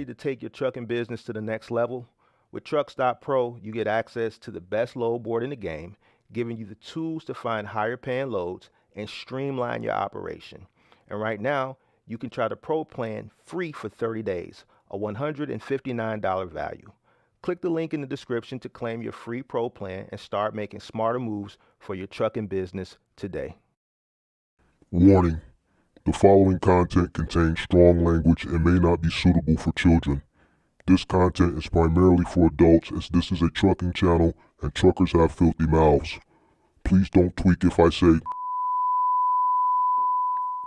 ready to take your trucking business to the next level? With Truck.Pro, you get access to the best load board in the game, giving you the tools to find higher paying loads and streamline your operation. And right now, you can try the Pro plan free for 30 days, a $159 value. Click the link in the description to claim your free Pro plan and start making smarter moves for your trucking business today. Warning: the following content contains strong language and may not be suitable for children. This content is primarily for adults, as this is a trucking channel and truckers have filthy mouths. Please don't tweak if I say.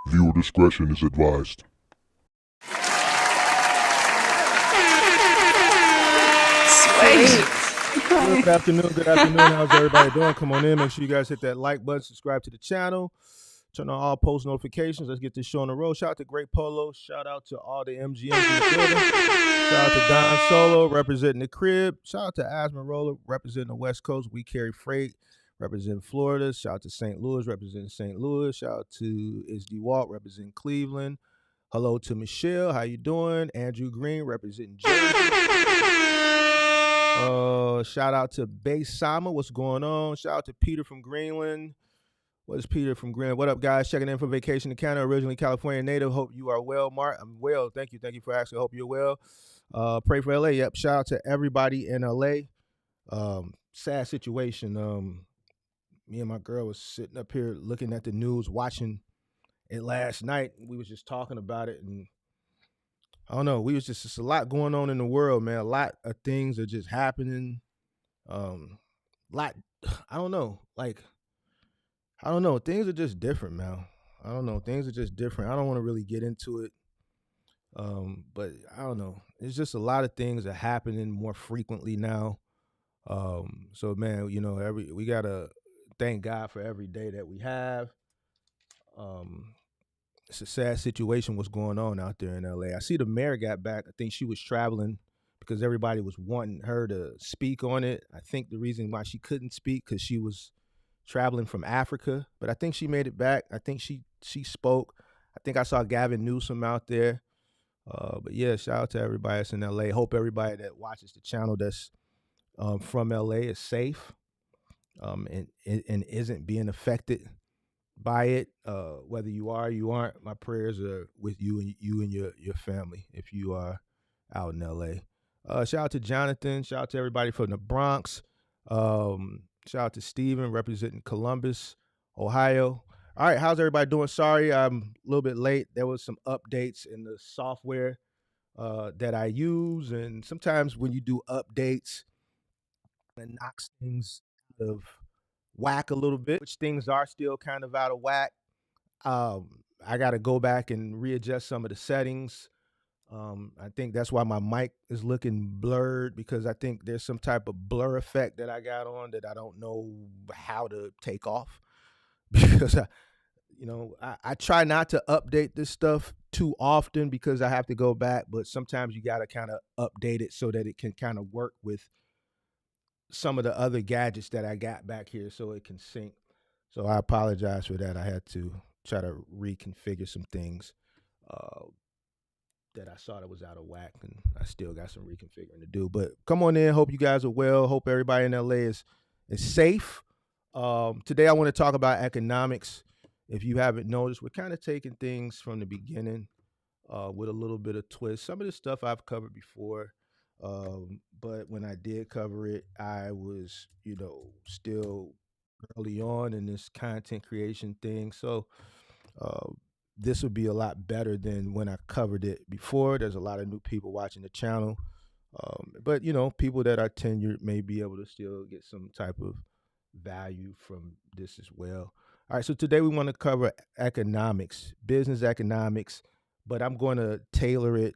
Viewer discretion is advised. Good afternoon. How's everybody doing? Come on in. Make sure you guys hit that like button, subscribe to the channel, turn on all post notifications. Let's get this show on the road. Shout out to Great Polo. Shout out to all the MGMs in the building. Shout out to Don Solo representing the crib. Shout out to Asma Roller representing the West Coast. We carry freight representing Florida. Shout out to St. Louis representing St. Louis. Shout out to Isdy Walt representing Cleveland. Hello to Michelle. How you doing? Andrew Green representing Jersey. Shout out to Bay Sama. What's going on? Shout out to Peter from Greenland. What is Peter from Greenland? What up, guys? Checking in from vacation to Canada. Originally California native. Hope you are well, Mark. I'm well. Thank you. Thank you for asking. Hope you're well. Pray for LA. Yep. Shout out to everybody in LA. Sad situation. Me and my girl was sitting up here looking at the news, watching it last night. We was just talking about it, and I don't know. We was just a lot going on in the world, man. A lot of things are just happening. I don't know. I don't know. Things are just different, man. I don't know. Things are just different. I don't want to really get into it. But I don't know. It's just a lot of things are happening more frequently now. So man, you know, we gotta thank God for every day that we have. It's a sad situation what's going on out there in LA. I see the mayor got back. I think she was traveling because everybody was wanting her to speak on it. I think the reason why she couldn't speak because she was traveling from Africa, but I think she made it back. I think she spoke. I think I saw Gavin Newsom out there. But yeah, shout out to everybody that's in LA. Hope everybody that watches the channel that's from LA is safe and isn't being affected by it. Whether you are or you aren't, my prayers are with you and your family if you are out in LA. Shout out to Jonathan. Shout out to everybody from the Bronx. Shout out to Steven representing Columbus, Ohio. All right, how's everybody doing? Sorry, I'm a little bit late. There was some updates in the software that I use, and sometimes when you do updates, it knocks things out of whack a little bit, which things are still kind of out of whack. I got to go back and readjust some of the settings. I think that's why my mic is looking blurred, because I think there's some type of blur effect that I got on that I don't know how to take off. Because I try not to update this stuff too often because I have to go back, but sometimes you got to kind of update it so that it can kind of work with some of the other gadgets that I got back here so it can sync. So I apologize for that. I had to try to reconfigure some things that I saw that was out of whack, and I still got some reconfiguring to do. But come on in. Hope you guys are well. Hope everybody in LA is safe. Today I want to talk about economics. If you haven't noticed, we're kind of taking things from the beginning with a little bit of twist. Some of this stuff I've covered before, but when I did cover it, I was, still early on in this content creation thing. So this would be a lot better than when I covered it before. There's a lot of new people watching the channel. But, people that are tenured may be able to still get some type of value from this as well. All right, so today we want to cover economics, business economics, but I'm going to tailor it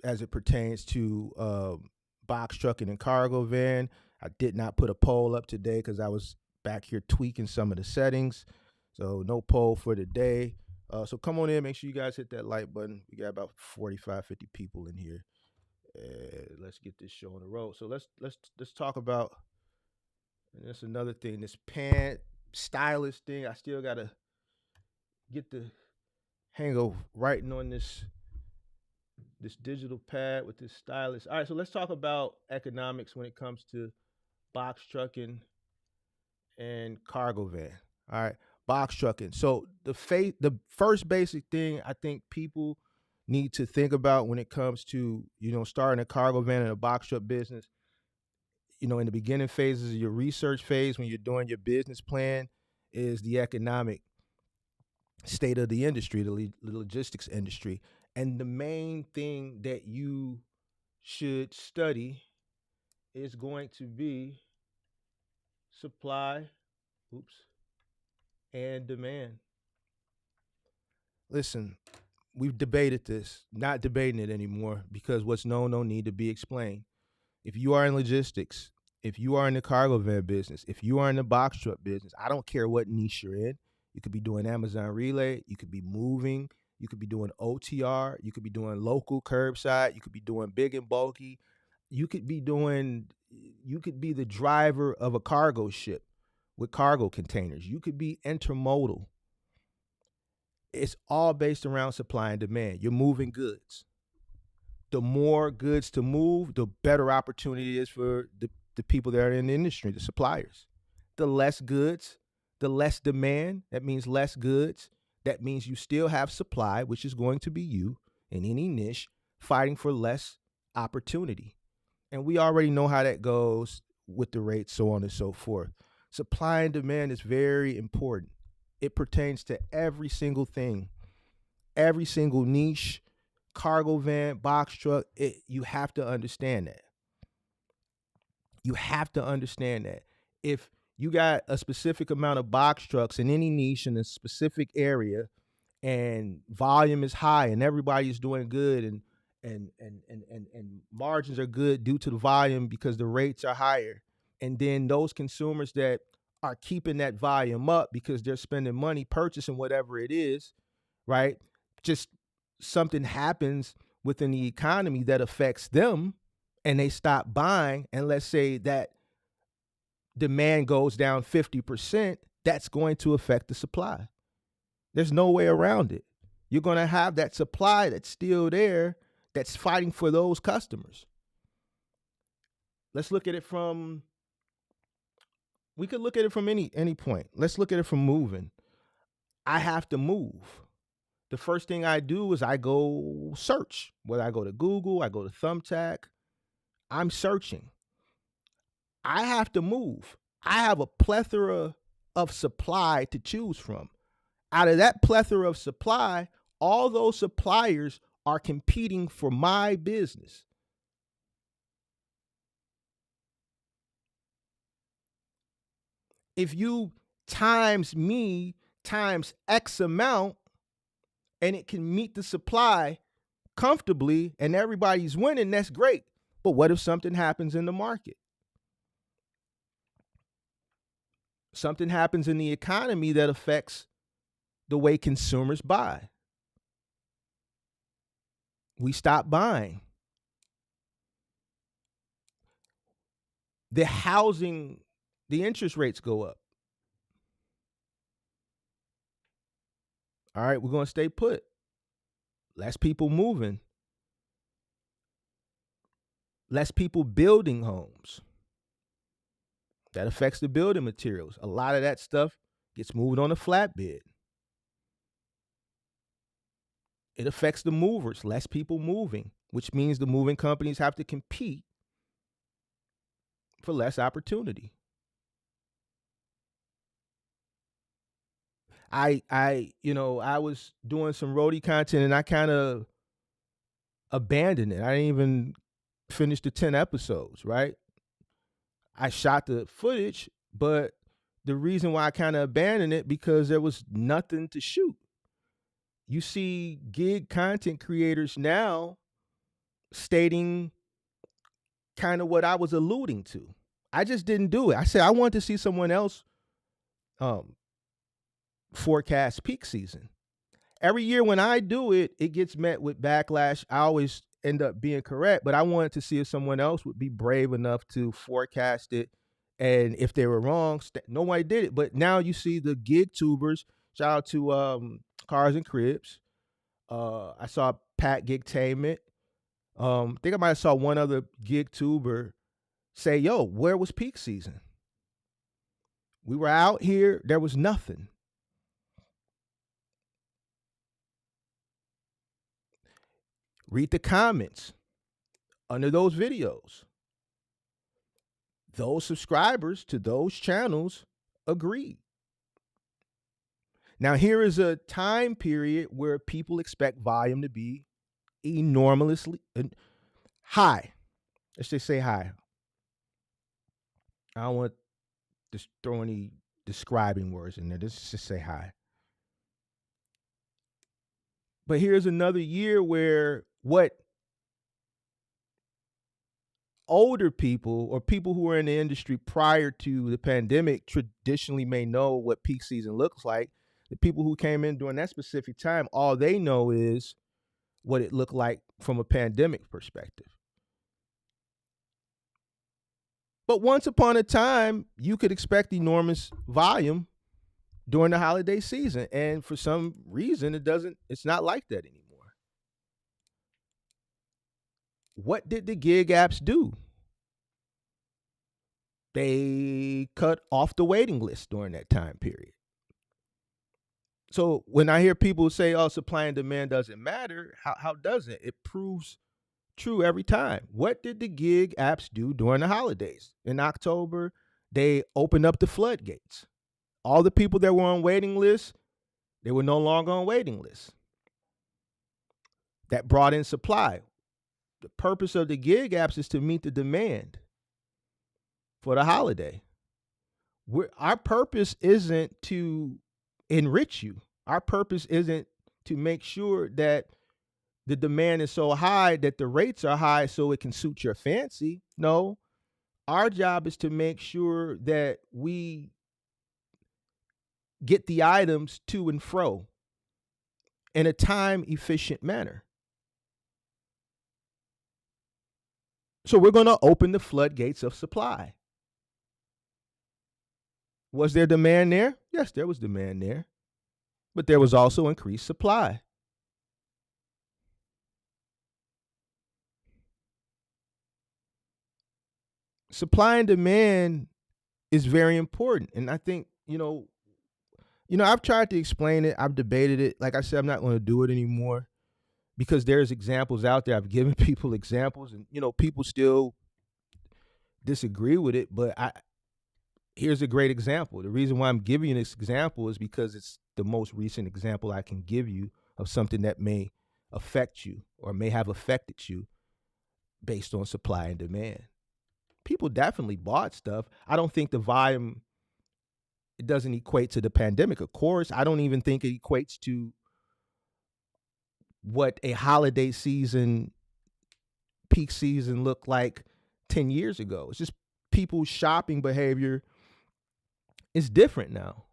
as it pertains to box trucking and cargo van. I did not put a poll up today because I was back here tweaking some of the settings. So no poll for today. So come on in, make sure you guys hit that like button. We got about 45, 50 people in here. Let's get this show on the road. So let's talk about, and that's another thing, this pant stylist thing. I still gotta get the hang of writing on this this digital pad with this stylus. All right, so let's talk about economics when it comes to box trucking and cargo van. All right, box trucking. So the first basic thing I think people need to think about when it comes to starting a cargo van and a box truck business. In the beginning phases of your research phase, when you're doing your business plan, is the economic state of the industry, the logistics industry, and the main thing that you should study is going to be supply, oops, and demand. Listen, we've debated this, not debating it anymore because what's known don't need to be explained. If you are in logistics, if you are in the cargo van business, if you are in the box truck business, I don't care what niche you're in. You could be doing Amazon Relay, you could be moving, you could be doing OTR, you could be doing local curbside, you could be doing big and bulky, you could be the driver of a cargo ship with cargo containers. You could be intermodal. It's all based around supply and demand. You're moving goods. The more goods to move, the better opportunity it is for the people that are in the industry, the suppliers. The less goods, the less demand. That means less goods. That means you still have supply, which is going to be you in any niche fighting for less opportunity. And we already know how that goes with the rates, so on and so forth. Supply and demand is very important. It pertains to every single thing, every single niche, cargo van, box truck. You have to understand that. You have to understand that. If you got a specific amount of box trucks in any niche in a specific area and volume is high and everybody's doing good and margins are good due to the volume because the rates are higher, and then those consumers that are keeping that volume up because they're spending money purchasing whatever it is, right? Just something happens within the economy that affects them and they stop buying, and let's say that demand goes down 50%, that's going to affect the supply. There's no way around it. You're going to have that supply that's still there that's fighting for those customers. Let's look at it from, we could look at it from any point. Let's look at it from moving. I have to move. The first thing I do is I go search. Whether I go to Google, I go to Thumbtack, I'm searching. I have to move. I have a plethora of supply to choose from. Out of that plethora of supply, all those suppliers are competing for my business. If you times me times X amount and it can meet the supply comfortably and everybody's winning, that's great. But what if something happens in the market? Something happens in the economy that affects the way consumers buy. We stop buying. The housing, the interest rates go up. All right, we're going to stay put. Less people moving. Less people building homes. That affects the building materials. A lot of that stuff gets moved on a flatbed. It affects the movers. Less people moving, which means the moving companies have to compete for less opportunity. I was doing some roadie content and I kind of abandoned it. I didn't even finish the 10 episodes, right? I shot the footage, but the reason why I kind of abandoned it because there was nothing to shoot. You see gig content creators now stating kind of what I was alluding to. I just didn't do it. I said I wanted to see someone else forecast peak season. Every year when I do it, it gets met with backlash. I always end up being correct, but I wanted to see if someone else would be brave enough to forecast it. And if they were wrong, nobody did it. But now you see the gig tubers. Shout out to Cars and Cribs. I saw Pat Gigtainment. I think I might have saw one other gig tuber say, "Yo, where was peak season? We were out here, there was nothing." Read the comments under those videos. Those subscribers to those channels agreed. Now, here is a time period where people expect volume to be enormously high. Let's just say high. I don't want to throw any describing words in there. Let's just say high. But here's another year where what older people or people who were in the industry prior to the pandemic traditionally may know what peak season looks like. The people who came in during that specific time, all they know is what it looked like from a pandemic perspective. But once upon a time, you could expect enormous volume during the holiday season. And for some reason, it's not like that anymore. What did the gig apps do? They cut off the waiting list during that time period. So when I hear people say, "Oh, supply and demand doesn't matter," how does it? It proves true every time. What did the gig apps do during the holidays? In October, they opened up the floodgates. All the people that were on waiting lists, they were no longer on waiting lists. That brought in supply. The purpose of the gig apps is to meet the demand for the holiday. Our purpose isn't to enrich you. Our purpose isn't to make sure that the demand is so high that the rates are high so it can suit your fancy. No, our job is to make sure that we get the items to and fro in a time efficient manner. So we're going to open the floodgates of supply. Was there demand there? Yes, there was demand there. But there was also increased supply. Supply and demand is very important. And I think, I've tried to explain it. I've debated it. Like I said, I'm not going to do it anymore because there's examples out there. I've given people examples and, people still disagree with it. But here's a great example. The reason why I'm giving you this example is because it's the most recent example I can give you of something that may affect you or may have affected you based on supply and demand. People definitely bought stuff. I don't think the volume, it doesn't equate to the pandemic. Of course, I don't even think it equates to what a holiday season, peak season looked like 10 years ago. It's just people's shopping behavior is different now.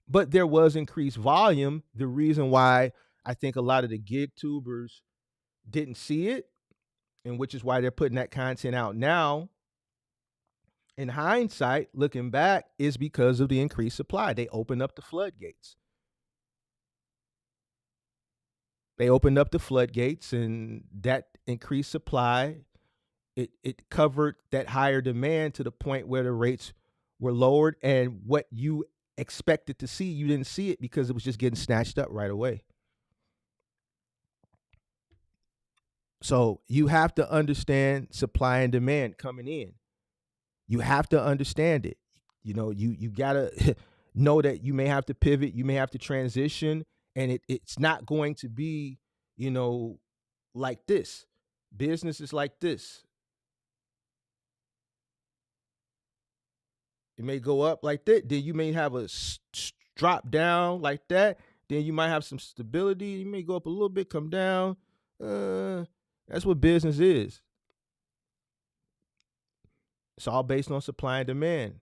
But there was increased volume. The reason why I think a lot of the gig tubers didn't see it, and which is why they're putting that content out now, in hindsight, looking back, is because of the increased supply. They opened up the floodgates. They opened up the floodgates, and that increased supply, it covered that higher demand to the point where the rates were lowered, and what you expected to see, you didn't see it because it was just getting snatched up right away. So you have to understand supply and demand coming in. You have to understand it. You gotta know that you may have to pivot, you may have to transition, and it's not going to be, like this. Business is like this. It may go up like that, then you may have a drop down like that, then you might have some stability. You may go up a little bit, come down. That's what business is. It's all based on supply and demand.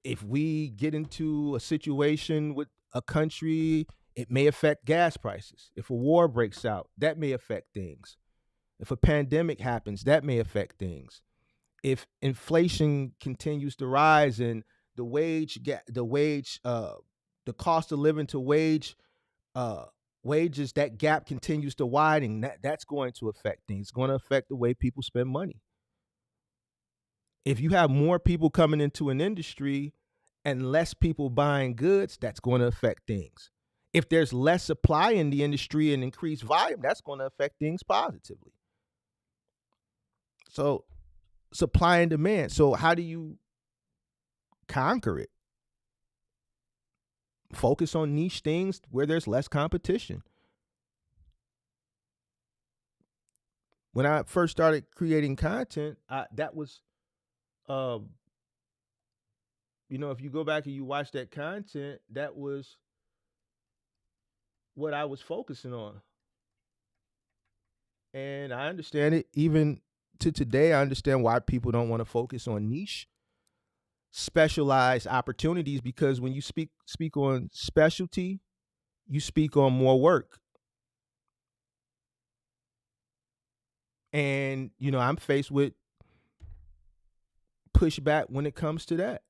If we get into a situation with a country, it may affect gas prices. If a war breaks out, that may affect things. If a pandemic happens, that may affect things. If inflation continues to rise and the cost of living to wage wages, that gap continues to widen, that's going to affect things. It's going to affect the way people spend money. If you have more people coming into an industry and less people buying goods, that's going to affect things. If there's less supply in the industry and increased volume, that's going to affect things positively. So, supply and demand. So, how do you conquer it? Focus on niche things where there's less competition. When I first started creating content, that was, um, if you go back and you watch that content, that was what I was focusing on. And I understand it. Even to today, I understand why people don't want to focus on niche, specialized opportunities, because when you speak on specialty, you speak on more work. And I'm faced with pushback when it comes to that.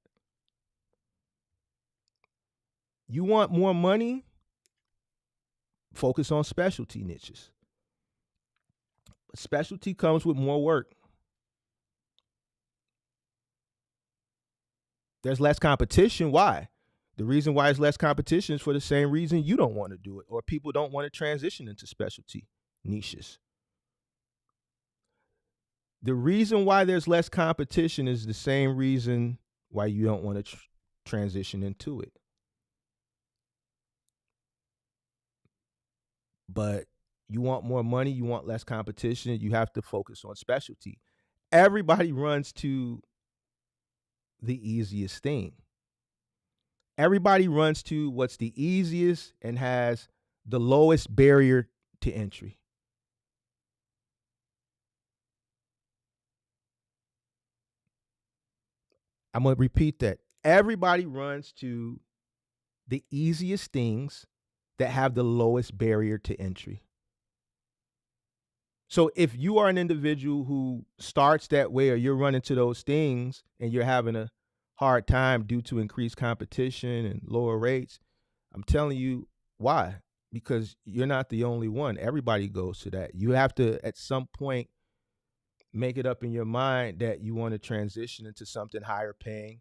You want more money? Focus on specialty niches. Specialty comes with more work. There's less competition. Why? The reason why there's less competition is for the same reason you don't want to do it, or people don't want to transition into specialty niches. The reason why there's less competition is the same reason why you don't want to transition into it. But you want more money, you want less competition, you have to focus on specialty. Everybody runs to the easiest thing. Everybody runs to what's the easiest and has the lowest barrier to entry. I'm going to repeat that. Everybody runs to the easiest things that have the lowest barrier to entry. So if you are an individual who starts that way, or you're running to those things and you're having a hard time due to increased competition and lower rates, I'm telling you why. Because you're not the only one. Everybody goes to that. You have to, at some point, make it up in your mind that you want to transition into something higher paying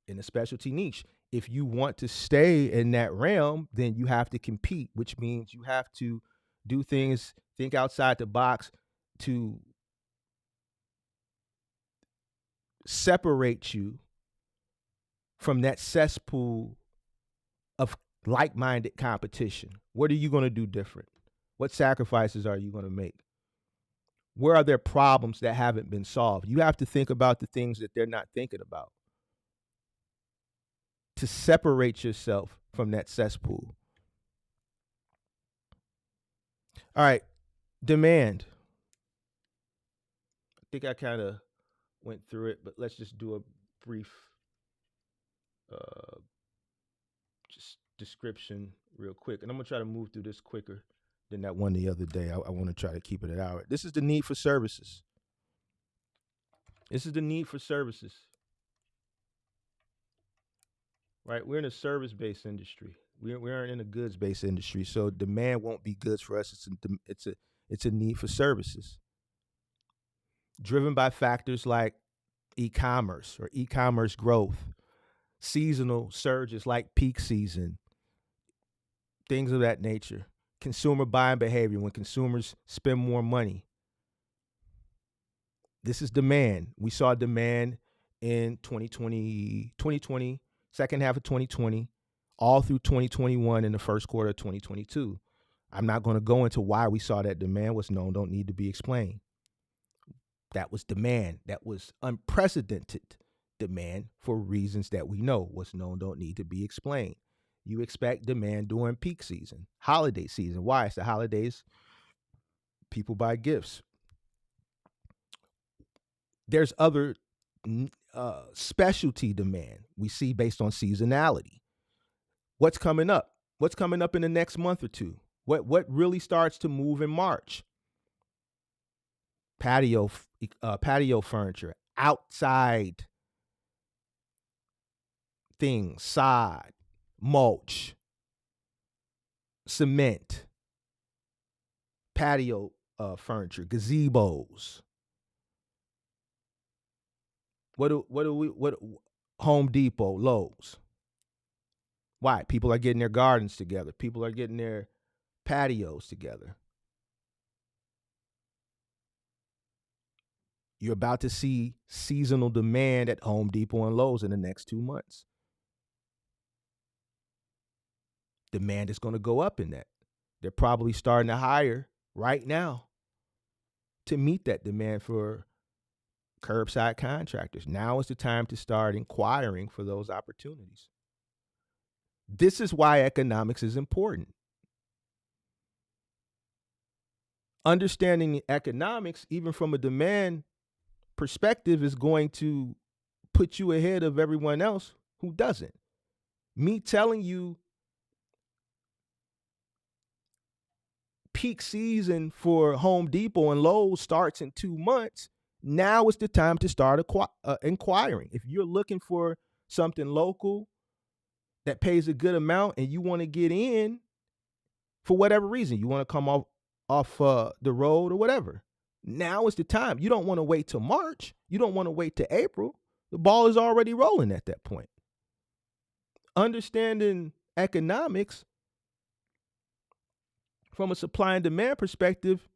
in a specialty niche. If you want to stay in that realm, then you have to compete, which means you have to do things, think outside the box to separate you from that cesspool of like-minded competition. What are you going to do different? What sacrifices are you going to make? Where are there problems that haven't been solved? You have to think about the things that they're not thinking about to separate yourself from that cesspool. All right, demand. I think I kind of went through it, but let's just do a brief uh, just description real quick. And I'm going to try to move through this quicker than that one the other day. I want to try to keep it an hour. This is the need for services. This is the need for services. Right? We're in a service-based industry. We aren't in a goods-based industry, so demand won't be goods for us. It's a need for services, driven by factors like e-commerce or e-commerce growth, seasonal surges like peak season, things of that nature. Consumer buying behavior, when consumers spend more money. This is demand. We saw demand in 2020, second half of 2020, all through 2021 and the first quarter of 2022. I'm not going to go into why we saw that demand. Was known, don't need to be explained. That was demand. That was unprecedented demand for reasons that we know. What's known don't need to be explained. You expect demand during peak season, holiday season. Why? It's the holidays. People buy gifts. There's other specialty demand we see based on seasonality. What's coming up? What's coming up in the next month or two? What really starts to move in March? Patio furniture, outside things, sod, mulch, cement, patio furniture, gazebos. What Home Depot, Lowe's. Why? People are getting their gardens together. People are getting their patios together. You're about to see seasonal demand at Home Depot and Lowe's in the next 2 months. Demand is going to go up in that. They're probably starting to hire right now to meet that demand for curbside contractors. Now is the time to start inquiring for those opportunities. This is why economics is important. Understanding the economics, even from a demand perspective, is going to put you ahead of everyone else who doesn't. Me telling you peak season for Home Depot and Lowe's starts in 2 months, now is the time to start inquiring. If you're looking for something local that pays a good amount and you want to get in for whatever reason, you want to come off the road or whatever, now is the time. You don't want to wait till March. You don't want to wait till April. The ball is already rolling at that point. Understanding economics from a supply and demand perspective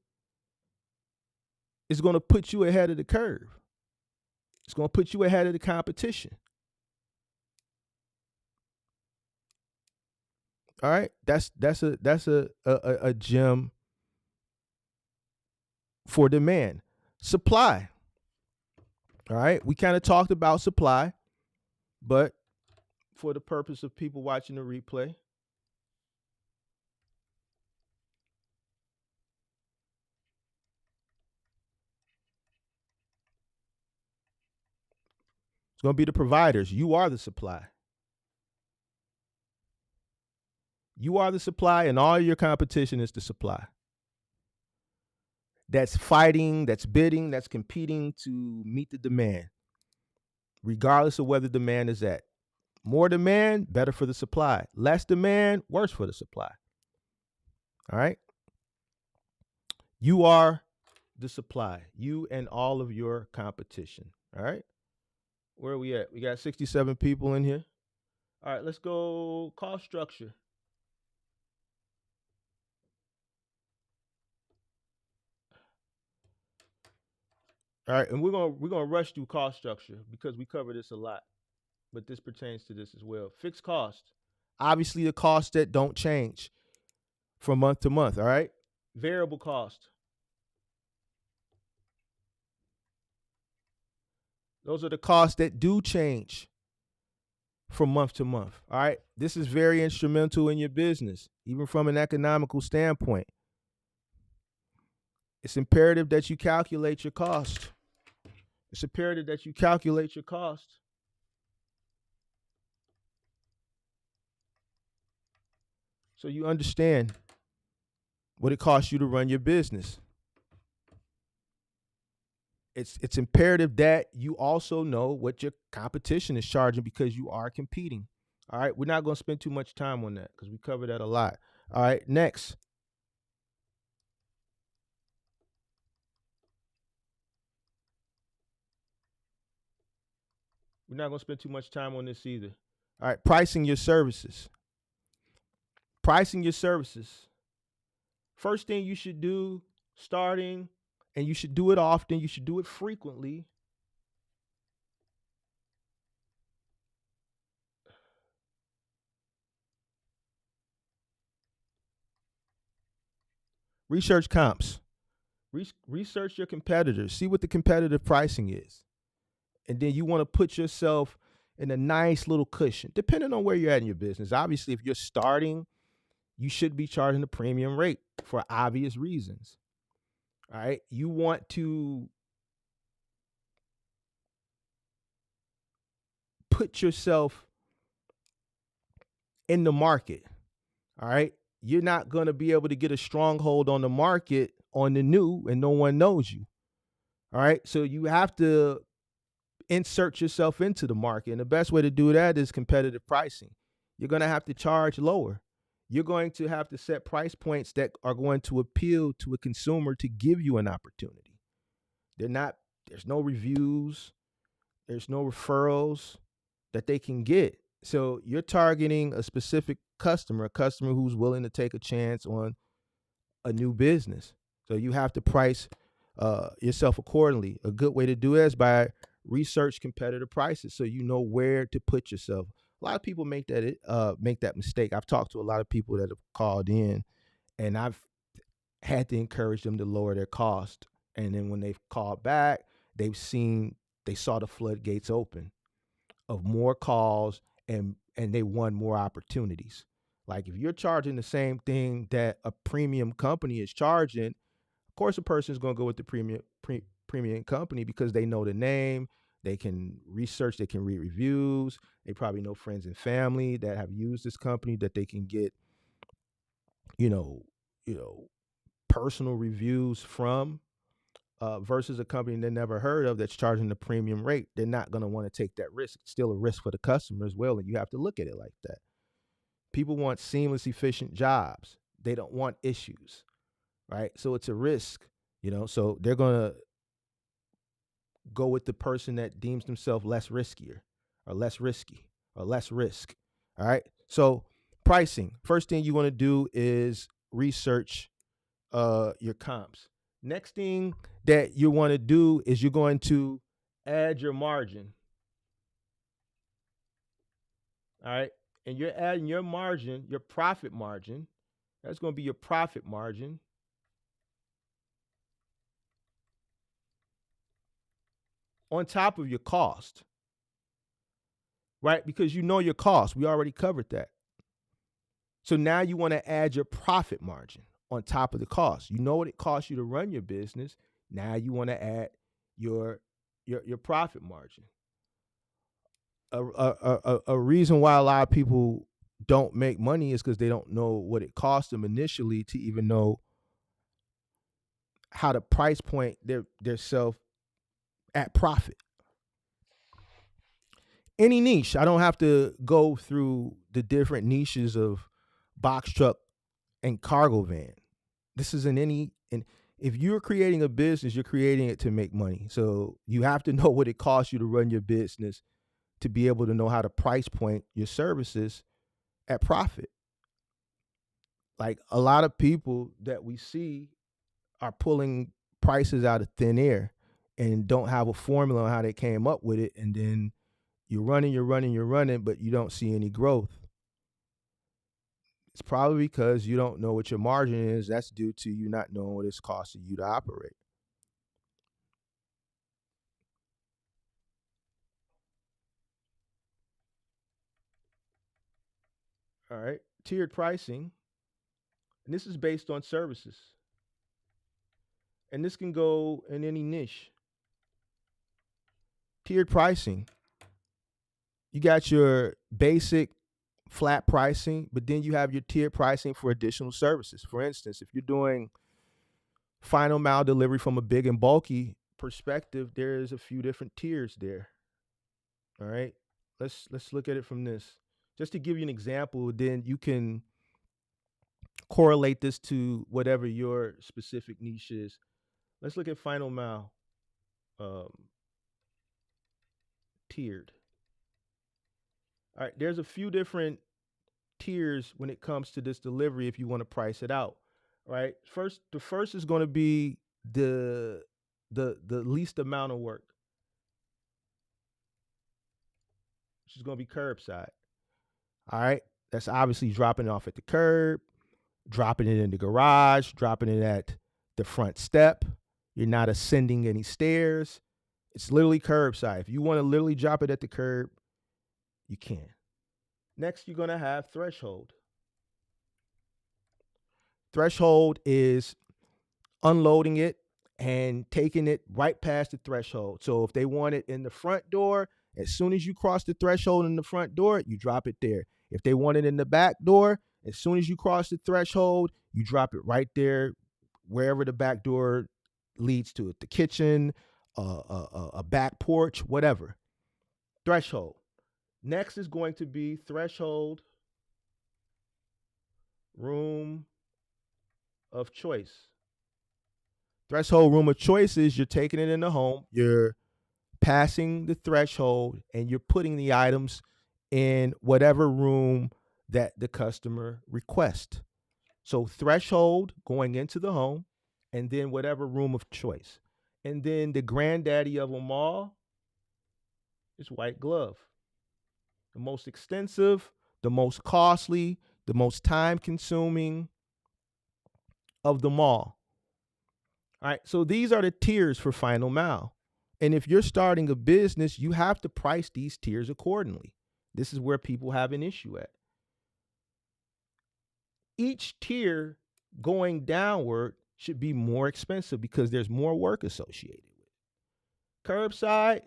is going to put you ahead of the curve. It's going to put you ahead of the competition. All right, that's a gem for demand. Supply. All right, we kind of talked about supply, but for the purpose of people watching the replay, it's going to be the providers. You are the supply. You are the supply, and all your competition is the supply. That's fighting, that's bidding, that's competing to meet the demand, regardless of where the demand is at. More demand, better for the supply. Less demand, worse for the supply. All right? You are the supply, you and all of your competition. All right? Where are we at? We got 67 people in here. All right, let's go cost structure. All right, and we're gonna rush through cost structure because we cover this a lot, but this pertains to this as well. Fixed cost, obviously the costs that don't change from month to month. All right, variable cost. Those are the costs that do change from month to month. All right, this is very instrumental in your business, even from an economical standpoint. It's imperative that you calculate your cost. It's imperative that you calculate your cost. So you understand what it costs you to run your business. It's imperative that you also know what your competition is charging because you are competing. All right, we're not going to spend too much time on that because we cover that a lot. All right, next. We're not going to spend too much time on this either. All right, pricing your services. Pricing your services. First thing you should do starting, and you should do it often, you should do it frequently. Research comps. Research your competitors. See what the competitive pricing is. And then you want to put yourself in a nice little cushion, depending on where you're at in your business. Obviously, if you're starting, you should be charging a premium rate for obvious reasons. All right. You want to put yourself in the market. All right. You're not going to be able to get a stronghold on the market on the new and no one knows you. All right. So you have to insert yourself into the market. And the best way to do that is competitive pricing. You're going to have to charge lower. you're going to have to set price points that are going to appeal to a consumer to give you an opportunity. They're not, there's no reviews, there's no referrals that they can get. So you're targeting a specific customer, a customer who's willing to take a chance on a new business. So you have to price yourself accordingly. A good way to do it is by research competitor prices, so you know where to put yourself. A lot of people make that mistake. I've talked to a lot of people that have called in, and I've had to encourage them to lower their cost. And then when they've called back, they saw the floodgates open of more calls, and they won more opportunities. Like if you're charging the same thing that a premium company is charging, of course a person is going to go with the premium company because they know the name, they can research, they can read reviews, they probably know friends and family that have used this company that they can get, you know, you know, personal reviews from. Versus a company they never heard of that's charging the premium rate. They're not going to want to take that risk. It's still a risk for the customer as well, and you have to look at it like that. People want seamless, efficient jobs. They don't want issues, right? So it's a risk, So they're going to go with the person that deems themselves less riskier, or less risky, or less risk. All right. So pricing. First thing you want to do is research your comps. Next thing that you want to do is you're going to add your margin. All right. And you're adding your margin, your profit margin. That's going to be your profit margin on top of your cost, right? Because you know your cost. We already covered that. So now you want to add your profit margin on top of the cost. You know what it costs you to run your business. Now you want to add your profit margin. A reason why a lot of people don't make money is because they don't know what it costs them initially to even know how to price point their self at profit. Any niche, I don't have to go through the different niches of box truck and cargo van. This is in any, and if you're creating a business, you're creating it to make money. So you have to know what it costs you to run your business to be able to know how to price point your services at profit. Like a lot of people that we see are pulling prices out of thin air and don't have a formula on how they came up with it. And then you're running, but you don't see any growth. It's probably because you don't know what your margin is. That's due to you not knowing what it's costing you to operate. All right. Tiered pricing. And this is based on services. And this can go in any niche. Tiered pricing. You got your basic flat pricing, but then you have your tiered pricing for additional services. For instance, if you're doing final mile delivery from a big and bulky perspective, there's a few different tiers there. All right. Let's look at it from this. Just to give you an example, then you can correlate this to whatever your specific niche is. Let's look at final mile um, tiered. All right, there's a few different tiers when it comes to this delivery if you want to price it out. Right? The first is going to be the the least amount of work, which is going to be curbside. All right, that's obviously dropping it off at the curb, dropping it in the garage, dropping it at the front step. You're not ascending any stairs. It's literally curbside. If you want to literally drop it at the curb, you can. Next, you're going to have threshold. Threshold is unloading it and taking it right past the threshold. So if they want it in the front door, as soon as you cross the threshold in the front door, you drop it there. If they want it in the back door, as soon as you cross the threshold, you drop it right there, wherever the back door leads to it, the kitchen, a back porch, whatever. Threshold. Next is going to be threshold room of choice. Threshold room of choice is you're taking it in the home, you're passing the threshold, and you're putting the items in whatever room that the customer requests. So threshold going into the home, and then whatever room of choice. And then the granddaddy of them all is white glove. The most extensive, the most costly, the most time consuming of them all. All right, so these are the tiers for final mile. And if you're starting a business, you have to price these tiers accordingly. This is where people have an issue at. Each tier going downward should be more expensive because there's more work associated with it. Curbside,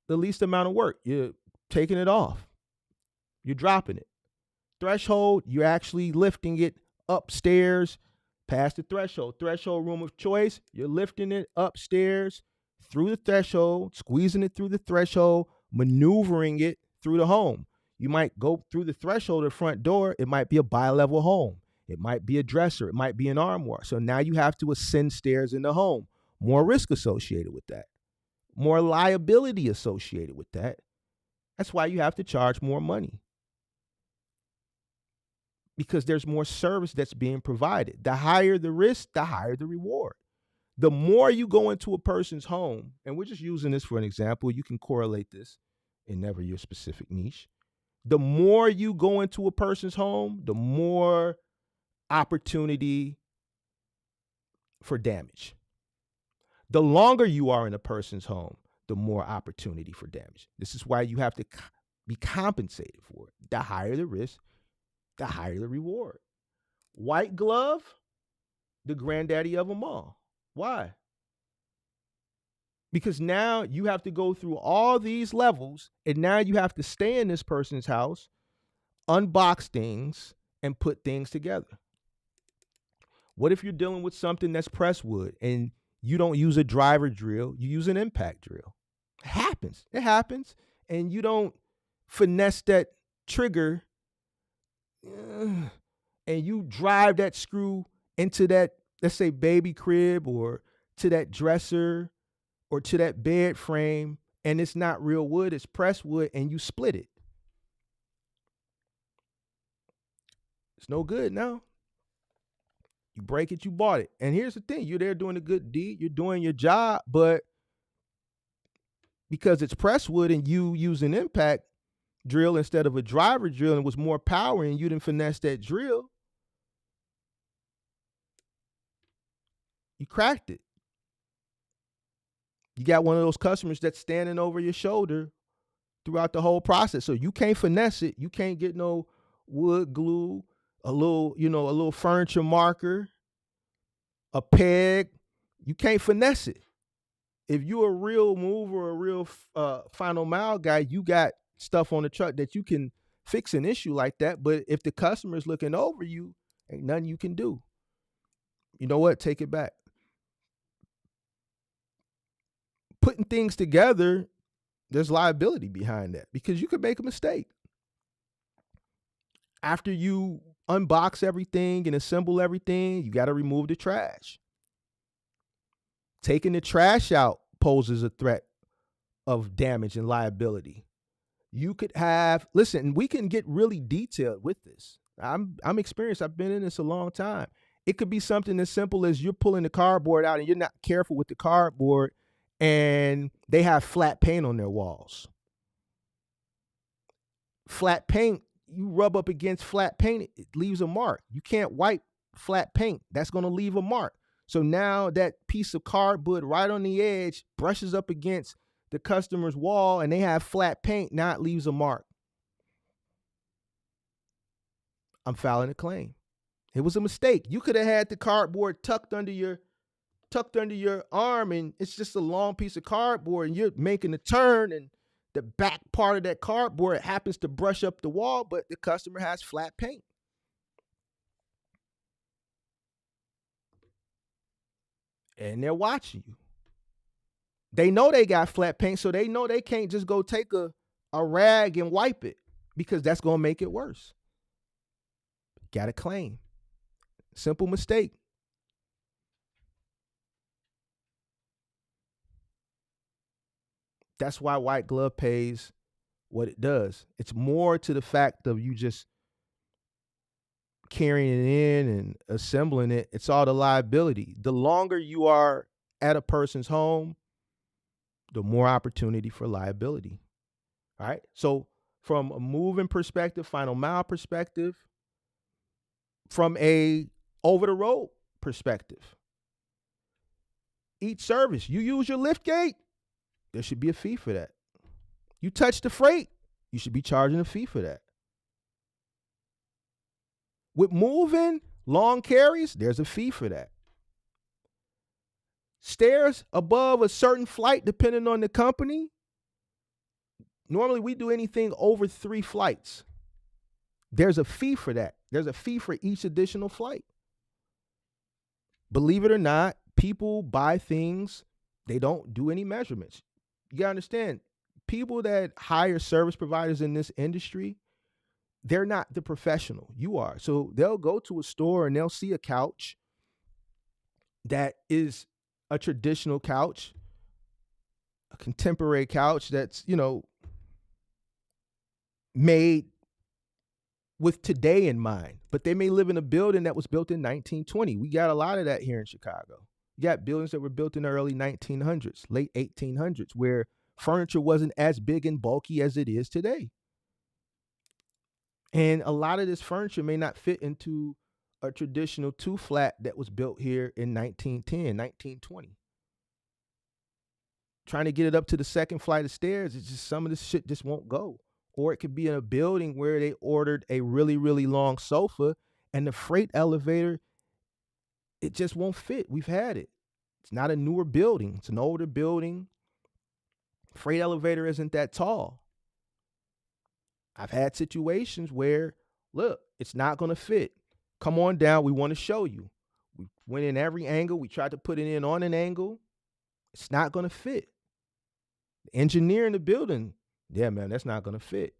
the least amount of work. You're taking it off, you're dropping it. Threshold, you're actually lifting it upstairs past the threshold. Threshold room of choice, you're lifting it upstairs through the threshold, squeezing it through the threshold, maneuvering it through the home. You might go through the threshold of the front door. It might be a bi-level home. It might be a dresser. It might be an armoire. So now you have to ascend stairs in the home. More risk associated with that. More liability associated with that. That's why you have to charge more money, because there's more service that's being provided. The higher the risk, the higher the reward. The more you go into a person's home, and we're just using this for an example, you can correlate this in never your specific niche. The more you go into a person's home, the more opportunity for damage. The longer you are in a person's home, the more opportunity for damage. This is why you have to be compensated for it. The higher the risk, the higher the reward. White glove, the granddaddy of them all. Why? Because now you have to go through all these levels, and now you have to stay in this person's house, unbox things, and put things together. What if you're dealing with something that's press wood and you don't use a driver drill, you use an impact drill? It happens. It happens. And you don't finesse that trigger and you drive that screw into that, let's say, baby crib or to that dresser or to that bed frame, and it's not real wood, it's press wood, and you split it. It's no good now. You break it, you bought it. And here's the thing, you're there doing a good deed, you're doing your job, but because it's press wood and you use an impact drill instead of a driver drill and was more power and you didn't finesse that drill, you cracked it. You got one of those customers that's standing over your shoulder throughout the whole process. So you can't finesse it. You can't get no wood glue, a little furniture marker, a peg. You can't finesse it. If you're a real mover, a real final mile guy, you got stuff on the truck that you can fix an issue like that. But if the customer is looking over you, ain't nothing you can do. You know what? Take it back. Putting things together, there's liability behind that because you could make a mistake. After you unbox everything and assemble everything, you got to remove the trash. Taking the trash out poses a threat of damage and liability. You could have, listen, we can get really detailed with this. I'm experienced. I've been in this a long time. It could be something as simple as you're pulling the cardboard out and you're not careful with the cardboard and they have flat paint on their walls. Flat paint, you rub up against flat paint, it leaves a mark. You can't wipe flat paint. That's going to leave a mark. So now that piece of cardboard right on the edge brushes up against the customer's wall and they have flat paint, now it leaves a mark. I'm filing a claim. It was a mistake. You could have had the cardboard tucked under your arm and it's just a long piece of cardboard and you're making a turn and the back part of that cardboard happens to brush up the wall, but the customer has flat paint. And they're watching you. They know they got flat paint, so they know they can't just go take a rag and wipe it because that's going to make it worse. Got a claim. Simple mistake. That's why white glove pays what it does. It's more to the fact of you just carrying it in and assembling it. It's all the liability. The longer you are at a person's home, the more opportunity for liability. All right. So, from a moving perspective, final mile perspective, from a over the road perspective, each service, you use your lift gate, there should be a fee for that. You touch the freight, you should be charging a fee for that. With moving long carries, there's a fee for that. Stairs above a certain flight, depending on the company, normally we do anything over 3 flights. There's a fee for that. There's a fee for each additional flight. Believe it or not, people buy things, they don't do any measurements. You gotta understand, people that hire service providers in this industry, they're not the professional. You are. So they'll go to a store and they'll see a couch that is a traditional couch, a contemporary couch that's, made with today in mind. But they may live in a building that was built in 1920. We got a lot of that here in Chicago. You got buildings that were built in the early 1900s, late 1800s, where furniture wasn't as big and bulky as it is today. And a lot of this furniture may not fit into a traditional 2-flat that was built here in 1910, 1920. Trying to get it up to the second flight of stairs, it's just some of this shit just won't go. Or it could be in a building where they ordered a really, really long sofa and the freight elevator, it just won't fit. We've had it. It's not a newer building, it's an older building. Freight elevator isn't that tall. I've had situations where, look, it's not going to fit. Come on down. We want to show you. We went in every angle. We tried to put it in on an angle. It's not going to fit. The engineer in the building, yeah, man, that's not going to fit.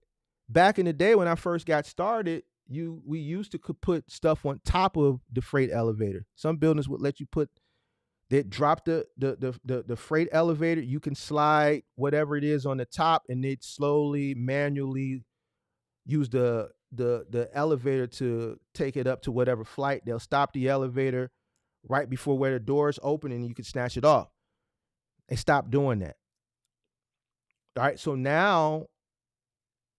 Back in the day when I first got started, we used to could put stuff on top of the freight elevator. Some buildings would let you put, they'd drop the freight elevator. You can slide whatever it is on the top, and they'd slowly, manually use the elevator to take it up to whatever flight. They'll stop the elevator right before where the doors open and you can snatch it off. They stopped doing that. All right, so now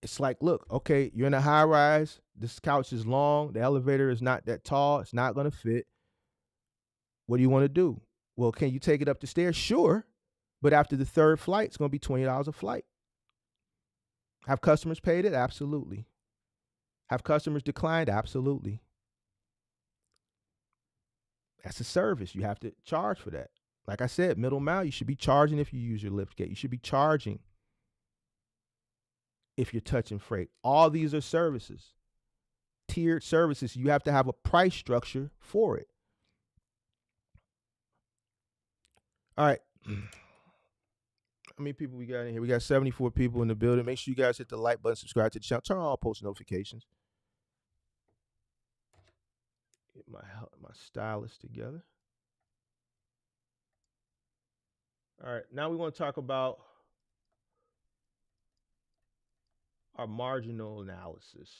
it's like, look, okay, you're in a high rise. This couch is long. The elevator is not that tall. It's not going to fit. What do you want to do? Well, can you take it up the stairs? Sure. But after the third flight, it's going to be $20 a flight. Have customers paid it? Absolutely. Have customers declined? Absolutely. That's a service. You have to charge for that. Like I said, middle mile, you should be charging if you use your lift gate. You should be charging if you're touching freight. All these are services, tiered services. You have to have a price structure for it. All right. How many people we got in here? We got 74 people in the building. Make sure you guys hit the like button, subscribe to the channel, turn on all post notifications. Get my stylus together. All right, now we want to talk about our marginal analysis.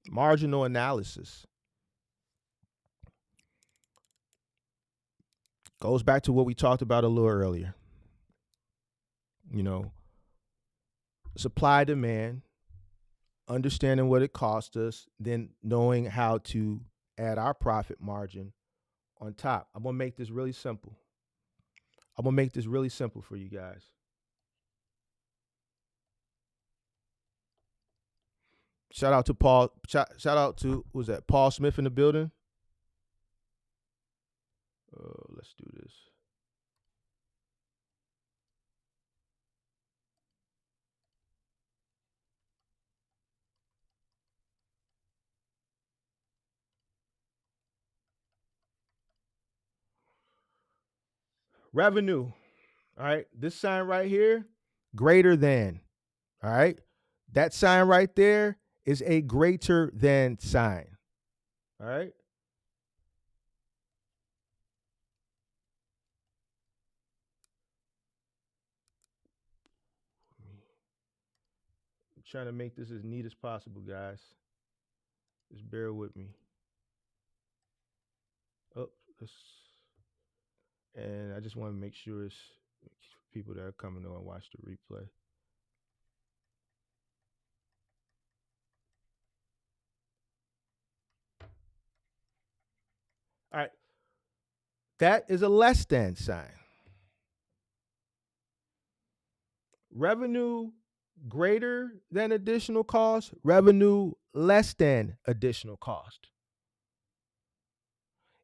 Marginal analysis goes back to what we talked about a little earlier. Supply, demand, understanding what it costs us, then knowing how to add our profit margin on top. I'm going to make this really simple. For you guys. Shout out to Paul. Shout out to, who's that? Paul Smith in the building. Let's do this. Revenue. All right. This sign right here, greater than. All right. That sign right there is a greater than sign. All right. I'm trying to make this as neat as possible, guys. Just bear with me. Oh, and I just want to make sure it's people that are coming on and watch the replay. All right. That is a less than sign. Revenue greater than additional cost, revenue less than additional cost.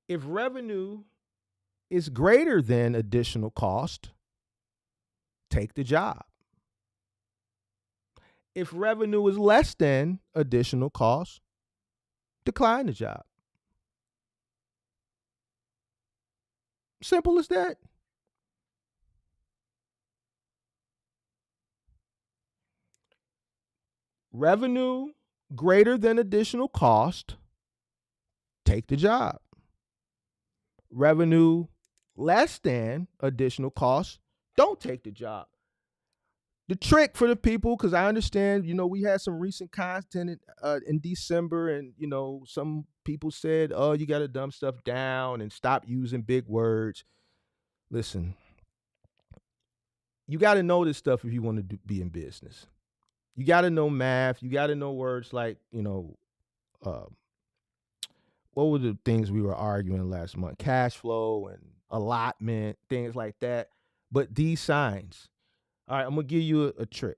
If revenue is greater than additional cost, take the job. If revenue is less than additional cost, decline the job. Simple as that. Revenue greater than additional cost, take the job. Revenue less than additional cost, don't take the job. The trick for the people, because I understand, we had some recent content in December, and some people said, "Oh, you got to dumb stuff down and stop using big words." Listen, you got to know this stuff if you want to be in business. You got to know math. You got to know words like, uh, what were the things we were arguing last month? Cash flow and allotment, things like that. But these signs, all right, I'm gonna give you a trick.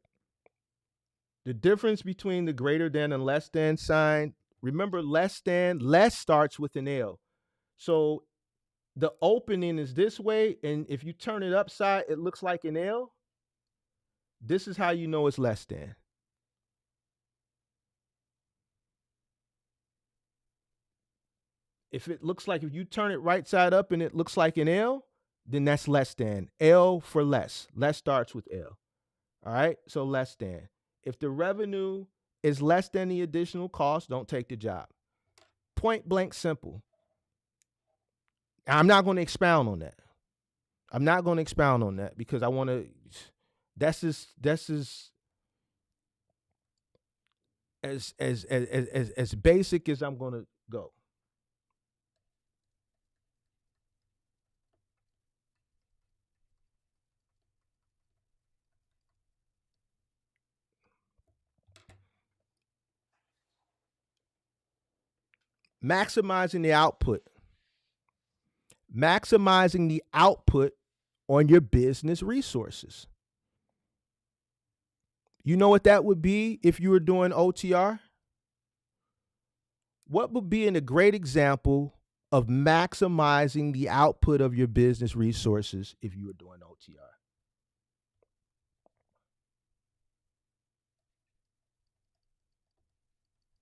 The difference between the greater than and less than sign, remember less starts with an L. So the opening is this way, and if you turn it upside, it looks like an L. This is how you know it's less than. If you turn it right side up and it looks like an L, then that's less than. L for less. Less starts with L. All right, so less than. If the revenue is less than the additional cost, don't take the job. Point blank simple. I'm not going to expound on that. Because I want to. That's as basic as I'm going to go. Maximizing the output. Maximizing the output on your business resources. You know what that would be if you were doing OTR? What would be a great example of maximizing the output of your business resources if you were doing OTR?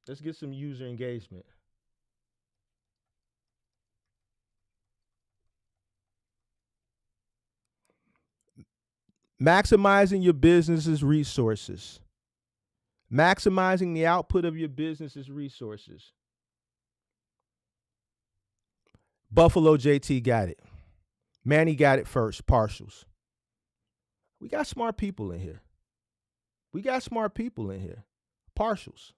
Let's get some user engagement. Maximizing your business's resources. Maximizing the output of your business's resources. Buffalo JT got it. Manny got it first, partials. We got smart people in here. Partials.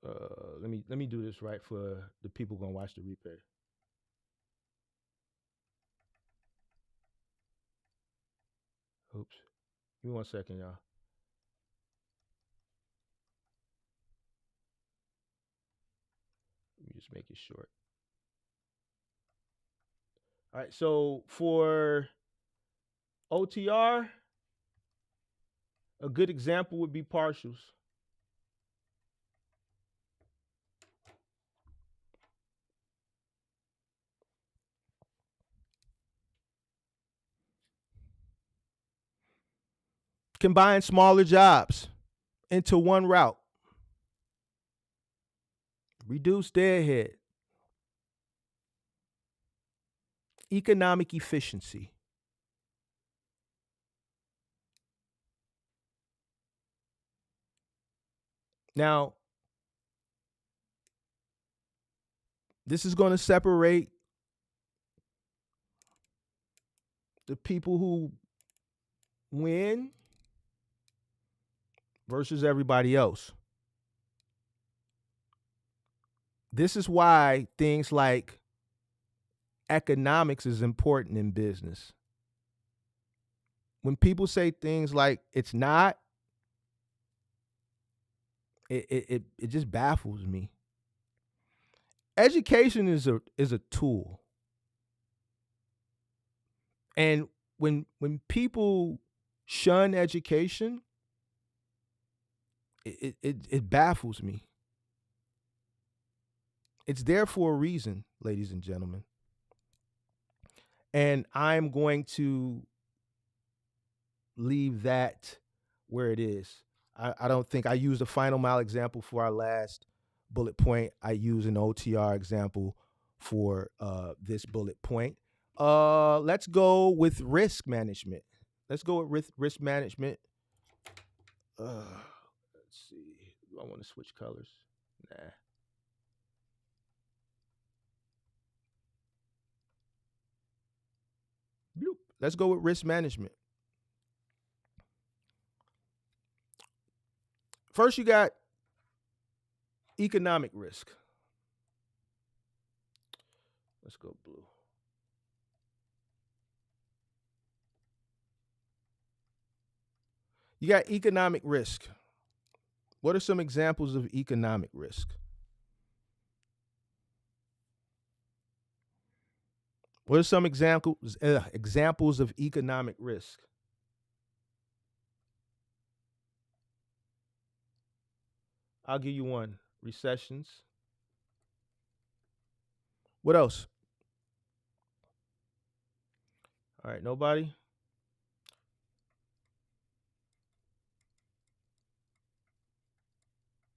Let me do this right for the people gonna watch the replay. Oops. Give me 1 second, y'all. Let me just make it short. All right, so for OTR, a good example would be partials. Combine smaller jobs into one route. Reduce deadhead. Economic efficiency. Now, this is going to separate the people who win versus everybody else. This is why things like economics is important in business. When people say things like it's not, it just baffles me. Education is a tool. And when people shun education, it baffles me. It's there for a reason, ladies and gentlemen. And I'm going to leave that where it is. I don't think I used a final mile example for our last bullet point. I use an OTR example for this bullet point. Let's go with risk management. Let's go with risk management. Let's see. Do I want to switch colors? Nah. Bloop. Let's go with risk management. First, you got economic risk. Let's go blue. You got economic risk. What are some examples of economic risk? What are some examples of economic risk? I'll give you one. Recessions. What else? All right, nobody?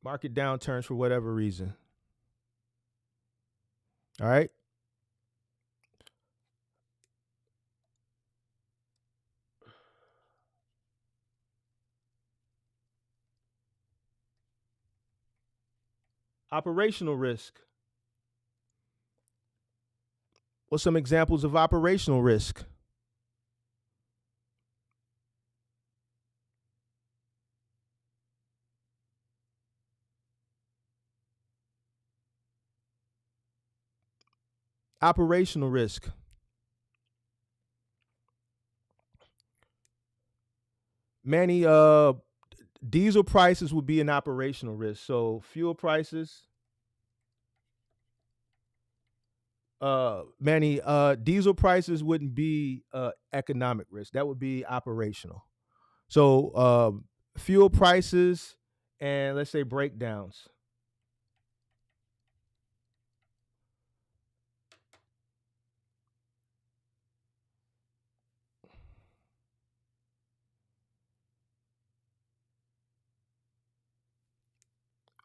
Market downturns for whatever reason. All right? Operational risk. What's some examples of operational risk? Operational risk. Manny, diesel prices would be an operational risk. So fuel prices, Manny, diesel prices wouldn't be economic risk. That would be operational. So fuel prices and let's say breakdowns.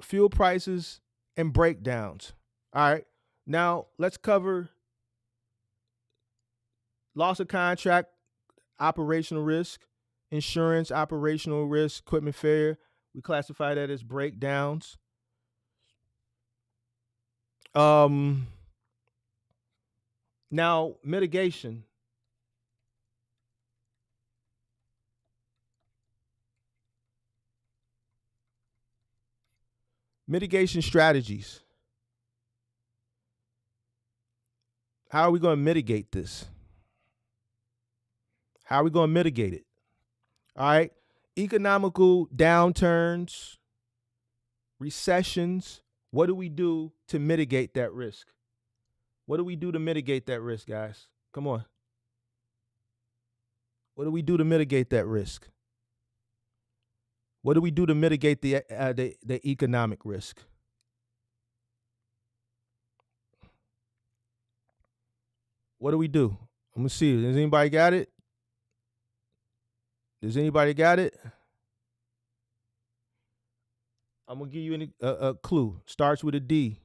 Fuel prices and breakdowns. All right. Now let's cover loss of contract, operational risk, insurance, operational risk, equipment failure. We classify that as breakdowns. Um, Now mitigation. Mitigation strategies. How are we going to mitigate this? How are we going to mitigate it? All right. Economical downturns, recessions. What do we do to mitigate that risk? What do we do to mitigate that risk, guys? Come on. What do we do to mitigate that risk? What do we do to mitigate the economic risk? What do we do? I'm gonna see. Does anybody got it? Does anybody got it? I'm gonna give you a clue. Starts with a D.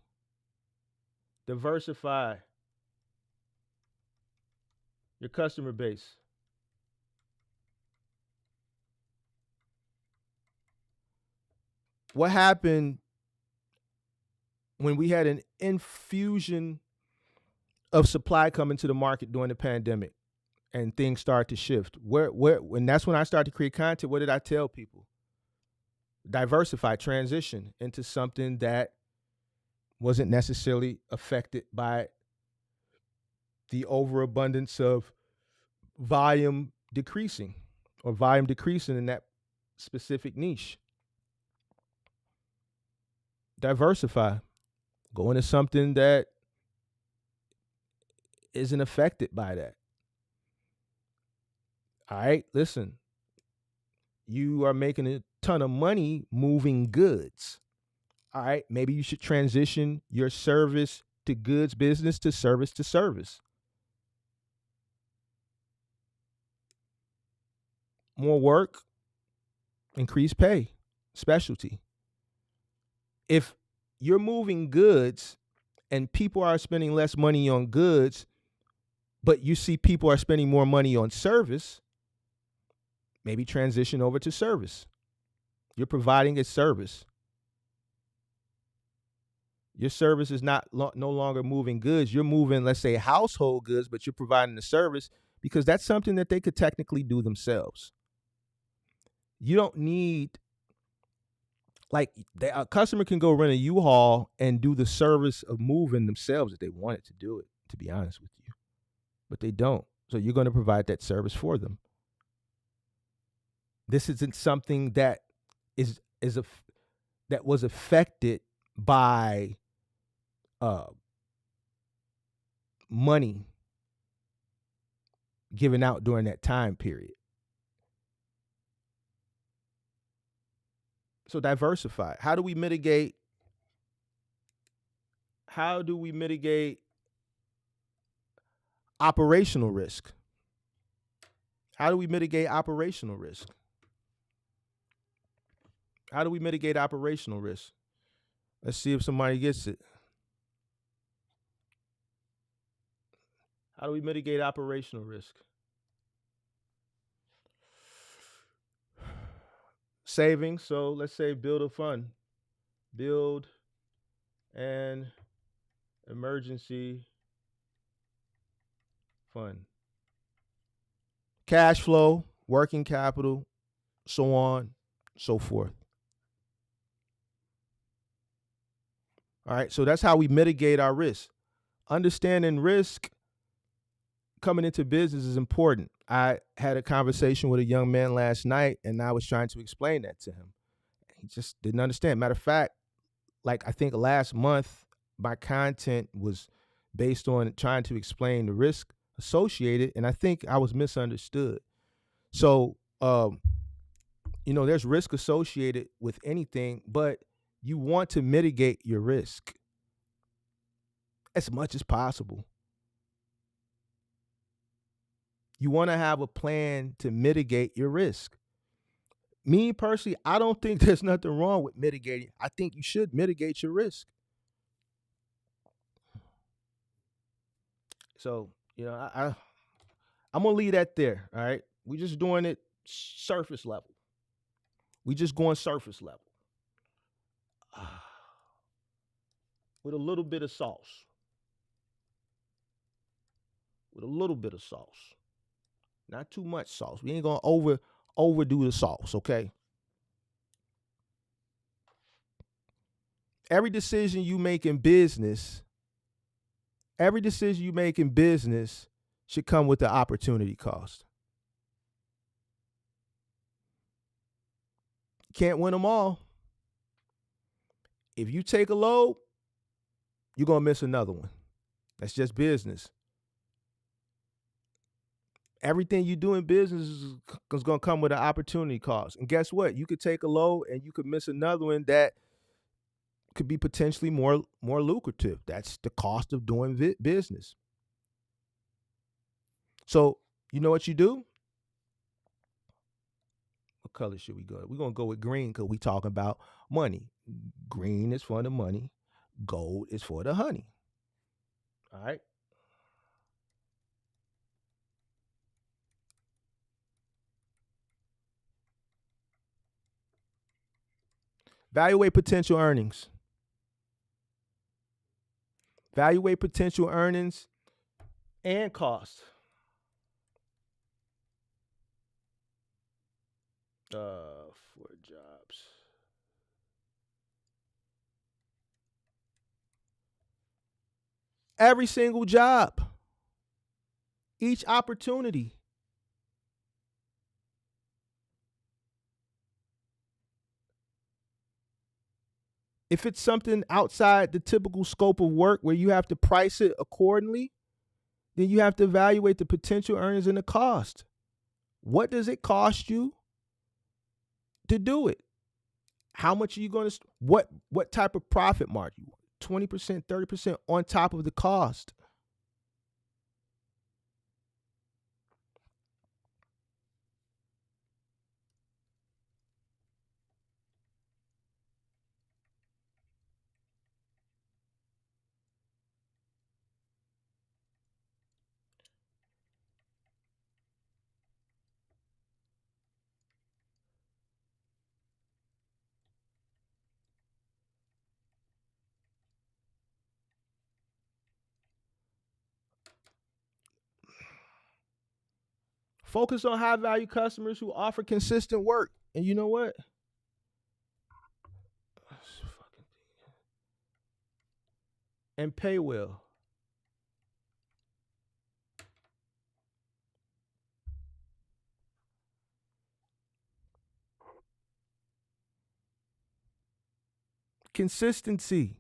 Diversify your customer base. What happened when we had an infusion of supply coming to the market during the pandemic and things started to shift? And that's when I started to create content. What did I tell people? Diversify, transition into something that wasn't necessarily affected by the overabundance of volume decreasing in that specific niche. Diversify, go into something that isn't affected by that. All right, listen, you are making a ton of money moving goods. All right, maybe you should transition your service to goods business to service. More work, increased pay, specialty. If you're moving goods and people are spending less money on goods, but you see people are spending more money on service, maybe transition over to service. You're providing a service. Your service is no longer moving goods. You're moving, let's say, household goods, but you're providing the service because that's something that they could technically do themselves. You don't need, like, a customer can go rent a U-Haul and do the service of moving themselves if they wanted to do it, to be honest with you. But they don't. So you're going to provide that service for them. This isn't something that that was affected by money given out during that time period. So diversify. How do we mitigate operational risk? How do we mitigate operational risk? How do we mitigate operational risk? Let's see if somebody gets it. How do we mitigate operational risk? Savings. So let's say build a fund. Build an emergency fund. Cash flow, working capital, so on, so forth. All right, so that's how we mitigate our risk. Understanding risk coming into business is important. I had a conversation with a young man last night, and I was trying to explain that to him. He just didn't understand. Matter of fact, like, I think last month, my content was based on trying to explain the risk associated, and I think I was misunderstood. So, there's risk associated with anything, but you want to mitigate your risk as much as possible. You want to have a plan to mitigate your risk. Me personally, I don't think there's nothing wrong with mitigating. I think you should mitigate your risk. So, I'm gonna leave that there. All right, we just doing it surface level. We just going surface level with a little bit of sauce. With a little bit of sauce, not too much sauce. We ain't gonna overdo the sauce. Okay. Every decision you make in business should come with the opportunity cost. Can't win them all. If you take a load, you're going to miss another one. That's just business. Everything you do in business is going to come with an opportunity cost. And guess what? You could take a load and you could miss another one that could be potentially more lucrative. That's the cost of doing business. So, you know what you do? What color should we go? We're going to go with green because we talking about money. Green is for the money. Gold is for the honey. All right. Evaluate potential earnings. Evaluate potential earnings and costs. For jobs. Every single job. Each opportunity. If it's something outside the typical scope of work where you have to price it accordingly, then you have to evaluate the potential earnings and the cost. What does it cost you to do it? How much are you going to what type of profit margin? 20%, 30% on top of the cost. Focus on high value customers who offer consistent work. And you know what? And pay well. Consistency.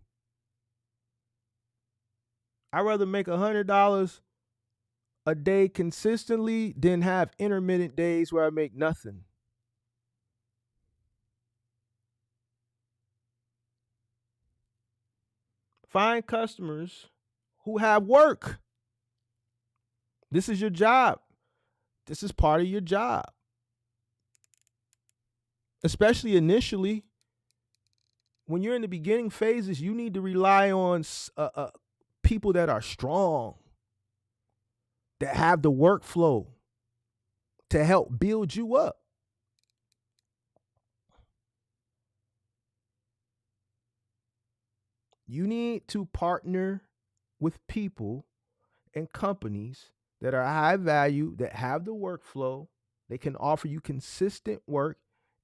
I'd rather make $100 a day consistently than have intermittent days where I make nothing. Find customers who have work. This is your job. This is part of your job. Especially initially, when you're in the beginning phases, you need to rely on people that are strong, that have the workflow to help build you up. You need to partner with people and companies that are high value, that have the workflow, they can offer you consistent work,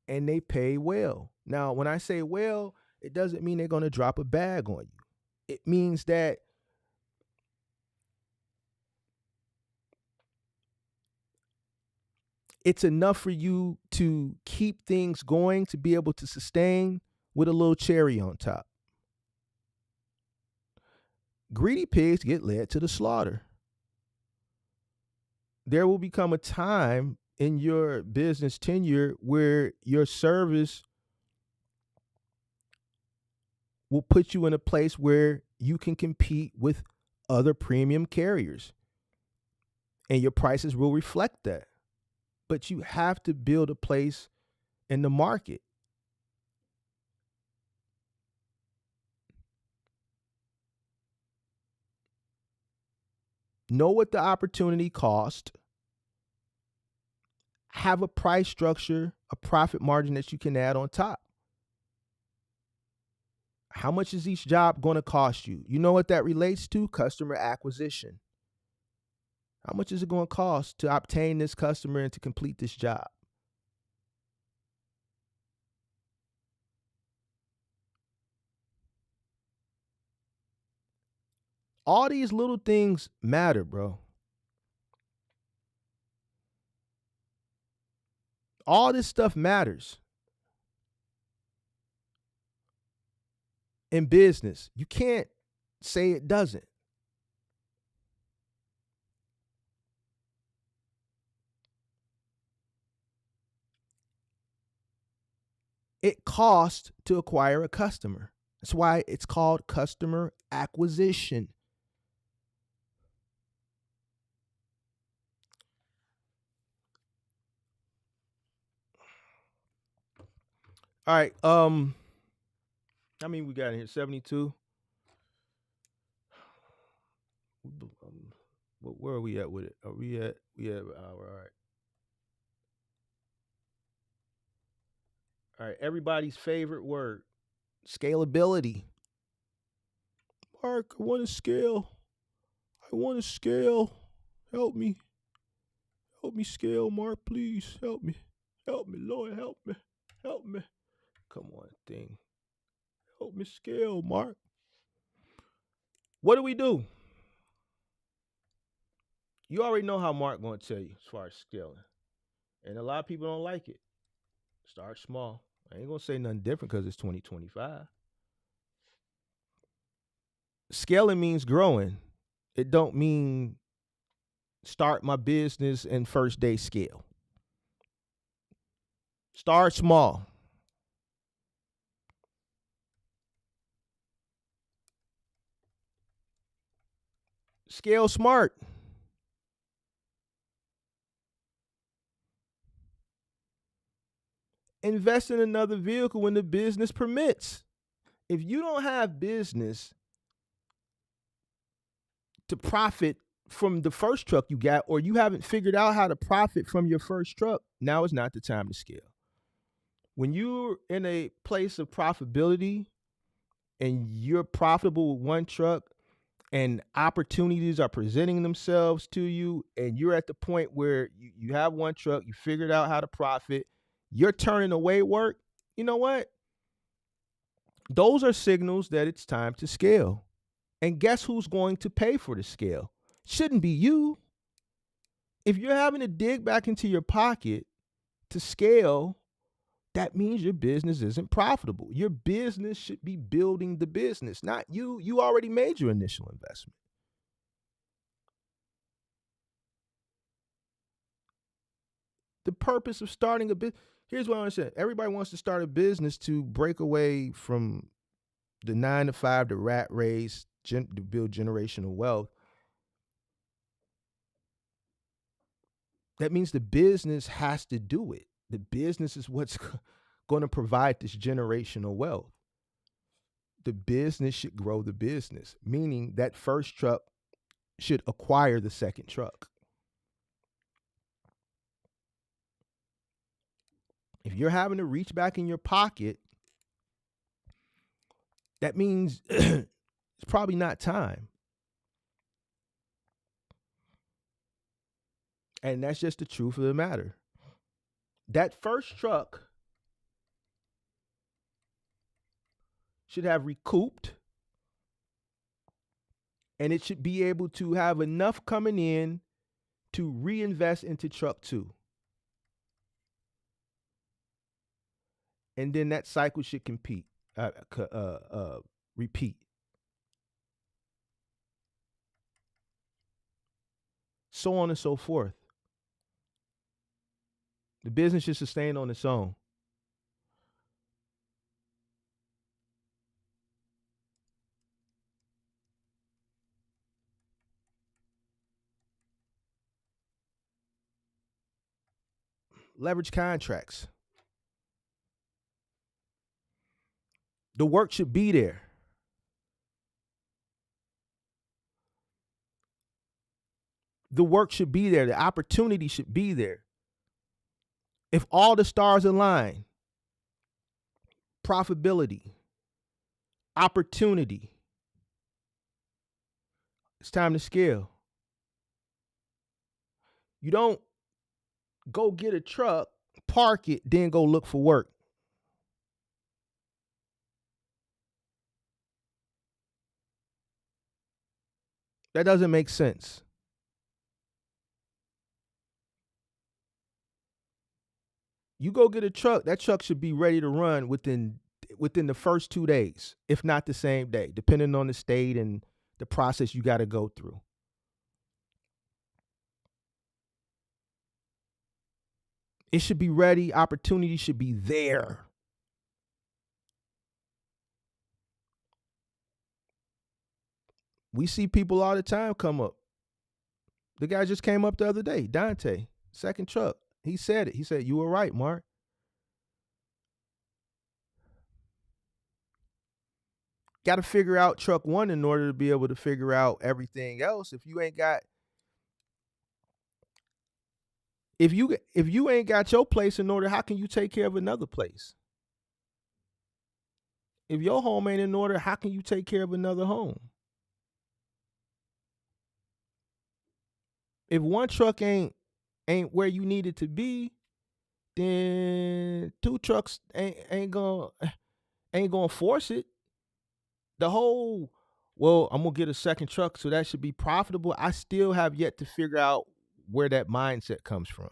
and they pay well. Now, when I say well, it doesn't mean they're going to drop a bag on you. It means that it's enough for you to keep things going, to be able to sustain with a little cherry on top. Greedy pigs get led to the slaughter. There will become a time in your business tenure where your service will put you in a place where you can compete with other premium carriers, and your prices will reflect that. But you have to build a place in the market. Know what the opportunity cost. Have a price structure, a profit margin that you can add on top. How much is each job going to cost you? You know what that relates to? Customer acquisition. How much is it going to cost to obtain this customer and to complete this job? All these little things matter, bro. All this stuff matters in business. You can't say it doesn't. It costs to acquire a customer. That's why it's called customer acquisition. All right. I mean, we got in here 72. Where are we at with it? Are we at? We have an hour. All right. All right. Everybody's favorite word. Scalability. Mark, I want to scale. I want to scale. Help me. Help me scale, Mark, please. Help me. Help me, Lord, help me. Help me. Come on, thing. Help me scale, Mark. What do? You already know how Mark going to tell you as far as scaling. And a lot of people don't like it. Start small. I ain't going to say nothing different because it's 2025. Scaling means growing. It don't mean start my business and first day scale. Start small. Scale smart. Invest in another vehicle when the business permits. If you don't have business to profit from the first truck you got, or you haven't figured out how to profit from your first truck, now is not the time to scale. When you're in a place of profitability and you're profitable with one truck and opportunities are presenting themselves to you, and you're at the point where you have one truck, you figured out how to profit, you're turning away work, you know what? Those are signals that it's time to scale. And guess who's going to pay for the scale? Shouldn't be you. If you're having to dig back into your pocket to scale, that means your business isn't profitable. Your business should be building the business, not you. You already made your initial investment. The purpose of starting a business, here's what I understand. Everybody wants to start a business to break away from the 9 to 5, the rat race, to build generational wealth. That means the business has to do it. The business is what's going to provide this generational wealth. The business should grow the business, meaning that first truck should acquire the second truck. If you're having to reach back in your pocket, that means it's probably not time. And that's just the truth of the matter. That first truck should have recouped, and it should be able to have enough coming in to reinvest into truck 2. And then that cycle should repeat. So on and so forth. The business should sustain on its own. Leverage contracts. The work should be there. The work should be there. The opportunity should be there. If all the stars align, profitability, opportunity, it's time to scale. You don't go get a truck, park it, then go look for work. That doesn't make sense. You go get a truck, that truck should be ready to run within the first 2 days, if not the same day, depending on the state and the process you got to go through. It should be ready. Opportunity should be there. We see people all the time come up. The guy just came up the other day, Dante, second truck. He said it. He said, "You were right, Mark." Got to figure out truck 1 in order to be able to figure out everything else. If you ain't got your place in order, how can you take care of another place? If your home ain't in order, how can you take care of another home? If one truck ain't where you need it to be, then two trucks ain't gonna force it. The whole, well, I'm gonna get a second truck, so that should be profitable. I still have yet to figure out where that mindset comes from.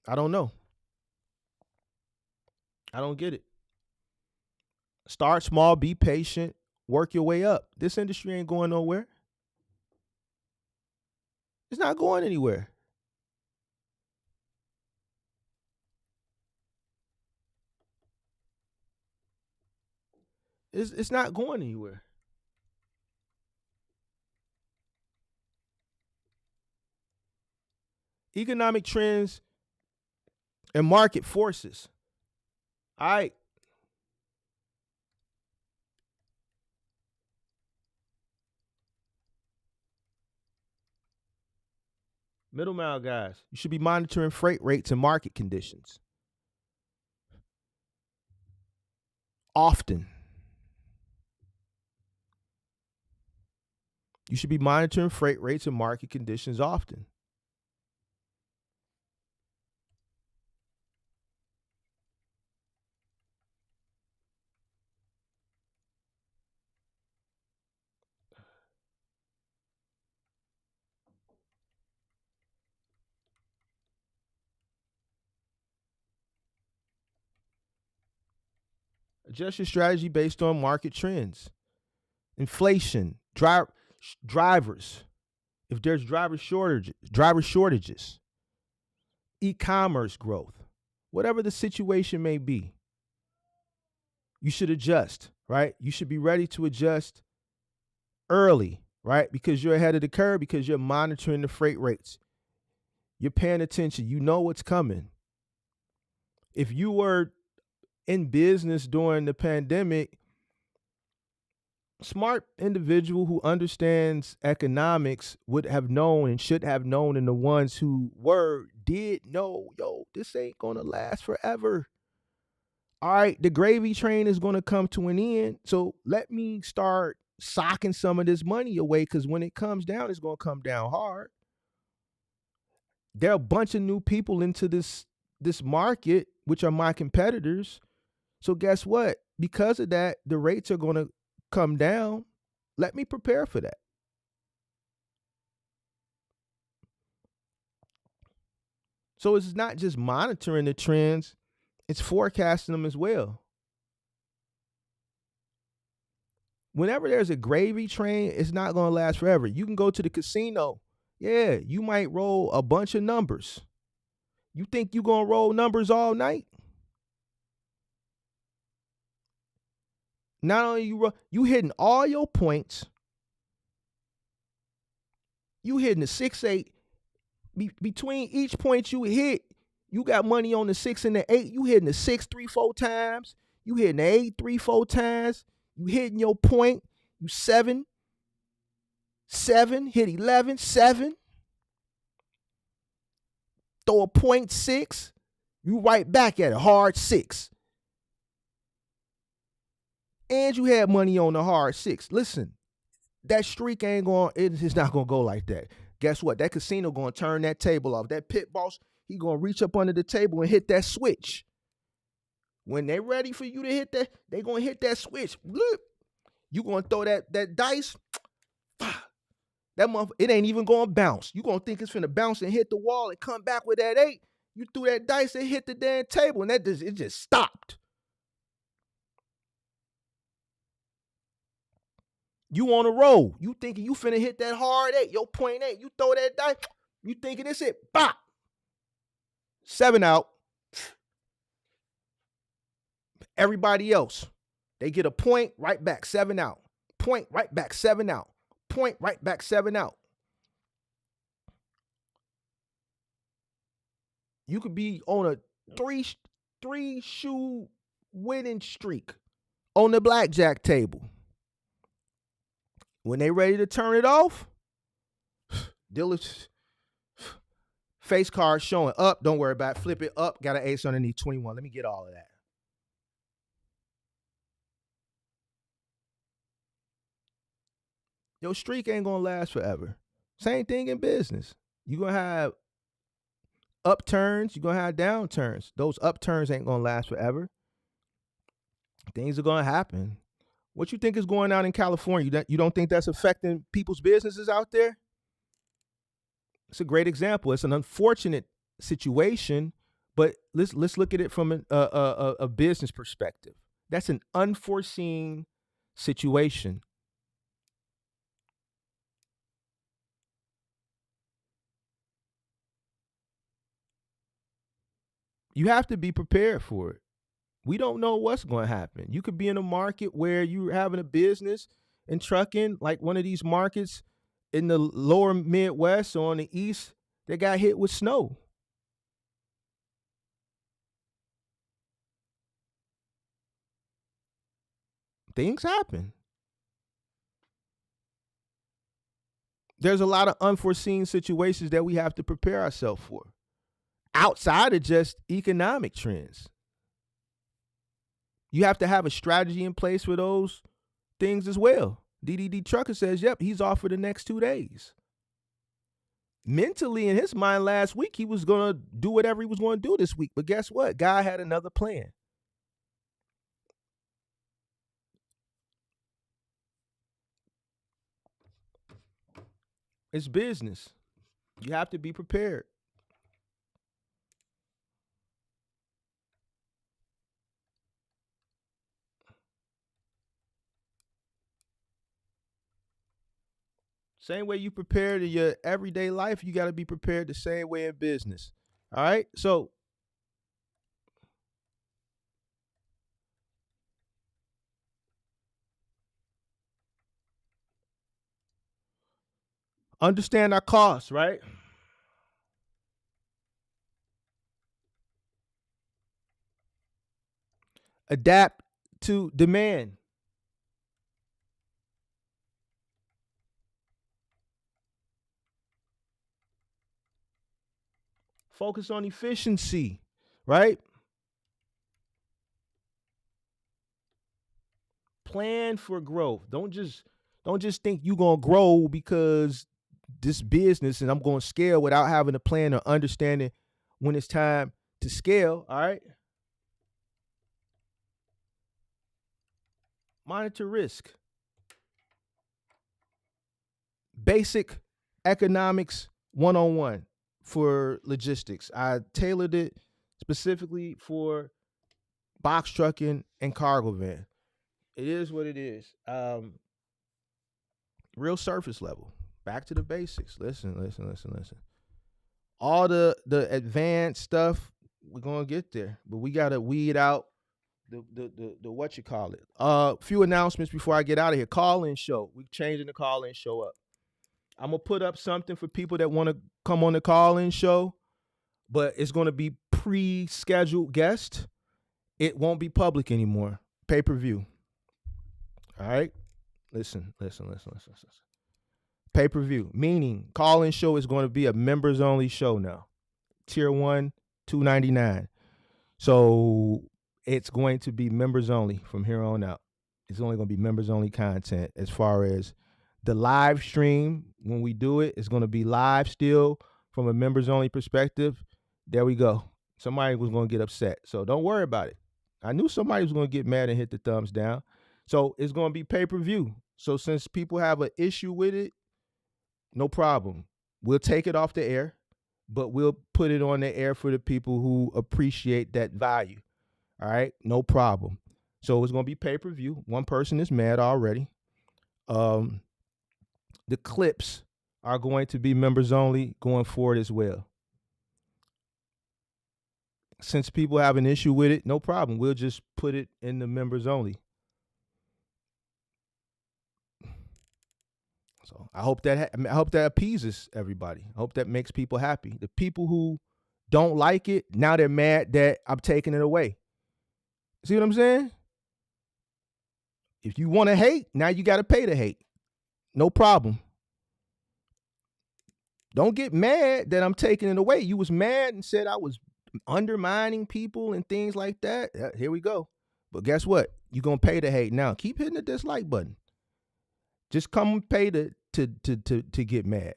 I don't know. I don't get it. Start small, be patient, work your way up. This industry ain't going nowhere. It's not going anywhere. It's not going anywhere. Economic trends and market forces. All right. Middle mile guys, you should be monitoring freight rates and market conditions often. You should be monitoring freight rates and market conditions often. Adjust your strategy based on market trends, inflation, drivers. If there's driver shortages, e-commerce growth, whatever the situation may be, you should adjust, right? You should be ready to adjust early, right? Because you're ahead of the curve, because you're monitoring the freight rates. You're paying attention. You know what's coming. If you were in business during the pandemic, smart individual who understands economics would have known and should have known, and the ones who did know, yo, this ain't gonna last forever. All right, the gravy train is gonna come to an end. So let me start socking some of this money away, because when it comes down, it's gonna come down hard. There are a bunch of new people into this market, which are my competitors. So guess what? Because of that, the rates are gonna come down. Let me prepare for that. So it's not just monitoring the trends, it's forecasting them as well. Whenever there's a gravy train, it's not going to last forever. You can go to the casino. Yeah, you might roll a bunch of numbers. You think you're going to roll numbers all night? Not only you hitting all your points, you hitting the 6-8. Between each point you hit, you got money on the 6 and the 8. You hitting the 6 3-4 times. You hitting the 8 3-4 times. You hitting your point. You 7 hit 11 7. Throw a 0.6. You right back at a hard 6. And you had money on the hard 6. Listen, that streak ain't going. It's not gonna go like that. Guess what? That casino gonna turn that table off. That pit boss, he gonna reach up under the table and hit that switch. When they ready for you to hit that, they gonna hit that switch. You gonna throw that dice. That motherfucker, it ain't even gonna bounce. You gonna think it's finna bounce and hit the wall and come back with that 8. You threw that dice and hit the damn table, and it just stopped. You on a roll. You thinking you finna hit that hard 8, your 0.8. You throw that dice. You thinking it's it. Bop. 7 out. Everybody else, they get a point, right back, 7 out. Point, right back, 7 out. Point, right back, 7 out. You could be on a three shoe winning streak on the blackjack table. When they ready to turn it off, dealer's face card showing up. Don't worry about it. Flip it up. Got an ace underneath 21. Let me get all of that. Your streak ain't gonna last forever. Same thing in business. You're gonna have upturns, you're gonna have downturns. Those upturns ain't gonna last forever. Things are gonna happen. What you think is going on in California? You don't think that's affecting people's businesses out there? It's a great example. It's an unfortunate situation, but let's look at it from a business perspective. That's an unforeseen situation. You have to be prepared for it. We don't know what's going to happen. You could be in a market where you're having a business in trucking, like one of these markets in the lower Midwest or on the East that got hit with snow. Things happen. There's a lot of unforeseen situations that we have to prepare ourselves for outside of just economic trends. You have to have a strategy in place for those things as well. DDD Trucker says, yep, he's off for the next 2 days. Mentally, in his mind last week, he was going to do whatever he was going to do this week. But guess what? God had another plan. It's business. You have to be prepared. Same way you prepare to your everyday life, you got to be prepared the same way in business. All right? So, understand our costs, right? Adapt to demand. Focus on efficiency, right? Plan for growth. Don't just think you're gonna grow because this business and I'm gonna scale without having a plan or understanding when it's time to scale. All right. Monitor risk. Basic economics 101 for logistics. I tailored it specifically for box trucking and cargo van. It is what it is. Real surface level. Back to the basics. Listen. All the advanced stuff, we're gonna get there, but we gotta weed out the what you call it. Few announcements before I get out of here. Call-in show. We're changing the call-in show up. I'm gonna put up something for people that want to come on the call-in show, but it's gonna be pre-scheduled guest. It won't be public anymore. Pay-per-view. All right. Listen. Pay-per-view, meaning call-in show is going to be a members-only show now. Tier 1, $2.99. So it's going to be members only from here on out. It's only going to be members only content. As far as the live stream, when we do it, it's going to be live still from a members only perspective. There we go. Somebody was going to get upset. So don't worry about it. I knew somebody was going to get mad and hit the thumbs down. So it's going to be pay-per-view. So since people have an issue with it, no problem. We'll take it off the air, but we'll put it on the air for the people who appreciate that value. All right, no problem. So it's going to be pay-per-view. One person is mad already. The clips are going to be members only going forward as well. Since people have an issue with it, no problem. We'll just put it in the members only. So I hope that appeases everybody. I hope that makes people happy. The people who don't like it, now they're mad that I'm taking it away. See what I'm saying? If you want to hate, now you got to pay to hate. No problem. Don't get mad that I'm taking it away. You was mad and said I was undermining people and things like that. Here we go. But guess what? You're going to pay to hate now. Keep hitting the dislike button. Just come pay to get mad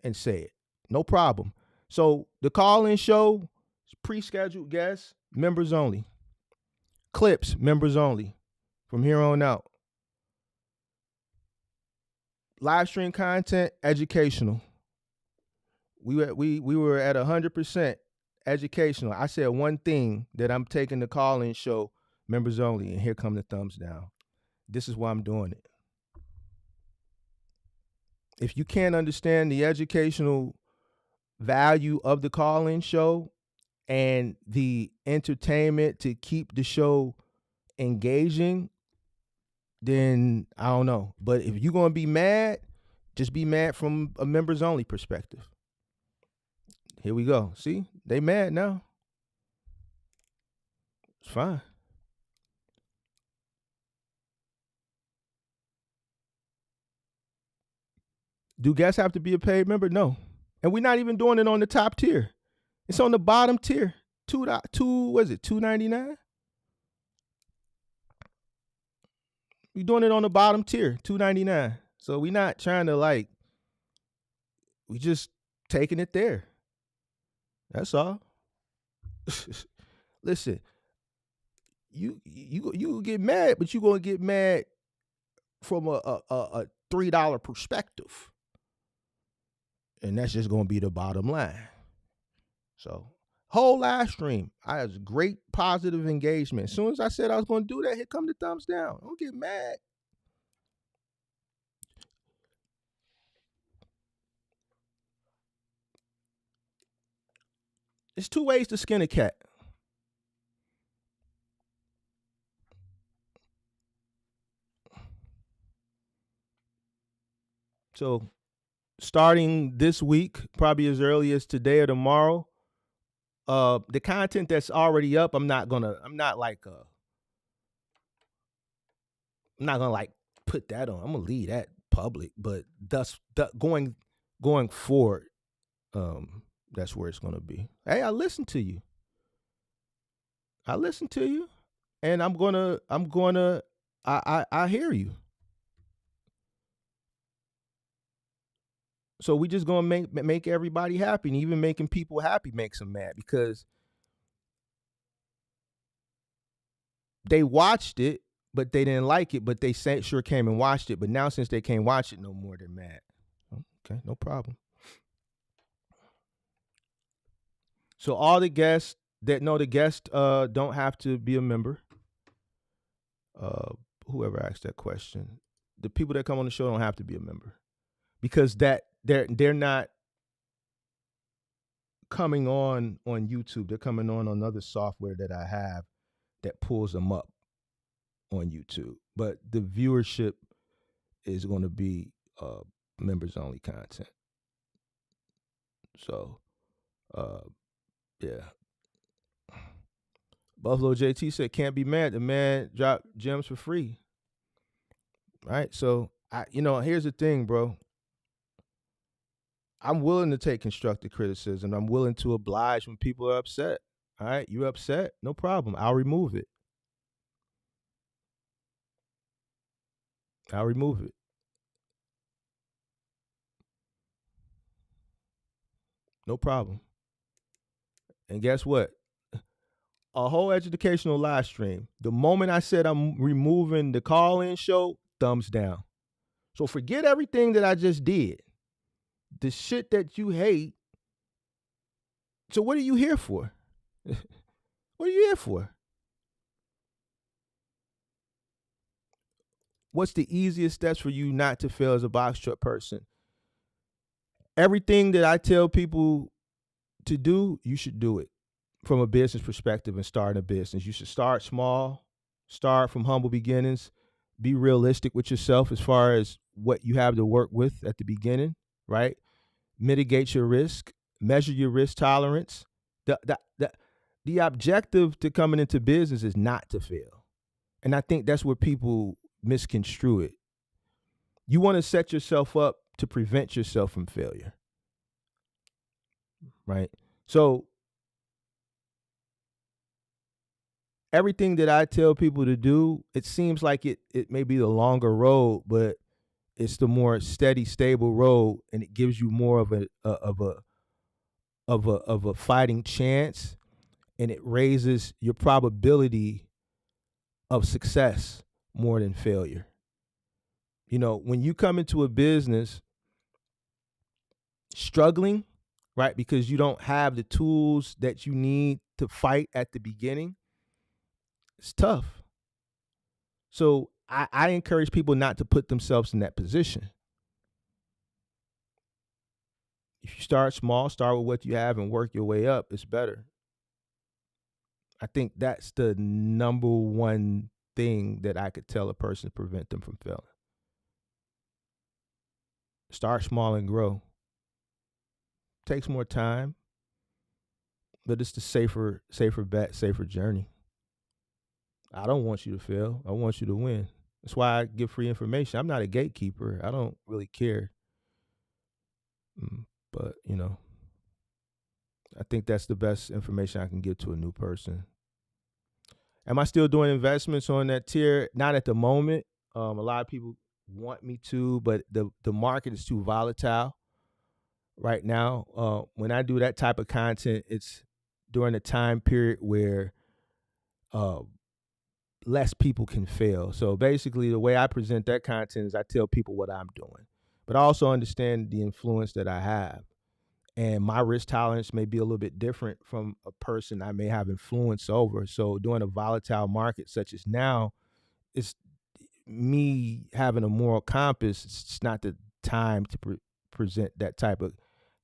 and say it. No problem. So the call-in show, pre-scheduled guests, members only. Clips, members only. From here on out. Live stream content, educational. We were at 100% educational. I said one thing that I'm taking the call-in show, members only, and here come the thumbs down. This is why I'm doing it. If you can't understand the educational value of the call-in show and the entertainment to keep the show engaging, then I don't know. But if you're going to be mad, just be mad from a members only perspective. Here we go. See, they mad now. It's fine. Do guests have to be a paid member? No. And we're not even doing it on the top tier. It's on the bottom tier. What is it, $2.99? We're doing it on the bottom tier, $2.99. So we're not trying to we just taking it there. That's all. Listen, you get mad, but you're gonna get mad from a $3 perspective. And that's just gonna be the bottom line. So whole live stream, I had great positive engagement. As soon as I said I was gonna do that, here come the thumbs down. Don't get mad. There's two ways to skin a cat. So starting this week, probably as early as today or tomorrow, the content that's already up, I'm not gonna put that on. I'm gonna leave that public, but going forward, that's where it's gonna be. Hey, I listened to you, and I hear you. So we just gonna make everybody happy, and even making people happy makes them mad because they watched it, but they didn't like it, but they sure came and watched it. But now since they can't watch it no more, they're mad. Okay, no problem. So all the guests don't have to be a member. Whoever asked that question, the people that come on the show don't have to be a member, because they're not coming on YouTube. They're coming on other software that I have that pulls them up on YouTube. But the viewership is going to be members only content. So, yeah. Buffalo JT said, can't be mad. The man dropped gems for free. Right? So, here's the thing, bro. I'm willing to take constructive criticism. I'm willing to oblige when people are upset. All right? You're upset? No problem. I'll remove it. No problem. And guess what? A whole educational live stream. The moment I said I'm removing the call-in show, thumbs down. So forget everything that I just did. The shit that you hate. So what are you here for? What are you here for? What's the easiest steps for you not to fail as a box truck person? Everything that I tell people to do, you should do it from a business perspective and start a business. You should start small, start from humble beginnings, be realistic with yourself as far as what you have to work with at the beginning, right? Mitigate your risk, measure your risk tolerance. The objective to coming into business is not to fail. And I think that's where people misconstrue it. You want to set yourself up to prevent yourself from failure, right? So everything that I tell people to do, it seems like it may be the longer road, but it's the more steady, stable road, and it gives you more of a fighting chance, and it raises your probability of success more than failure. You know, when you come into a business struggling, right, because you don't have the tools that you need to fight at the beginning, it's tough. So I encourage people not to put themselves in that position. If you start small, start with what you have and work your way up, it's better. I think that's the number one thing that I could tell a person to prevent them from failing. Start small and grow. Takes more time, but it's the safer bet, safer journey. I don't want you to fail. I want you to win. That's why I give free information. I'm not a gatekeeper. I don't really care. But, you know, I think that's the best information I can give to a new person. Am I still doing investments on that tier? Not at the moment. A lot of people want me to, but the market is too volatile right now. When I do that type of content, it's during a time period where uh, less people can fail. So basically, the way I present that content is I tell people what I'm doing, but I also understand the influence that I have. And my risk tolerance may be a little bit different from a person I may have influence over. So during a volatile market such as now, it's me having a moral compass. It's not the time to present that type of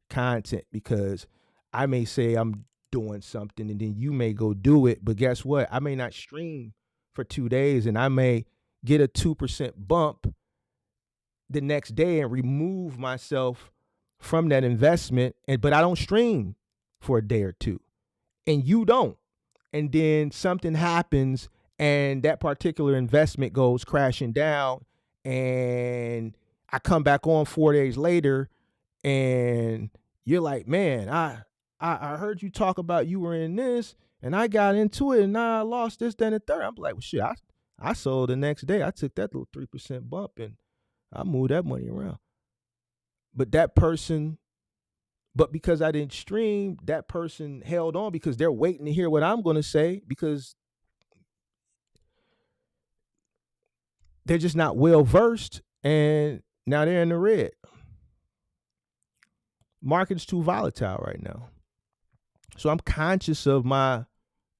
content, because I may say I'm doing something and then you may go do it, but guess what? I may not stream for 2 days and I may get a 2% bump the next day and remove myself from that investment, but I don't stream for a day or two and you don't. And then something happens and that particular investment goes crashing down, and I come back on 4 days later and you're like, man, I heard you talk about you were in this and I got into it and now I lost this, then, and third. I'm like, well, shit, I sold the next day. I took that little 3% bump and I moved that money around. But that person, but because I didn't stream, that person held on because they're waiting to hear what I'm going to say, because they're just not well versed, and now they're in the red. Market's too volatile right now. So I'm conscious of my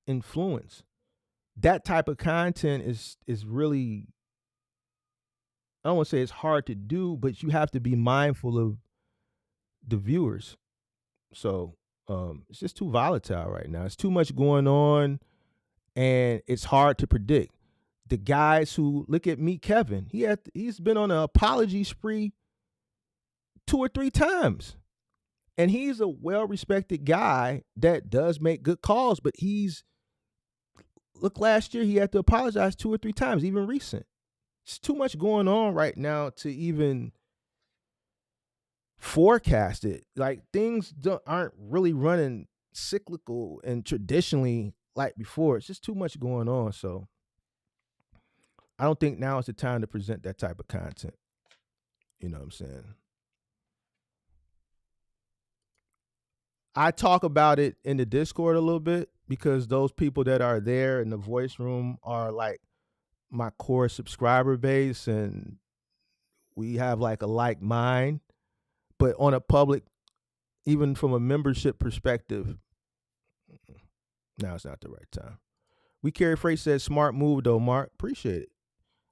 influence. That type of content is really, I don't want to say it's hard to do, but you have to be mindful of the viewers. So it's just too volatile right now. It's too much going on, and it's hard to predict. The guys who look at me, Kevin, he's been on an apology spree 2 or 3 times. And he's a well-respected guy that does make good calls, but look, last year he had to apologize 2 or 3 times, even recent. It's too much going on right now to even forecast it. Like, things aren't really running cyclical and traditionally like before. It's just too much going on. So I don't think now is the time to present that type of content. You know what I'm saying? I talk about it in the Discord a little bit because those people that are there in the voice room are like my core subscriber base, and we have like a like mind. But on a public, even from a membership perspective, now it's not the right time. We Carry Freight says smart move though, Mark. Appreciate it.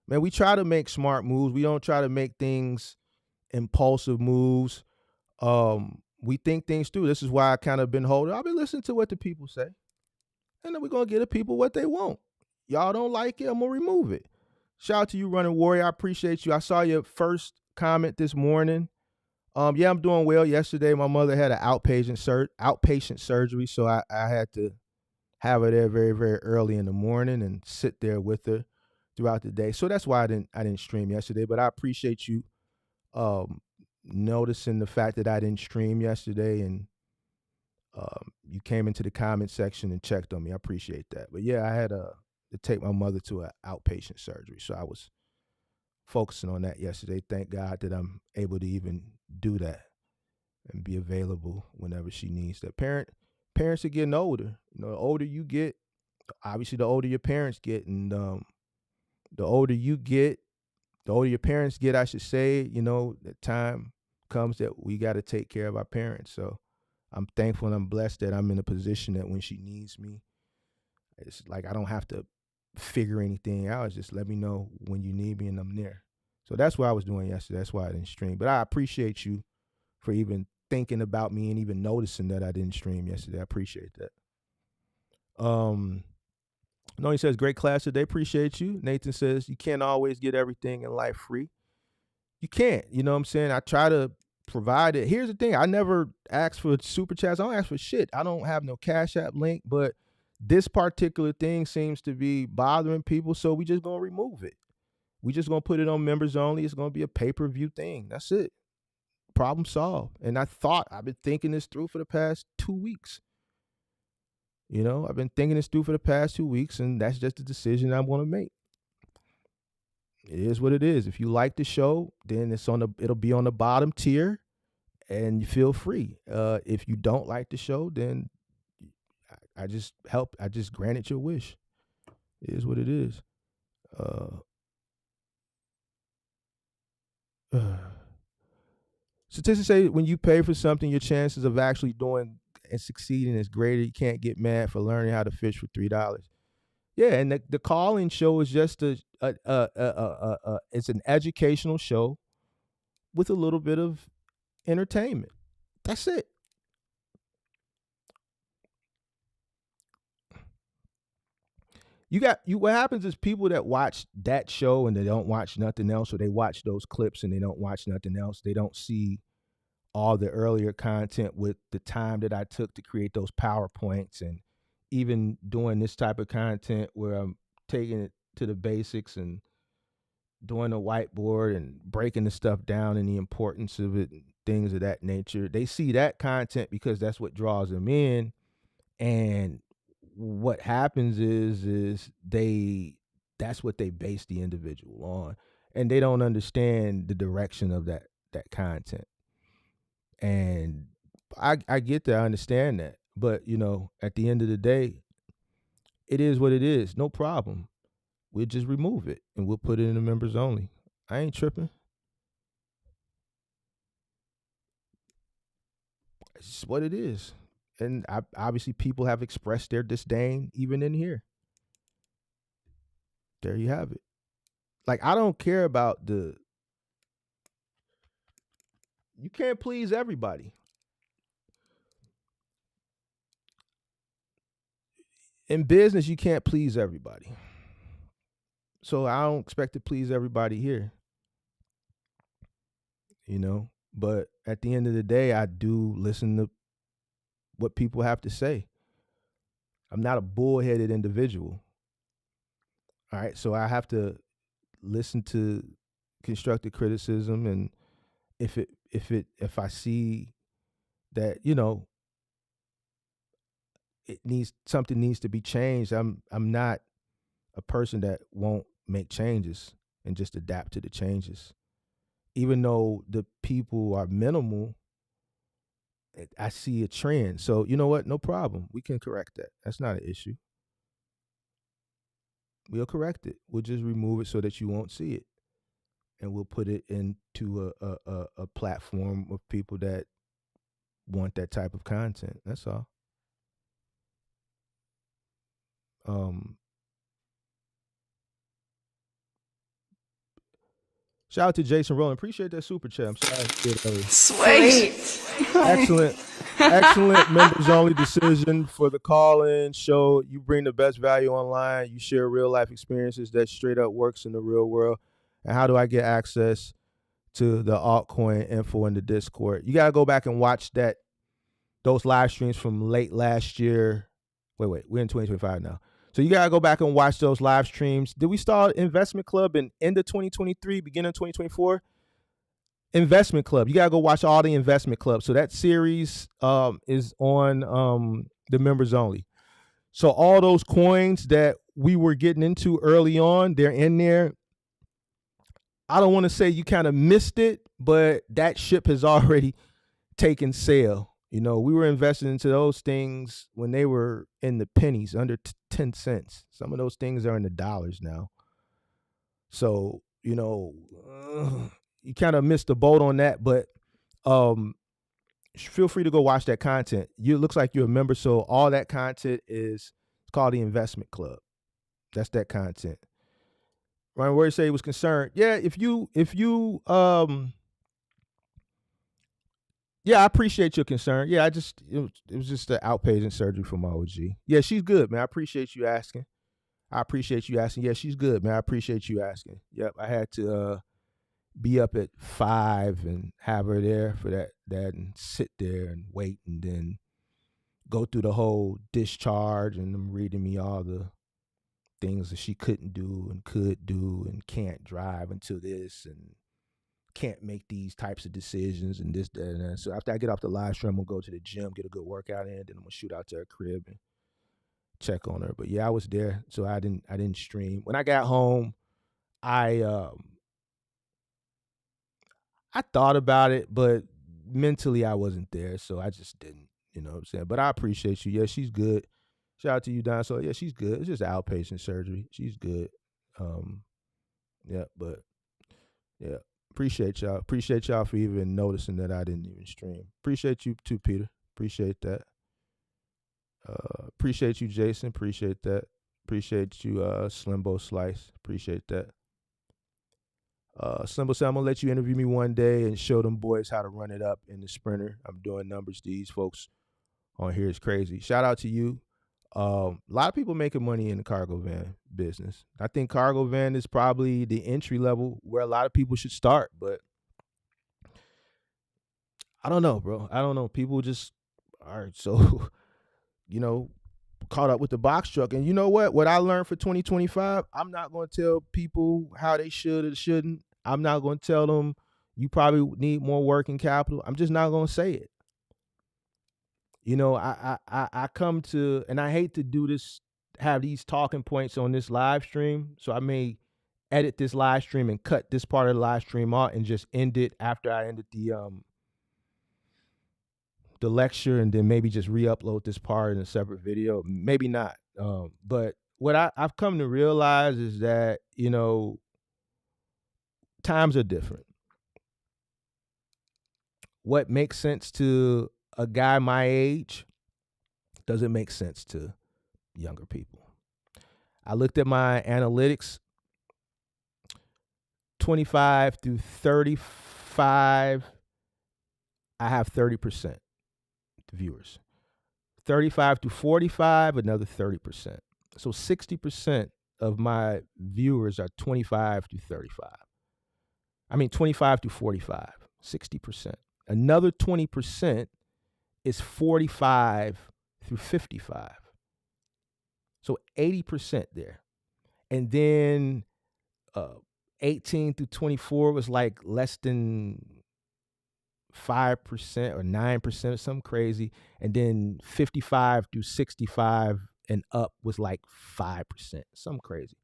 Man, we try to make smart moves. We don't try to make things impulsive moves. We think things through. This is why I kind of been holding. I'll be listening to what the people say, and then we're gonna give the people what they want. Y'all don't like it, I'm gonna remove it. Shout out to you, Running Warrior. I appreciate you. I saw your first comment this morning. Yeah, I'm doing well. Yesterday, my mother had an outpatient surgery, so I had to have her there very, very early in the morning and sit there with her throughout the day. So that's why I didn't stream yesterday. But I appreciate you noticing the fact that I didn't stream yesterday, and you came into the comment section and checked on me. I appreciate that. But yeah, I had to take my mother to an outpatient surgery, so I was focusing on that yesterday. Thank God that I'm able to even do that and be available whenever she needs that. Parents are getting older. You know, the older you get, obviously the older your parents get, and the older you get, the older your parents get, I should say, you know, the time comes that we got to take care of our parents. So I'm thankful and I'm blessed that I'm in a position that when she needs me, it's like I don't have to figure anything out. It's just let me know when you need me and I'm there. So that's what I was doing yesterday. That's why I didn't stream. But I appreciate you for even thinking about me and even noticing that I didn't stream yesterday. I appreciate that. No, he says, great class today. Appreciate you. Nathan says, you can't always get everything in life free. You can't. You know what I'm saying? I try to provide it. Here's the thing. I never ask for super chats. I don't ask for shit. I don't have no Cash App link, but this particular thing seems to be bothering people, so we just gonna remove it. We just gonna put it on members only. It's gonna be a pay-per-view thing. That's it. Problem solved. And I've been thinking this through for the past 2 weeks. You know, I've been thinking this through for the past 2 weeks, and that's just the decision I'm gonna make. It is what it is. If you like the show, then it'll be on the bottom tier, and you feel free. If you don't like the show, then I just granted your wish. It is what it is. Statistics say when you pay for something, your chances of actually doing and succeeding is greater. You can't get mad for learning how to fish for $3. Yeah, and the call-in show is just it's an educational show with a little bit of entertainment. That's it. What happens is people that watch that show and they don't watch nothing else, or they watch those clips and they don't watch nothing else, they don't see all the earlier content with the time that I took to create those PowerPoints, and even doing this type of content where I'm taking it to the basics and doing a whiteboard and breaking the stuff down and the importance of it and things of that nature. They see that content because that's what draws them in. And what happens is that's what they base the individual on, and they don't understand the direction of that content. And I get that, I understand that, but you know, at the end of the day, it is what it is. No problem. We'll just remove it and we'll put it in the members only. I ain't tripping. It's just what it is. And obviously people have expressed their disdain even in here. There you have it. Like, I don't care about you can't please everybody. In business, you can't please everybody. So I don't expect to please everybody here. You know, but at the end of the day, I do listen to what people have to say. I'm not a bullheaded individual. All right, so I have to listen to constructive criticism, and if I see that, you know, something needs to be changed, I'm not a person that won't make changes and just adapt to the changes. Even though the people are minimal, I see a trend. So you know what? No problem. We can correct that. That's not an issue. We'll correct it. We'll just remove it so that you won't see it, and we'll put it into a platform of people that want that type of content. That's all. Shout out to Jason Rowland. Appreciate that super chat. I'm sorry. Sweet. Excellent members only decision for the call-in show. You bring the best value online. You share real life experiences that straight up works in the real world. And how do I get access to the altcoin info in the Discord? You gotta go back and watch those live streams from late last year. Wait, we're in 2025 now. So you gotta go back and watch those live streams. Did we start Investment Club in end of 2023, beginning of 2024? Investment Club. You gotta go watch all the Investment Club. So that series is on the members only. So all those coins that we were getting into early on, they're in there. I don't want to say you kind of missed it, but that ship has already taken sail. You know, we were investing into those things when they were in the pennies, under 10 cents. Some of those things are in the dollars now. So, you know, you kind of missed the boat on that, but feel free to go watch that content. It looks like you're a member, so all that content is called the Investment Club. That's that content. Ryan Word say he was concerned. Yeah, if you yeah, I appreciate your concern. Yeah, it was just an outpatient surgery for my OG. Yeah, she's good, man. I appreciate you asking. Yeah, she's good, man. I appreciate you asking. Yep, I had to be up at 5 and have her there for that and sit there and wait and then go through the whole discharge and them reading me all the things that she couldn't do and could do and can't drive until this and can't make these types of decisions and this, that, and that. So after I get off the live stream, I'm gonna go to the gym, get a good workout in, then I'm gonna shoot out to her crib and check on her. But yeah, I was there, so I didn't stream. When I got home, I thought about it, but mentally I wasn't there, so I just didn't. You know what I'm saying? But I appreciate you. Yeah, she's good. Shout out to you, Don. So yeah, she's good. It's just outpatient surgery. She's good. Yeah, but yeah. Appreciate y'all. Appreciate y'all for even noticing that I didn't even stream. Appreciate you too, Peter. Appreciate that. Appreciate you, Jason. Appreciate that. Appreciate you, Slimbo Slice. Appreciate that. Slimbo said, I'm going to let you interview me one day and show them boys how to run it up in the sprinter. I'm doing numbers. These folks on here is crazy. Shout out to you. A lot of people making money in the cargo van business. I think cargo van is probably the entry level where a lot of people should start, but I don't know, bro. I don't know. People just are so, you know, caught up with the box truck. And you know what? What I learned for 2025, I'm not going to tell people how they should or shouldn't. I'm not going to tell them you probably need more working capital. I'm just not going to say it. You know, I come to, and I hate to do this, have these talking points on this live stream. So I may edit this live stream and cut this part of the live stream out and just end it after I ended the lecture, and then maybe just re-upload this part in a separate video. Maybe not. But what I've come to realize is that, you know, times are different. What makes sense to a guy my age doesn't make sense to younger people. I looked at my analytics. 25 through 35, I have 30% viewers. 35 to 45, another 30%. So 60% of my viewers are 25 to 35. I mean, 25 to 45, 60%. Another 20% is 45 through 55. So 80% there. And then 18 through 24 was like less than 5% or 9% or something crazy. And then 55 through 65 and up was like 5%, something crazy.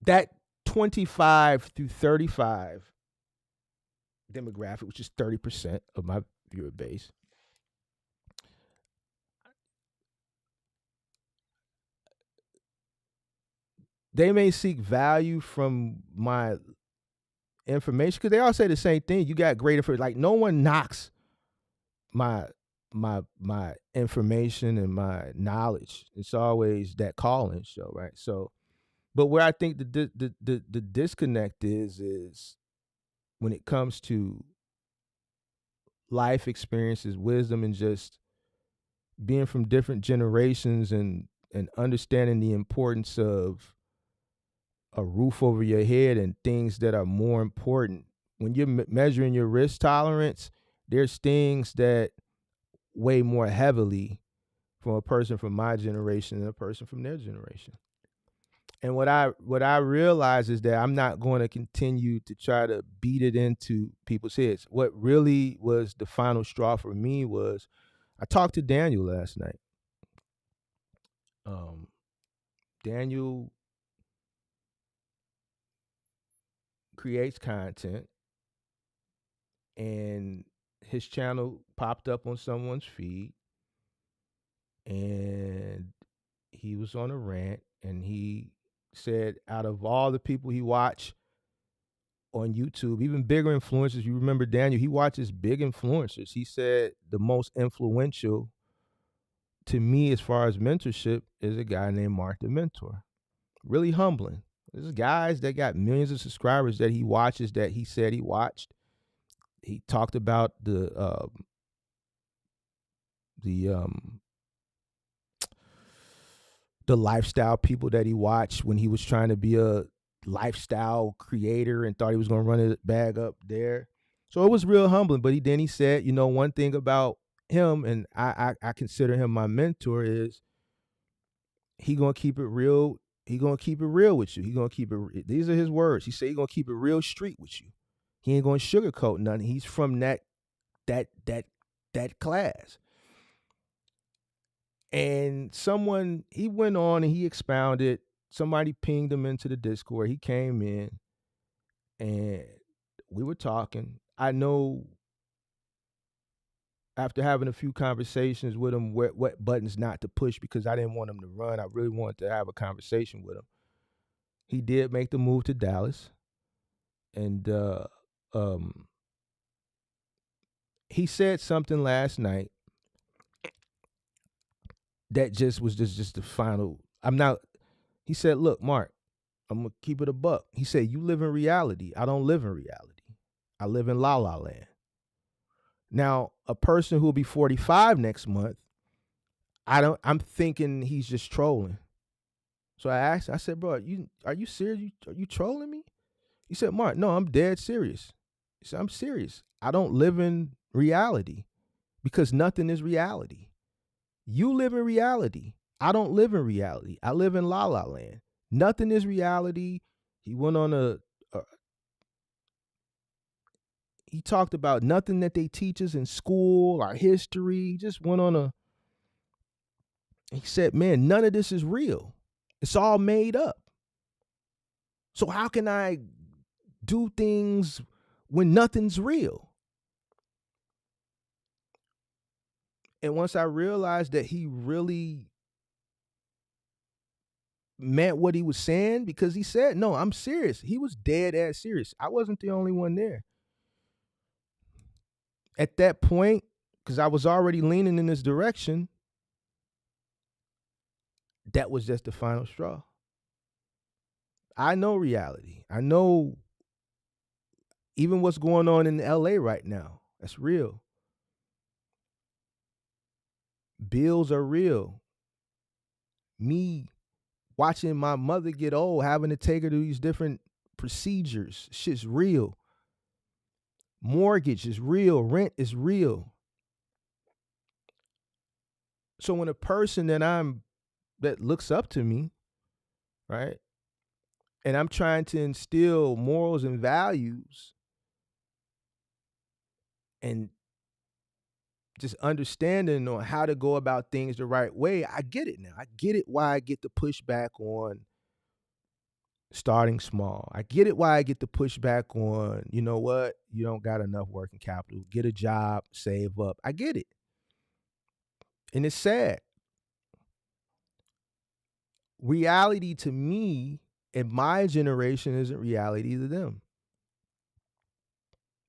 That 25 through 35 demographic, which is 30% of my viewer base, they may seek value from my information because they all say the same thing. You got great information. Like, no one knocks my information and my knowledge. It's always that call-in show, right? So, but where I think the disconnect is when it comes to life experiences, wisdom, and just being from different generations and understanding the importance of a roof over your head and things that are more important. When you're measuring your risk tolerance, there's things that weigh more heavily from a person from my generation than a person from their generation. And what I realize is that I'm not going to continue to try to beat it into people's heads. What really was the final straw for me was I talked to Daniel last night. Daniel creates content, and his channel popped up on someone's feed, and he was on a rant, and he said out of all the people he watched on YouTube, even bigger influencers, you remember Daniel, he watches big influencers. He said the most influential to me as far as mentorship is a guy named Mark the Mentor. Really humbling. There's guys that got millions of subscribers that he watches, that he said he watched. He talked about the lifestyle people that he watched when he was trying to be a lifestyle creator and thought he was going to run his bag up there. So it was real humbling. But then he said, you know, one thing about him, and I consider him my mentor, is he gonna keep it real. He gonna keep it real with you. He gonna keep it. These are his words. He said he gonna keep it real street with you. He ain't gonna sugarcoat nothing. He's from that class. And he went on and he expounded. Somebody pinged him into the Discord. He came in and we were talking. I know after having a few conversations with him what buttons not to push, because I didn't want him to run. I really wanted to have a conversation with him. He did make the move to Dallas. And he said something last night that just was just the final. He said, look, Mark, I'm going to keep it a buck. He said, you live in reality. I don't live in reality. I live in La La Land. Now, a person who will be 45 next month, I'm thinking he's just trolling. So I said, bro, are you serious? Are you trolling me? He said, Mark, no, I'm dead serious. He said, I'm serious. I don't live in reality because nothing is reality. You live in reality. I don't live in reality. I live in La La Land. Nothing is reality. He went on he talked about nothing that they teach us in school, our history. He just went on he said, man, none of this is real. It's all made up. So how can I do things when nothing's real? And once I realized that he really meant what he was saying, because he said, no, I'm serious. He was dead ass serious. I wasn't the only one there. At that point, because I was already leaning in this direction, that was just the final straw. I know reality. I know even what's going on in LA right now. That's real. Bills are real. Me watching my mother get old, having to take her to these different procedures, shit's real. Mortgage is real. Rent is real. So when a person that looks up to me, right, and I'm trying to instill morals and values and just understanding on how to go about things the right way, I get it now. I get it why I get the pushback on starting small. I get it why I get the pushback on, you know what, you don't got enough working capital. Get a job, save up. I get it. And it's sad. Reality to me and my generation isn't reality to them.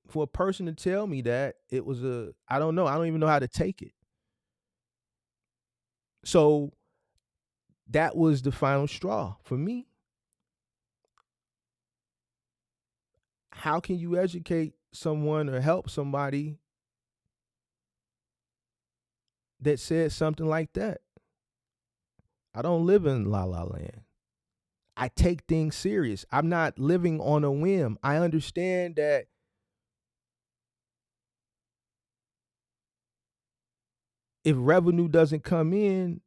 For a person to tell me that, it was I don't know. I don't even know how to take it. So that was the final straw for me. How can you educate someone or help somebody that said something like that? I don't live in La La Land. I take things serious. I'm not living on a whim. I understand that if revenue doesn't come in,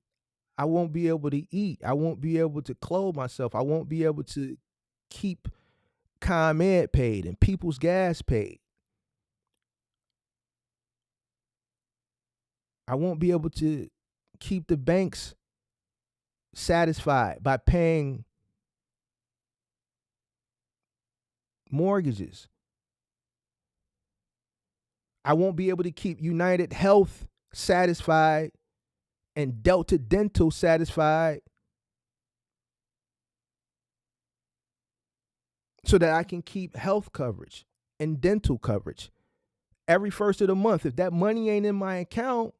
I won't be able to eat. I won't be able to clothe myself. I won't be able to keep ComEd paid and people's gas paid. I won't be able to keep the banks satisfied by paying mortgages. I won't be able to keep United Health satisfied and Delta Dental satisfied so that I can keep health coverage and dental coverage every first of the month. If that money ain't in my account,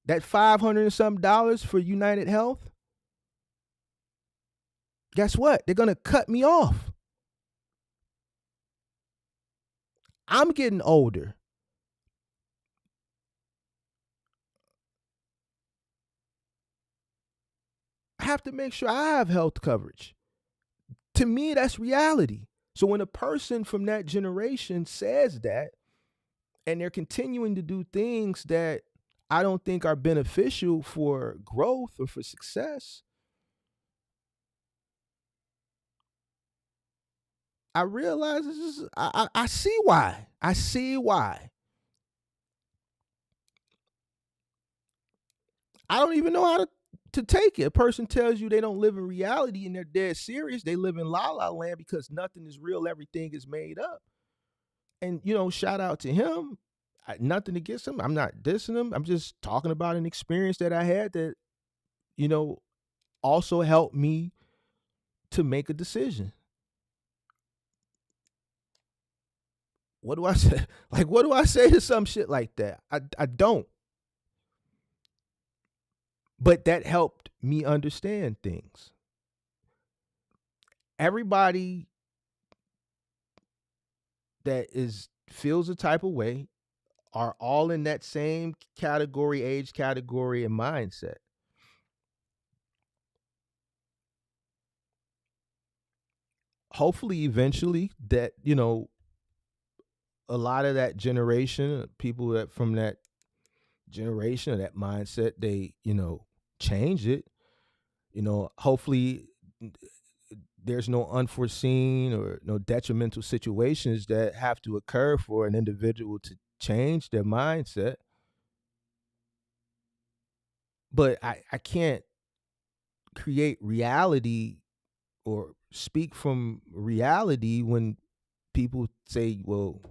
that $500 and something for United Health, guess what? They're going to cut me off. I'm getting older. I have to make sure I have health coverage. To me, that's reality. So when a person from that generation says that, and they're continuing to do things that I don't think are beneficial for growth or for success, I realize I see why. I see why. I don't even know how to take it. A person tells you they don't live in reality and they're dead serious. They live in la la land because nothing is real. Everything is made up. And, shout out to him. Nothing against him. I'm not dissing him. I'm just talking about an experience that I had that, also helped me to make a decision. What do I say? Like, what do I say to some shit like that? I don't. But that helped me understand things. Everybody that feels a type of way are all in that same category, age category, and mindset. Hopefully, eventually, that, a lot of that generation, people that from that generation or that mindset, they, change it. Hopefully there's no unforeseen or no detrimental situations that have to occur for an individual to change their mindset. But I can't create reality or speak from reality when people say, well,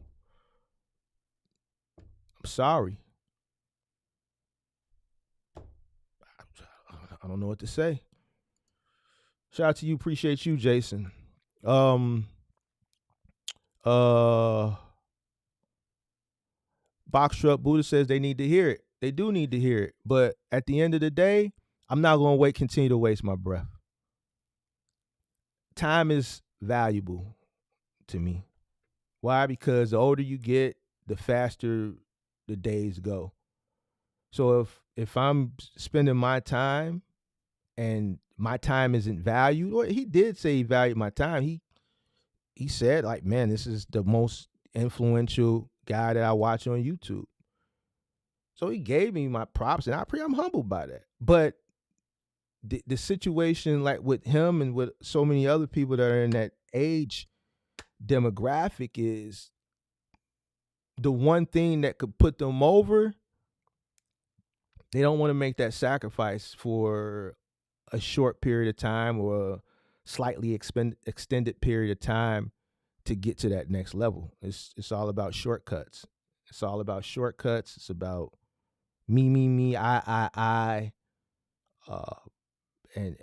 I'm sorry. I don't know what to say. Shout out to you. Appreciate you, Jason. Box Truck Buddha says they need to hear it. They do need to hear it. But at the end of the day, I'm not going to continue to waste my breath. Time is valuable to me. Why? Because the older you get, the faster the days go. So if I'm spending my time and my time isn't valued, or he did say he valued my time. He said, like, man, this is the most influential guy that I watch on YouTube. So he gave me my props, and I'm humbled by that. But the situation, like with him and with so many other people that are in that age demographic, is the one thing that could put them over. They don't want to make that sacrifice for a short period of time or a slightly extended period of time to get to that next level. It's all about shortcuts. It's all about shortcuts. It's about me, I, and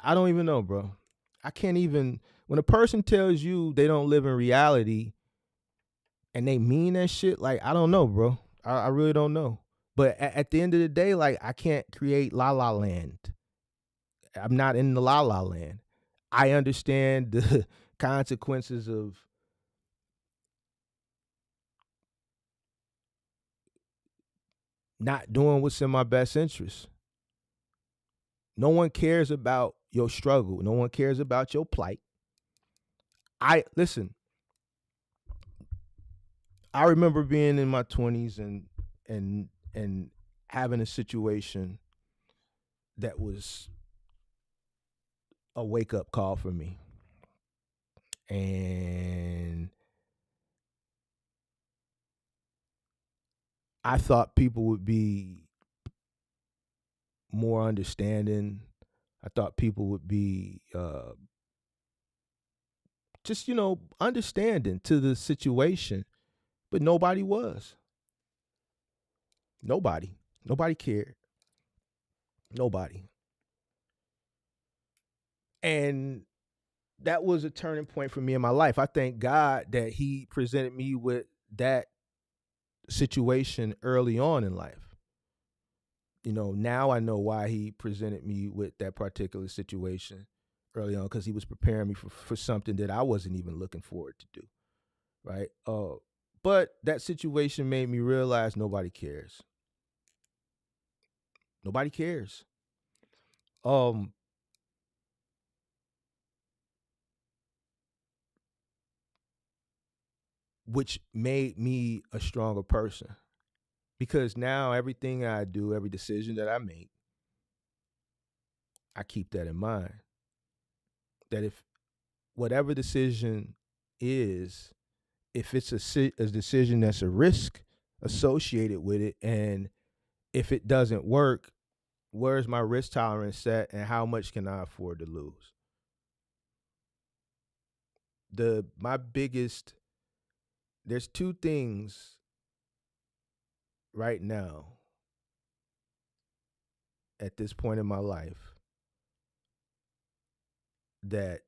I don't even know, bro. I can't even, when a person tells you they don't live in reality and they mean that shit, like, I don't know, bro. I really don't know. But at the end of the day, like, I can't create la la land. I'm not in the la la land. I understand the consequences of not doing what's in my best interest. No one cares about your struggle. No one cares about your plight. Listen, I remember being in my 20s and having a situation that was a wake up call for me. And I thought people would be more understanding. I thought people would be just, understanding to the situation, but nobody was. Nobody. Nobody cared. Nobody. And that was a turning point for me in my life. I thank God that He presented me with that situation early on in life. Now I know why He presented me with that particular situation early on, because He was preparing me for something that I wasn't even looking forward to do. Right. But that situation made me realize nobody cares. Nobody cares. Um, which made me a stronger person, because now everything I do, every decision that I make, I keep that in mind. That if whatever decision is, if it's a decision that's a risk associated with it, and if it doesn't work, where's my risk tolerance set, and how much can I afford to lose? My biggest There's two things right now at this point in my life that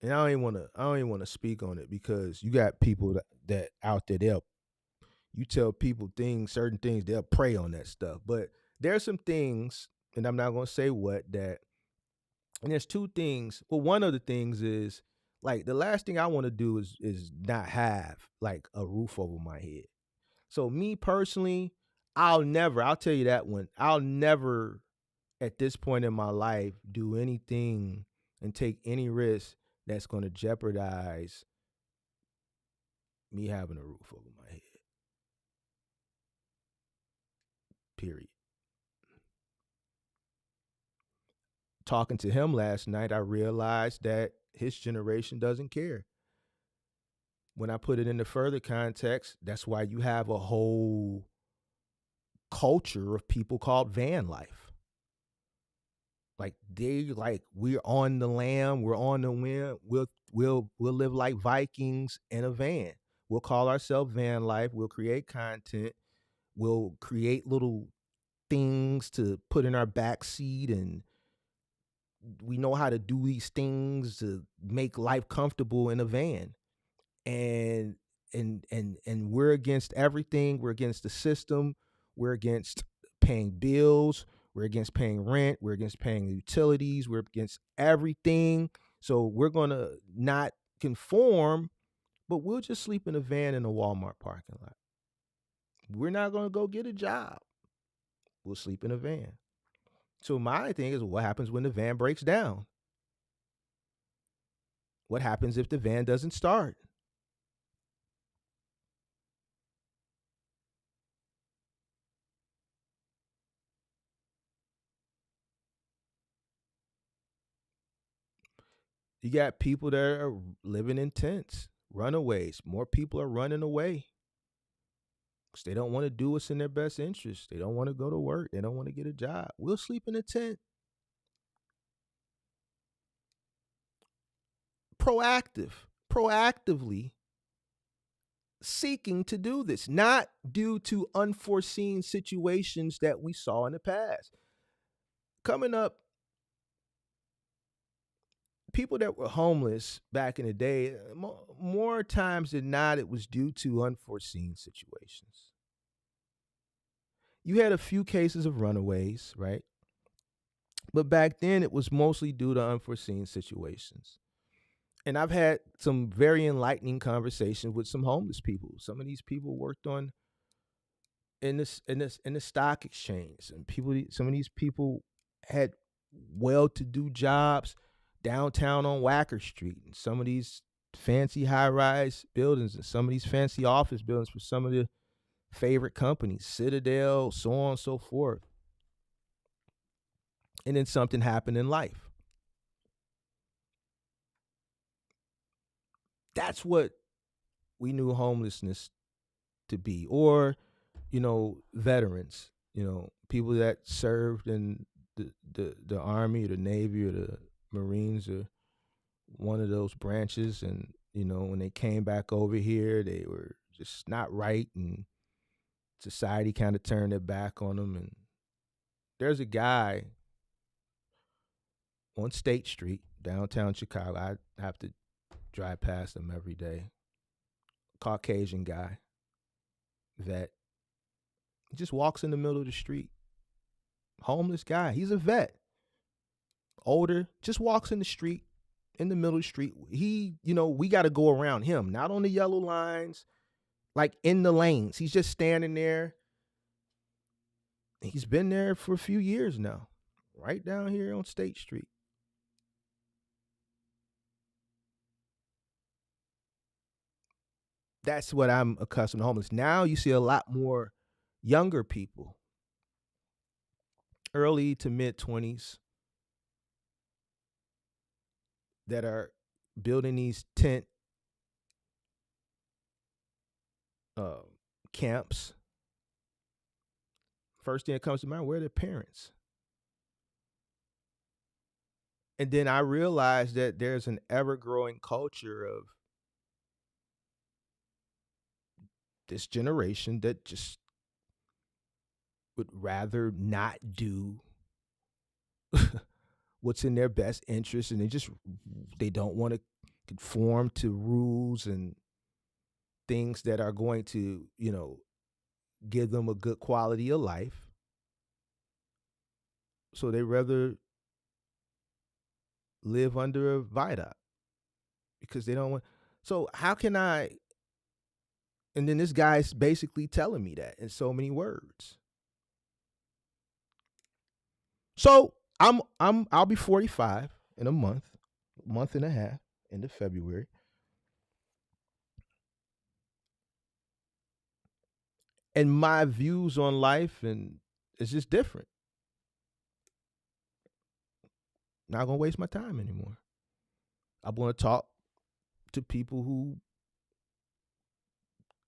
and I don't even want to speak on it, because you got people that out there, you tell people certain things, they'll prey on that stuff. But there's some things, and I'm not going to say what, and there's two things. Well, one of the things is, like, the last thing I want to do is not have like a roof over my head. So me personally, I'll tell you that one, I'll never at this point in my life do anything and take any risk that's going to jeopardize me having a roof over my head. Period. Talking to him last night, I realized that his generation doesn't care. When I put it into further context, that's why you have a whole culture of people called van life. Like, we're on the lam, we're on the wind, we'll live like Vikings in a van. We'll call ourselves van life, we'll create content, we'll create little things to put in our back seat, and we know how to do these things to make life comfortable in a van. And we're against everything. We're against the system. We're against paying bills. We're against paying rent. We're against paying utilities. We're against everything. So we're going to not conform, but we'll just sleep in a van in a Walmart parking lot. We're not going to go get a job. We'll sleep in a van. So my thing is, what happens when the van breaks down? What happens if the van doesn't start? You got people that are living in tents, runaways. More people are running away because they don't want to do what's in their best interest. They don't want to go to work. They don't want to get a job. We'll sleep in a tent. Proactively seeking to do this, not due to unforeseen situations that we saw in the past. Coming up, people that were homeless back in the day, more times than not, it was due to unforeseen situations. You had a few cases of runaways, right? But back then, it was mostly due to unforeseen situations. And I've had some very enlightening conversations with some homeless people. Some of these people worked in the stock exchange, and some of these people had well-to-do jobs downtown on Wacker Street, and some of these fancy high-rise buildings, and some of these fancy office buildings for some of the favorite companies, Citadel, so on and so forth. And then something happened in life. That's what we knew homelessness to be. Or, veterans, people that served in the Army or the Navy or the Marines or one of those branches. And, when they came back over here, they were just not right. And society kind of turned their back on them. And there's a guy on State Street, downtown Chicago. I have to drive past him every day. Caucasian guy that just walks in the middle of the street. Homeless guy. He's a vet. Older, just walks in the street, in the middle of the street. He, we got to go around him, not on the yellow lines, like in the lanes. He's just standing there. He's been there for a few years now, right down here on State Street. That's what I'm accustomed to homeless. Now you see a lot more younger people, early to mid 20s, that are building these tent camps. First thing that comes to mind, where are their parents? And then I realized that there's an ever-growing culture of this generation that just would rather not do what's in their best interest, and they don't want to conform to rules and things that are going to, give them a good quality of life. So they rather live under a viaduct because they don't want. So how can I? And then this guy's basically telling me that in so many words. So I'll be 45 in a month and a half, end of February. And my views on life and it's just different. Not gonna waste my time anymore. I want to talk to people who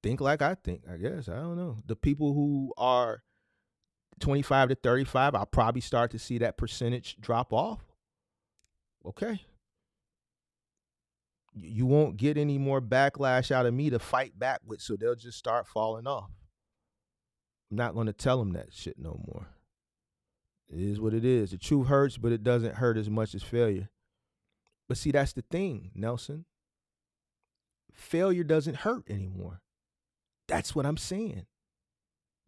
think like I think, I guess. I don't know. The people who are 25 to 35, I'll probably start to see that percentage drop off. Okay. You won't get any more backlash out of me to fight back with, so they'll just start falling off. I'm not going to tell them that shit no more. It is what it is. The truth hurts, but it doesn't hurt as much as failure. But see, that's the thing, Nelson. Failure doesn't hurt anymore. That's what I'm saying.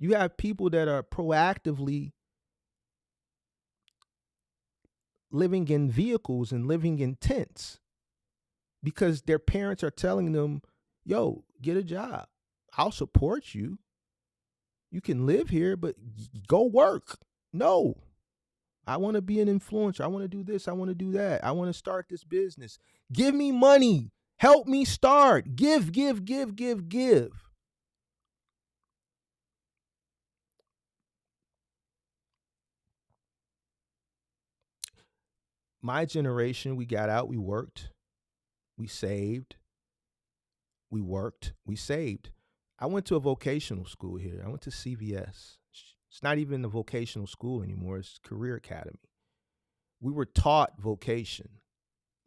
You have people that are proactively living in vehicles and living in tents because their parents are telling them, yo, get a job. I'll support you. You can live here, but go work. No. I want to be an influencer. I want to do this. I want to do that. I want to start this business. Give me money. Help me start. Give. My generation, we got out, we worked, we saved, we worked, we saved. I went to a vocational school here. I went to CVS. It's not even a vocational school anymore. It's Career Academy. We were taught vocation.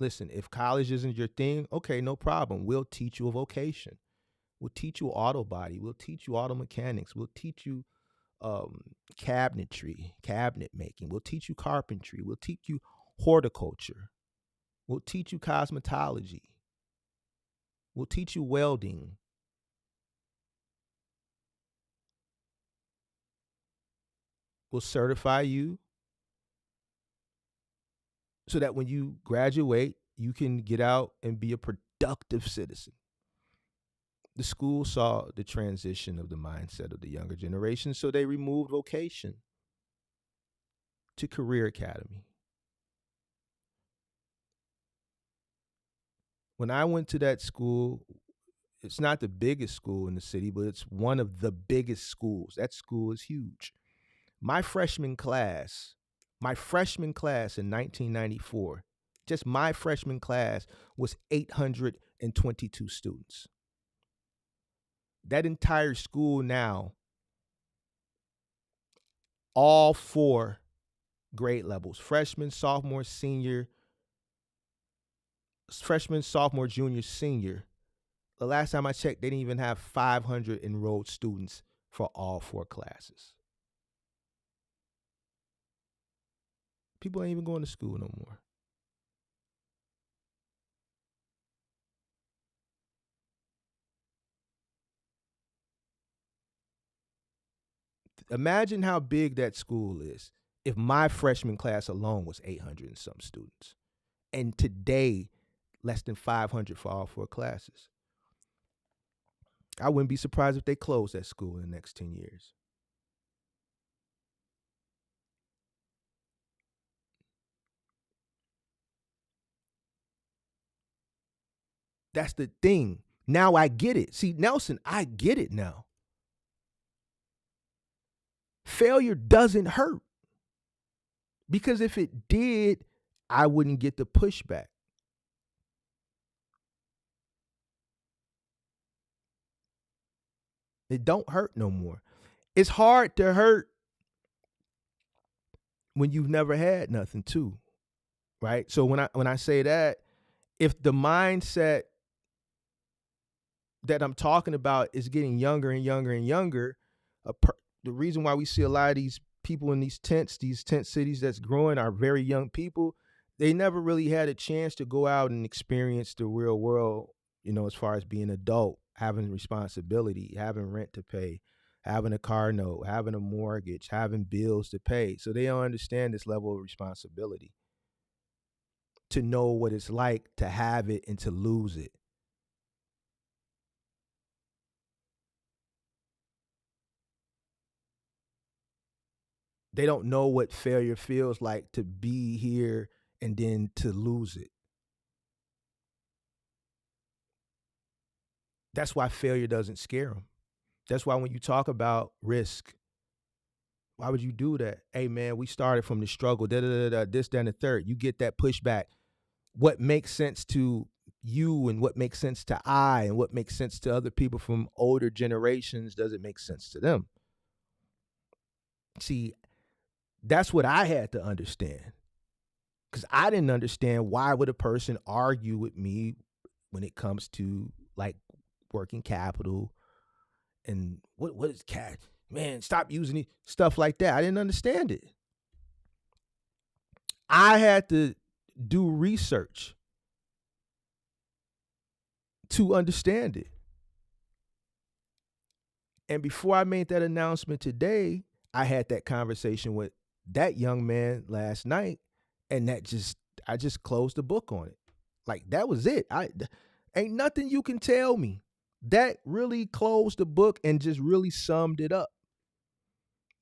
Listen, if college isn't your thing, okay, no problem. We'll teach you a vocation. We'll teach you auto body. We'll teach you auto mechanics. We'll teach you cabinetry, cabinet making. We'll teach you carpentry. We'll teach you horticulture. We'll teach you cosmetology. We'll teach you welding. We'll certify you so that when you graduate, you can get out and be a productive citizen. The school saw the transition of the mindset of the younger generation, so they removed vocation to Career Academy. When I went to that school, it's not the biggest school in the city, but it's one of the biggest schools. That school is huge. My freshman class in 1994, just my freshman class was 800 and 22 students. That entire school now, all 4 grade levels, freshman, sophomore, junior, senior. The last time I checked, they didn't even have 500 enrolled students for all 4 classes. People ain't even going to school no more. Imagine how big that school is if my freshman class alone was 800 and some students. And today, less than 500 for all 4 classes. I wouldn't be surprised if they close that school in the next 10 years. That's the thing. Now I get it. See, Nelson, I get it now. Failure doesn't hurt. Because if it did, I wouldn't get the pushback. It don't hurt no more. It's hard to hurt when you've never had nothing too, right? So when I say that, if the mindset that I'm talking about is getting younger and younger and younger, the reason why we see a lot of these people in these tent cities that's growing are very young people. They never really had a chance to go out and experience the real world, as far as being adult, having responsibility, having rent to pay, having a car note, having a mortgage, having bills to pay. So they don't understand this level of responsibility, to know what it's like to have it and to lose it. They don't know what failure feels like, to be here and then to lose it. That's why failure doesn't scare them. That's why when you talk about risk, why would you do that? Hey, man, we started from the struggle, this, then the third. You get that pushback. What makes sense to you and what makes sense to I and what makes sense to other people from older generations doesn't make sense to them. See, that's what I had to understand, because I didn't understand why would a person argue with me when it comes to like working capital and what is cash? Man, stop using it, stuff like that. I didn't understand it. I had to do research to understand it. And before I made that announcement today, I had that conversation with that young man last night, and I just closed the book on it. Like, that was it. Ain't nothing you can tell me. That really closed the book and just really summed it up.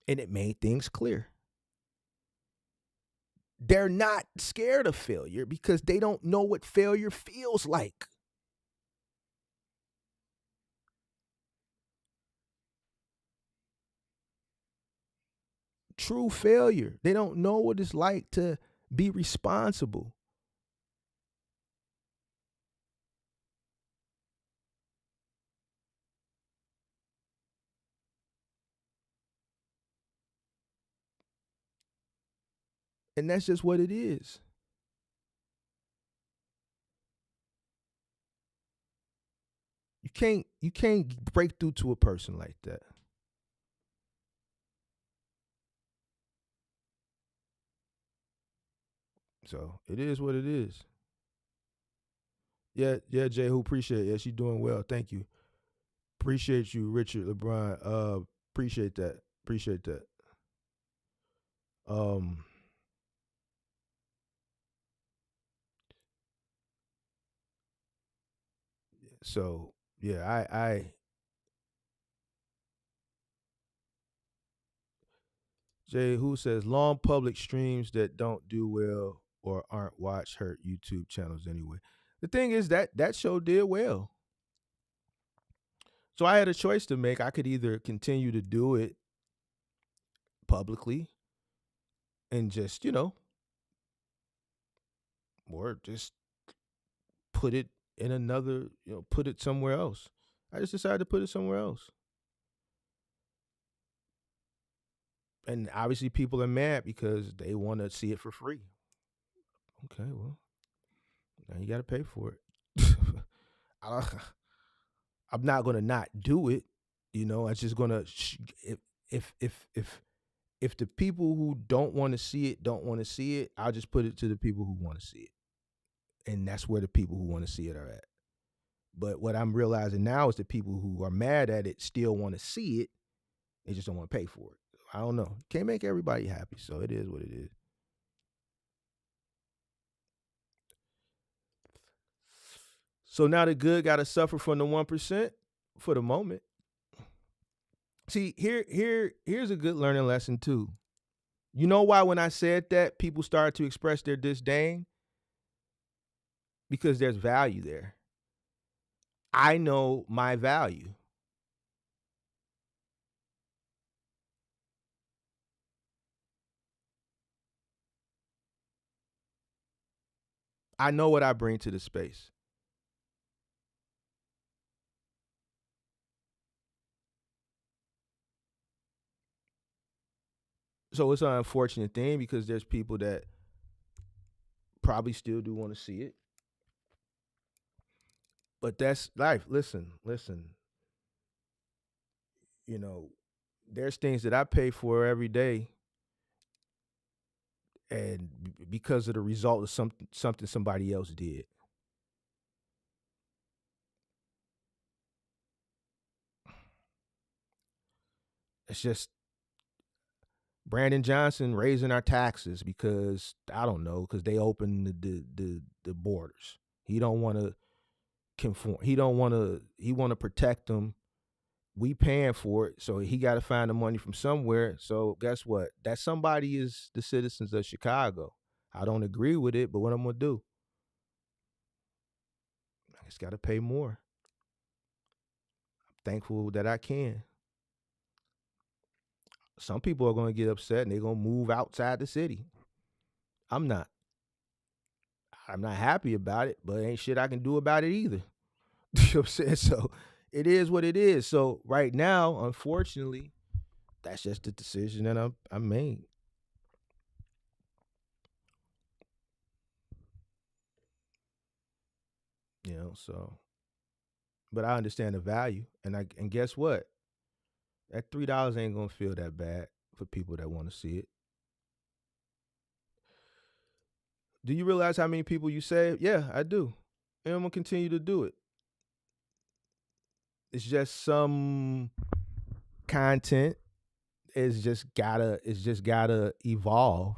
And it made things clear. They're not scared of failure because they don't know what failure feels like. True failure. They don't know what it's like to be responsible. And that's just what it is. You can't break through to a person like that. So it is what it is. Yeah, Jay, who appreciate it. Yeah, she's doing well. Thank you. Appreciate you, Richard LeBron. Appreciate that. Appreciate that. Um, so yeah, I Jay, who says long public streams that don't do well or aren't watched hurt YouTube channels anyway. The thing is that show did well. So I had a choice to make. I could either continue to do it publicly and just, or just put it in another, put it somewhere else. I just decided to put it somewhere else. And obviously people are mad because they want to see it for free. Okay, well, now you got to pay for it. I'm not going to not do it. I'm just going to, if the people who don't want to see it don't want to see it, I'll just put it to the people who want to see it. And that's where the people who want to see it are at. But what I'm realizing now is the people who are mad at it still want to see it. They just don't want to pay for it. I don't know. Can't make everybody happy, so it is what it is. So now the good got to suffer from the 1% for the moment. See, here's a good learning lesson too. You know why when I said that, people started to express their disdain? Because there's value there. I know my value. I know what I bring to the space. So it's an unfortunate thing because there's people that probably still do want to see it. But that's life. Listen. There's things that I pay for every day, and because of the result of something somebody else did. It's just Brandon Johnson raising our taxes because I don't know, because they opened the borders. He don't want to conform. He want to protect them. We paying for it, so he got to find the money from somewhere. So guess what? That somebody is the citizens of Chicago. I don't agree with it, but what I'm gonna do? I just got to pay more. I'm thankful that I can. Some people are gonna get upset and they're gonna move outside the city. I'm not. I'm not happy about it, but ain't shit I can do about it either. You know what I'm saying? So it is what it is. So right now, unfortunately, that's just the decision that I made. So but I understand the value. And guess what? That $3 ain't gonna feel that bad for people that want to see it. Do you realize how many people you save? Yeah, I do. And I'm gonna continue to do it. It's just some content it's just gotta evolve.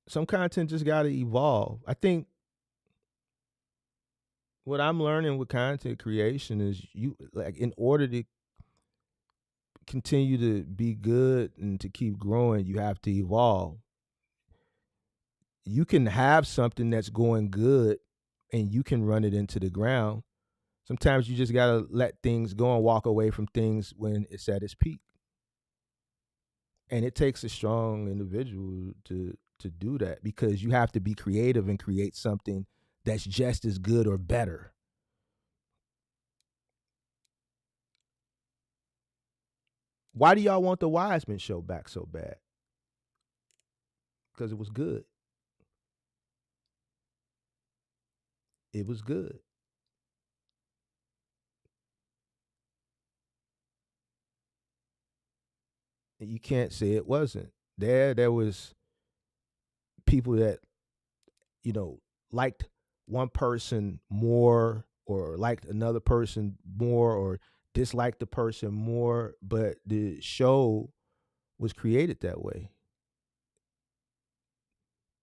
Some content just gotta evolve. I think what I'm learning with content creation is you like in order to continue to be good and to keep growing, you have to evolve. You can have something that's going good and you can run it into the ground. Sometimes you just gotta let things go and walk away from things when it's at its peak. And it takes a strong individual to do that because you have to be creative and create something that's just as good or better. Why do y'all want the Wiseman show back so bad? Because it was good. It was good. And you can't say it wasn't. There was people that, you know, liked one person more or liked another person more or disliked the person more, but the show was created that way.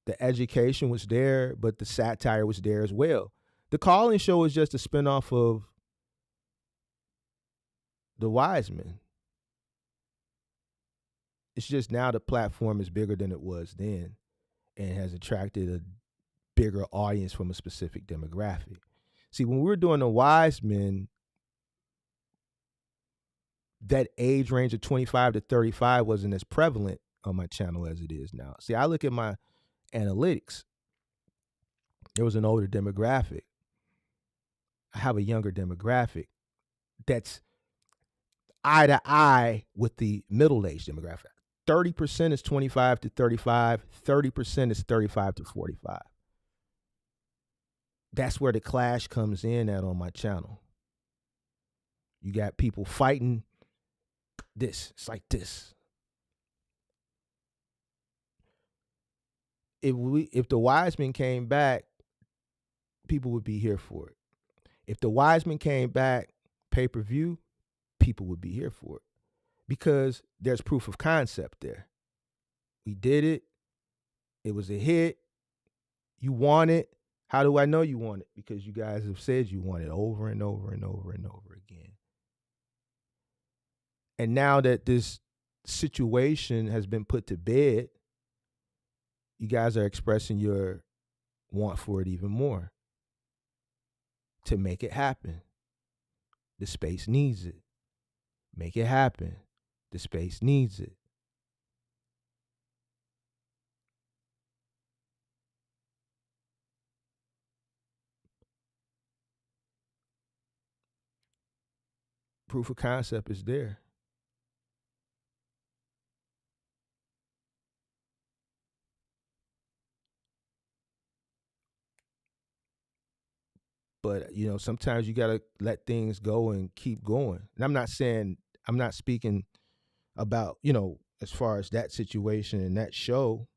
The education was there, but the satire was there as well. The Call-In Show is just a spinoff of The Wiseman. It's just now the platform is bigger than it was then and has attracted a bigger audience from a specific demographic. See, when we were doing The Wiseman, that age range of 25 to 35 wasn't as prevalent on my channel as it is now. See, I look at my analytics. There was an older demographic. I have a younger demographic that's eye to eye with the middle-aged demographic. 30% is 25 to 35, 30% is 35 to 45. That's where the clash comes in at on my channel. You got people fighting this. It's like this. If the Wiseman came back, people would be here for it. If the Wiseman came back pay-per-view, people would be here for it because there's proof of concept there. We did it. It was a hit. You want it. How do I know you want it? Because you guys have said you want it over and over and over and over again. And now that this situation has been put to bed, you guys are expressing your want for it even more to make it happen. The space needs it. Make it happen. The space needs it. Proof of concept is there. But, sometimes you got to let things go and keep going. And I'm not speaking about, as far as that situation and that show.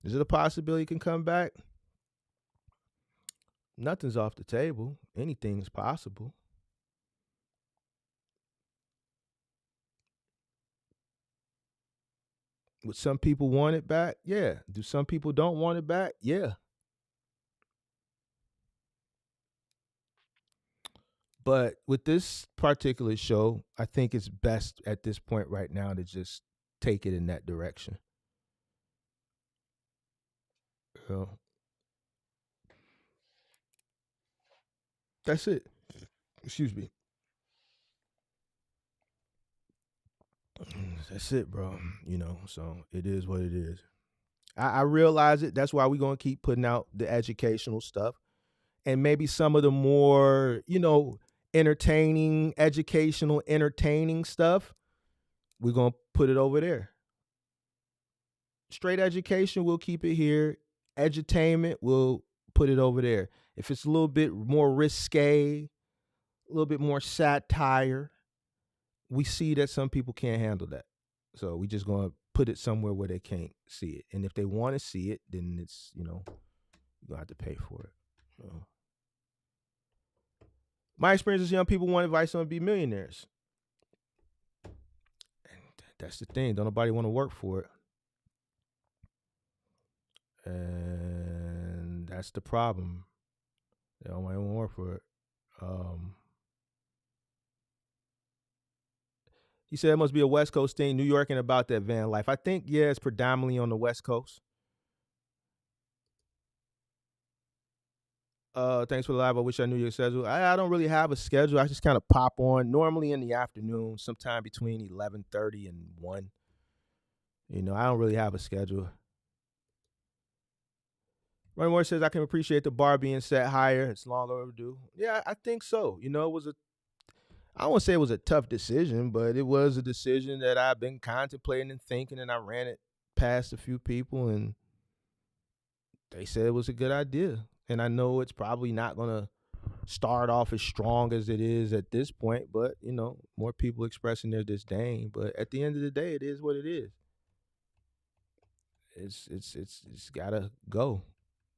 Is it a possibility it can come back? Nothing's off the table. Anything's possible. Would some people want it back? Yeah. Do some people don't want it back? Yeah. But with this particular show, I think it's best at this point right now to just take it in that direction. That's it. Excuse me. That's it, bro. So it is what it is. I realize it. That's why we're going to keep putting out the educational stuff. And maybe some of the more, entertaining, educational, entertaining stuff, we're going to put it over there. Straight education, we'll keep it here. Edutainment, we'll put it over there. If it's a little bit more risque, a little bit more satire, we see that some people can't handle that. So we just going to put it somewhere where they can't see it. And if they want to see it, then it's, you're going to have to pay for it. So. My experience is young people want advice on to be millionaires. And that's the thing. Don't nobody want to work for it. And that's the problem. They don't want to work for it. He said it must be a West Coast thing, New York, and about that van life. I think, yeah, it's predominantly on the West Coast. Thanks for the live. I wish I knew your schedule. I don't really have a schedule. I just kind of pop on, normally in the afternoon, sometime between 11:30 and 1. I don't really have a schedule. Ronnie Moore says, I can appreciate the bar being set higher. It's long overdue. Yeah, I think so. It was I don't want to say it was a tough decision, but it was a decision that I've been contemplating and thinking, and I ran it past a few people, and they said it was a good idea. And I know it's probably not going to start off as strong as it is at this point, but, more people expressing their disdain. But at the end of the day, it is what it is. It's got to go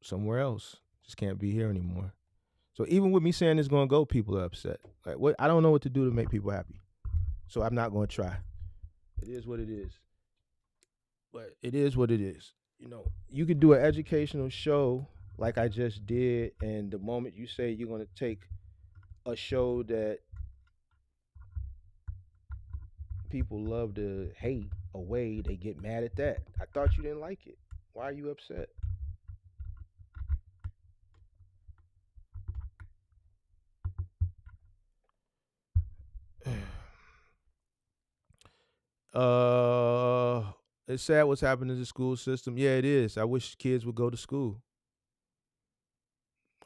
somewhere else. Just can't be here anymore. So even with me saying it's going to go, people are upset. Like, what? I don't know what to do to make people happy. So I'm not going to try. It is what it is. But it is what it is. You could do an educational show like I just did, and the moment you say you're going to take a show that people love to hate away, they get mad at that. I thought you didn't like it. Why are you upset? It's sad what's happening to the school system. Yeah, it is. I wish kids would go to school.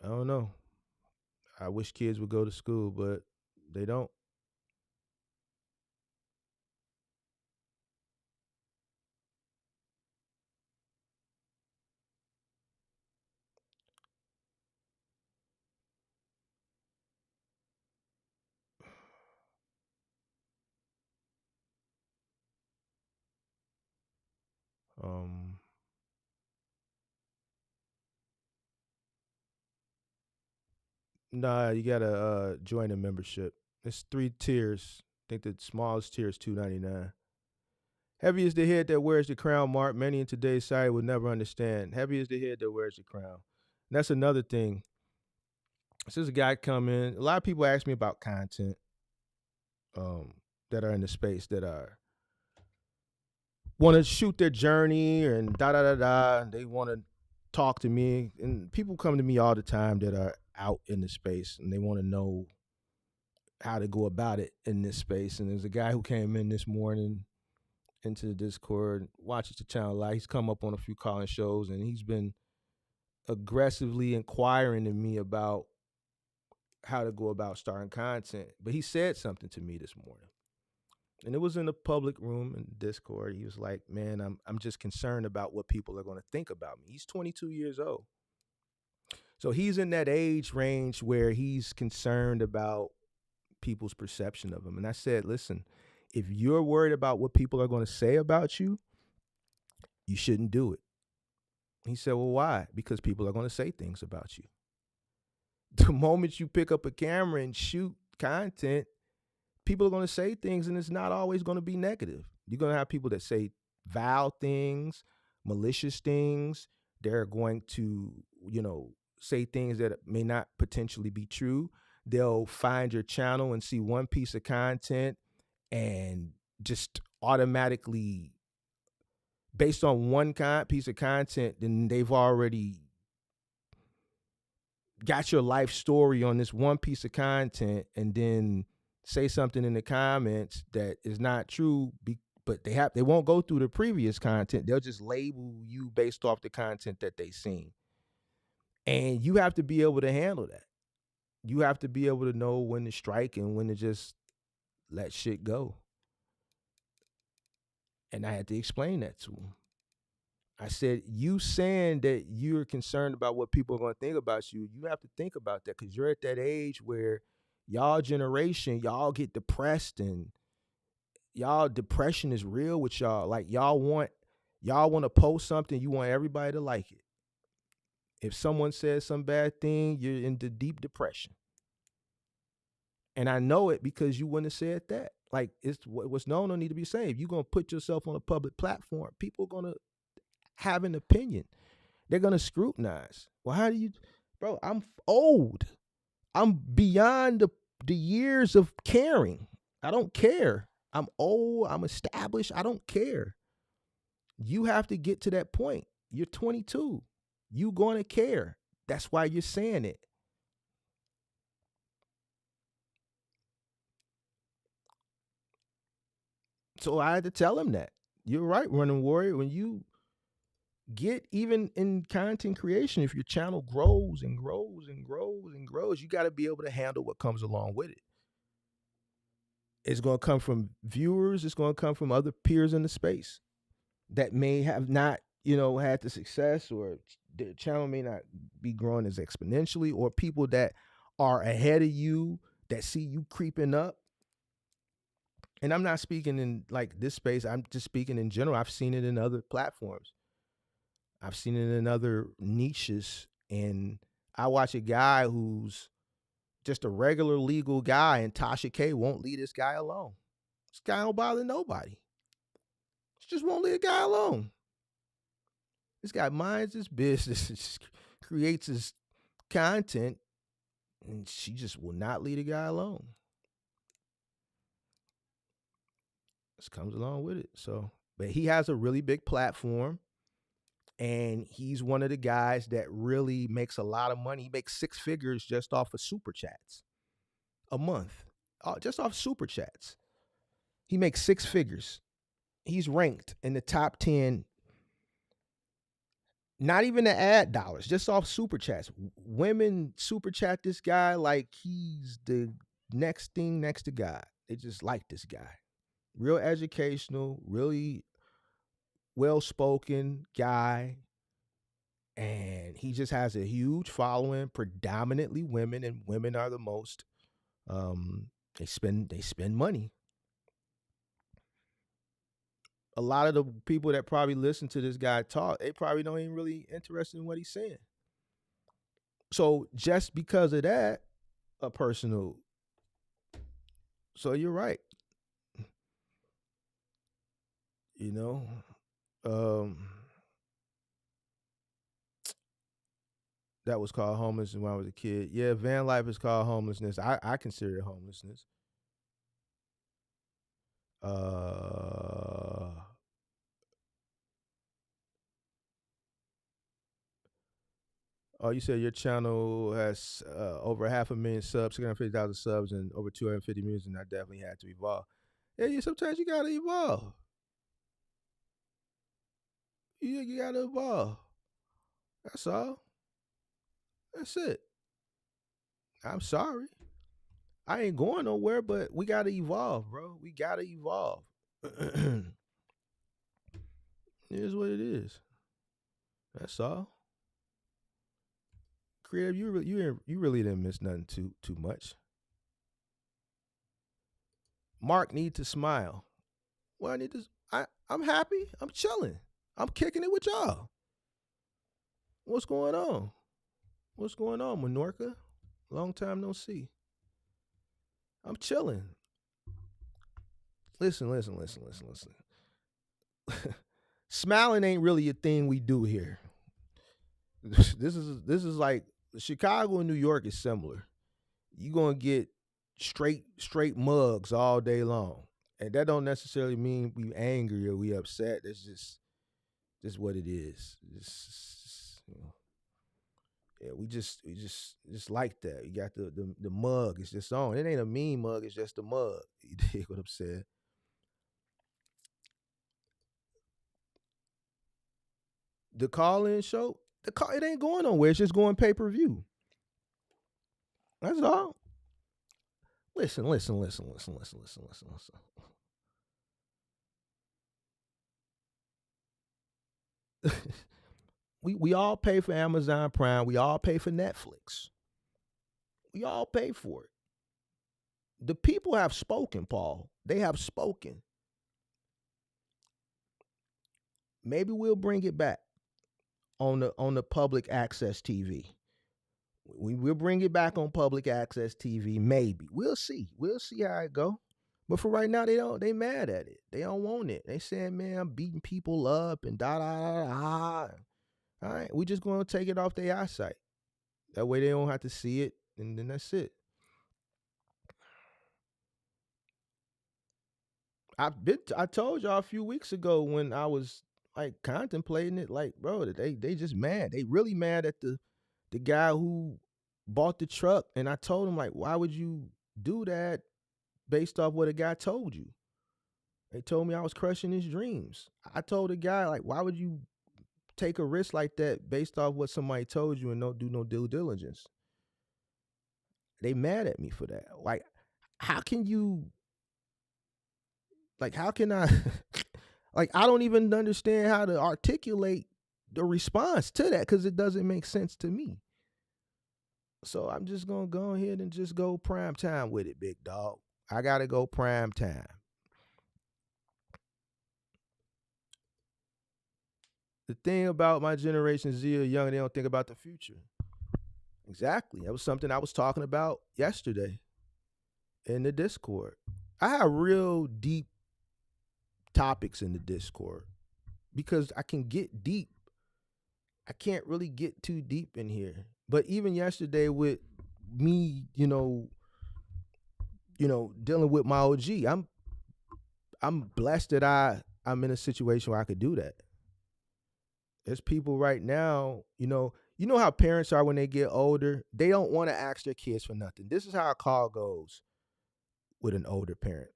I don't know. I wish kids would go to school, but they don't. Um, nah, you gotta join a membership. It's 3 tiers. I think the smallest tier is $2.99. Heavy is the head that wears the crown, Mark. Many in today's society would never understand. Heavy is the head that wears the crown. And that's another thing. This is a guy come in. A lot of people ask me about content um, that are in the space that are want to shoot their journey and da da da da. They want to talk to me, and people come to me all the time that are out in the space and they want to know how to go about it in this space. And there's a guy who came in this morning into the Discord, watches the channel a lot. He's come up on a few calling shows, and he's been aggressively inquiring to me about how to go about starting content. But he said something to me this morning, and it was in a public room in Discord. He was like, "Man, I'm just concerned about what people are going to think about me." He's 22 years old, so he's in that age range where he's concerned about people's perception of him. And I said, "Listen, if you're worried about what people are going to say about you, you shouldn't do it." He said, "Well, why?" "Because people are going to say things about you. The moment you pick up a camera and shoot content, people are going to say things, and it's not always going to be negative. You're going to have people that say vile things, malicious things. They're going to, say things that may not potentially be true. They'll find your channel and see one piece of content and just automatically, based on one piece of content, then they've already got your life story on this one piece of content, and then say something in the comments that is not true, but they won't go through the previous content. They'll just label you based off the content that they seen. And you have to be able to handle that. You have to be able to know when to strike and when to just let shit go. And I had to explain that to him. I said, you saying that you're concerned about what people are going to think about you, you have to think about that, because you're at that age where y'all generation, y'all get depressed, and y'all depression is real with y'all. Like y'all want to post something, you want everybody to like it. If someone says some bad thing, you're into deep depression. And I know it because you wouldn't have said that. Like, it's what's known don't need to be said. If you're going to put yourself on a public platform, people are going to have an opinion. They're going to scrutinize. Well, how do you, bro, I'm old. I'm beyond the years of caring. I don't care. I'm old. I'm established. I don't care. You have to get to that point. You're 22. You going to care. That's why you're saying it. So I had to tell him that. You're right, Running Warrior. When you get, even in content creation, if your channel grows and grows and grows and grows, you got to be able to handle what comes along with it. It's going to come from viewers. It's going to come from other peers in the space that may have not, had the success, or their channel may not be growing as exponentially, or people that are ahead of you that see you creeping up. And I'm not speaking in like this space. I'm just speaking in general. I've seen it in other platforms. I've seen it in other niches. And I watch a guy who's just a regular legal guy, and Tasha K won't leave this guy alone. This guy don't bother nobody. She just won't leave the guy alone. This guy minds his business, creates his content, and she just will not leave the guy alone. This comes along with it. So, but he has a really big platform, and he's one of the guys that really makes a lot of money. He makes 6 figures just off of super chats a month, just off super chats. He makes 6 figures. He's ranked in the top 10 Not even the ad dollars, just off super chats. Women super chat this guy like he's the next thing next to God. They just like this guy. Real educational, really well spoken guy. And he just has a huge following, predominantly women, and women are the most. They spend money. A lot of the people that probably listen to this guy talk, they probably don't even really interested in what he's saying. So just because of that, a personal. So you're right. You know, that was called homelessness when I was a kid. Yeah, van life is called homelessness. I consider it homelessness. Oh, you said your channel has over 500,000 subs, 650,000 subs, and over 250 views, and I definitely had to evolve. Yeah, sometimes you gotta evolve. You gotta evolve. That's all. That's it. I'm sorry. I ain't going nowhere, but we gotta evolve, bro. We gotta evolve. It is what it is. That's all. Creative, you really didn't miss nothing too much. Mark need to smile. Well, I'm happy. I'm chilling. I'm kicking it with y'all. What's going on? What's going on, Menorca? Long time no see. I'm chilling. Listen. Smiling ain't really a thing we do here. This is like Chicago and New York is similar. You gonna get straight mugs all day long, and that don't necessarily mean we angry or we upset. That's just what it is. Yeah, we just like that. You got the mug. It's just on. It ain't a mean mug. It's just a mug. You dig what I'm saying? The call-in show, it ain't going nowhere. It's just going pay-per-view. That's all. Listen. we all pay for Amazon Prime. We all pay for Netflix. We all pay for it. The people have spoken, Paul. They have spoken. Maybe we'll bring it back on the public access TV. We'll bring it back on public access TV. Maybe we'll see. We'll see how it go. But for right now, they mad at it. They don't want it. They saying, man, I'm beating people up and da da da da. All right, we just gonna take it off their eyesight. That way they don't have to see it, and then that's it. I told y'all a few weeks ago when I was like contemplating it, like, bro, they just mad. They really mad at the guy who bought the truck. And I told him, like, why would you do that based off what a guy told you? They told me I was crushing his dreams. I told the guy, like, why would you take a risk like that based off what somebody told you and don't do no due diligence? They mad at me for that. Like, how can you, like, how can I, like, I don't even understand how to articulate the response to that because it doesn't make sense to me. So I'm just going to go ahead and just go prime time with it, big dog. I got to go prime time. The thing about my generation Z or young, they don't think about the future. Exactly. That was something I was talking about yesterday in the Discord. I have real deep topics in the Discord because I can get deep. I can't really get too deep in here. But even yesterday with me, dealing with my OG, I'm blessed that I'm in a situation where I could do that. There's people right now, you know how parents are when they get older. They don't want to ask their kids for nothing. This is how a call goes with an older parent.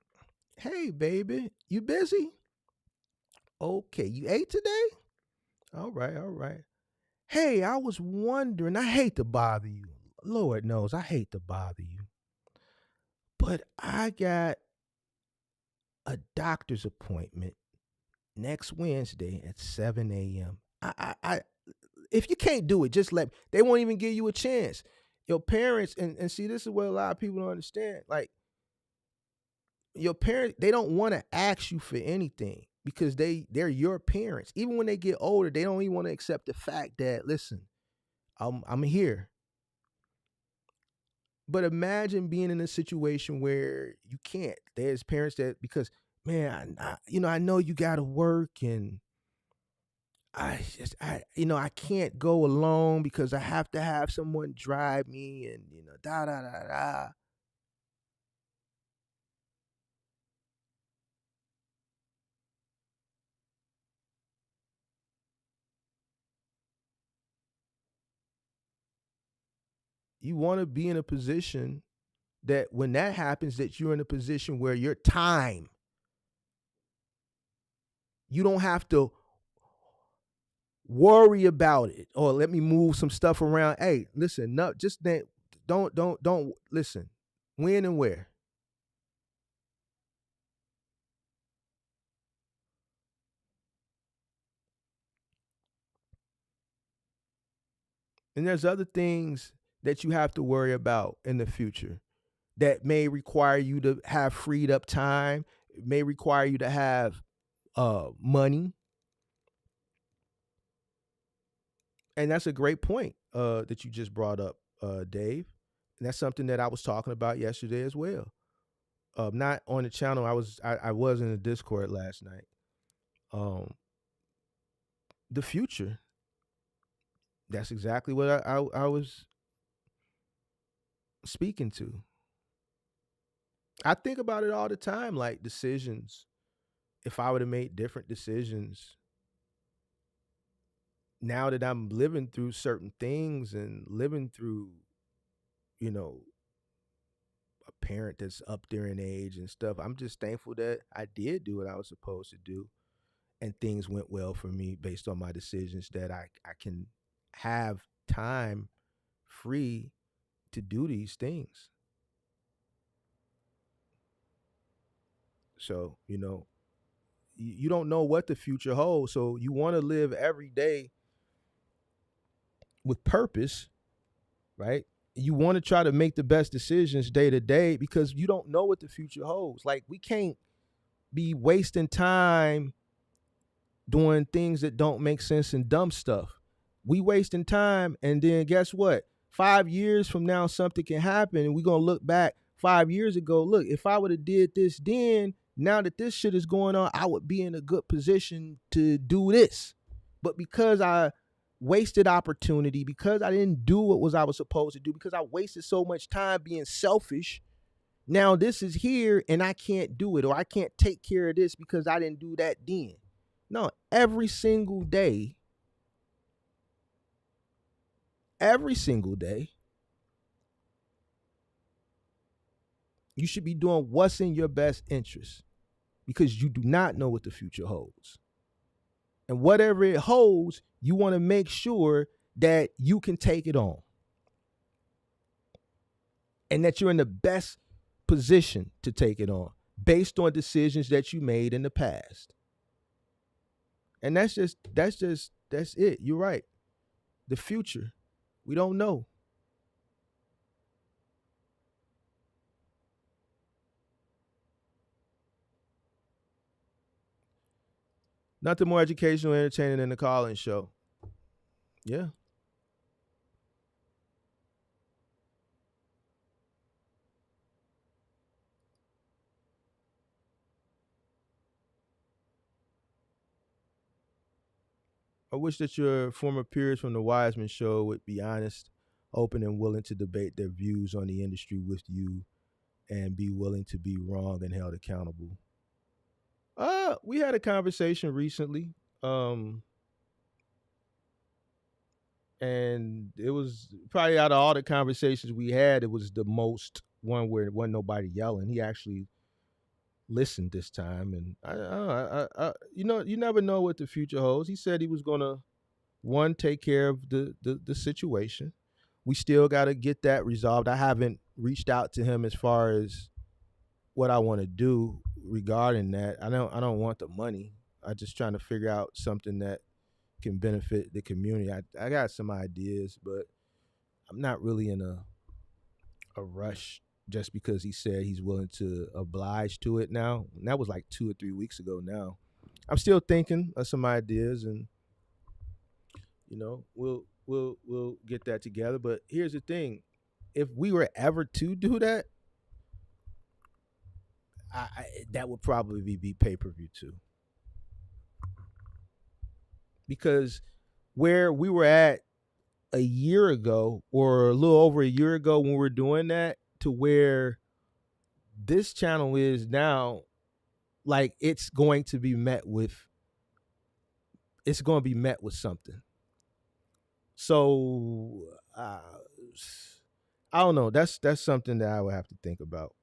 Hey, baby, you busy? Okay, you ate today? All right. Hey, I was wondering, I hate to bother you. Lord knows I hate to bother you. But I got a doctor's appointment next Wednesday at 7 a.m. If you can't do it, just let me. They won't even give you a chance. Your parents, and see, this is what a lot of people don't understand. Like, your parents, they don't want to ask you for anything because they're your parents. Even when they get older, they don't even want to accept the fact that, listen, I'm here. But imagine being in a situation where you can't. There's parents that, because, man, I know you got to work, and I can't go alone because I have to have someone drive me, and da da da da. You want to be in a position that when that happens, that you're in a position where your time, you don't have to worry about it, or let me move some stuff around. Hey, listen, no, just that, don't listen. When and where? And there's other things that you have to worry about in the future that may require you to have freed up time, may require you to have money. And that's a great point that you just brought up, Dave. And that's something that I was talking about yesterday as well. Not on the channel. I was in the Discord last night. The future. That's exactly what I was speaking to. I think about it all the time, like decisions. If I were to make different decisions now that I'm living through certain things and living through, you know, a parent that's up there in age and stuff, I'm just thankful that I did do what I was supposed to do, and things went well for me based on my decisions, that I can have time free to do these things. So, you don't know what the future holds. So you want to live every day with purpose, right? You want to try to make the best decisions day to day because you don't know what the future holds. Like, we can't be wasting time doing things that don't make sense and dumb stuff. We wasting time, and then guess what? 5 years from now, something can happen, and we're gonna look back 5 years ago. Look, if I would have did this then, now that this shit is going on, I would be in a good position to do this. But because I wasted opportunity, because I didn't do what was I was supposed to do, because I wasted so much time being selfish, now this is here and I can't do it, or I can't take care of this because I didn't do that then. No, every single day, you should be doing what's in your best interest, because you do not know what the future holds. And whatever it holds, you want to make sure that you can take it on and that you're in the best position to take it on based on decisions that you made in the past. And that's it. You're right. The future, we don't know. Nothing more educational, entertaining than the call-in show. Yeah. I wish that your former peers from the Wiseman Show would be honest, open, and willing to debate their views on the industry with you, and be willing to be wrong and held accountable. We had a conversation recently, and it was probably, out of all the conversations we had, it was the most one where it wasn't nobody yelling. He actually listened this time, and you never know what the future holds. He said he was gonna one, take care of the situation. We still got to get that resolved. I haven't reached out to him as far as what I want to do regarding that. I don't want the money. I just trying to figure out something that can benefit the community. I got some ideas, but I'm not really in a rush just because he said he's willing to oblige to it now. And that was like 2 or 3 weeks ago now. I'm still thinking of some ideas, and we'll get that together. But here's the thing: if we were ever to do that, that would probably be pay-per-view too, because where we were at a year ago or a little over a year ago when we were doing that to where this channel is now, like it's going to be met with something. So I don't know. That's something that I would have to think about.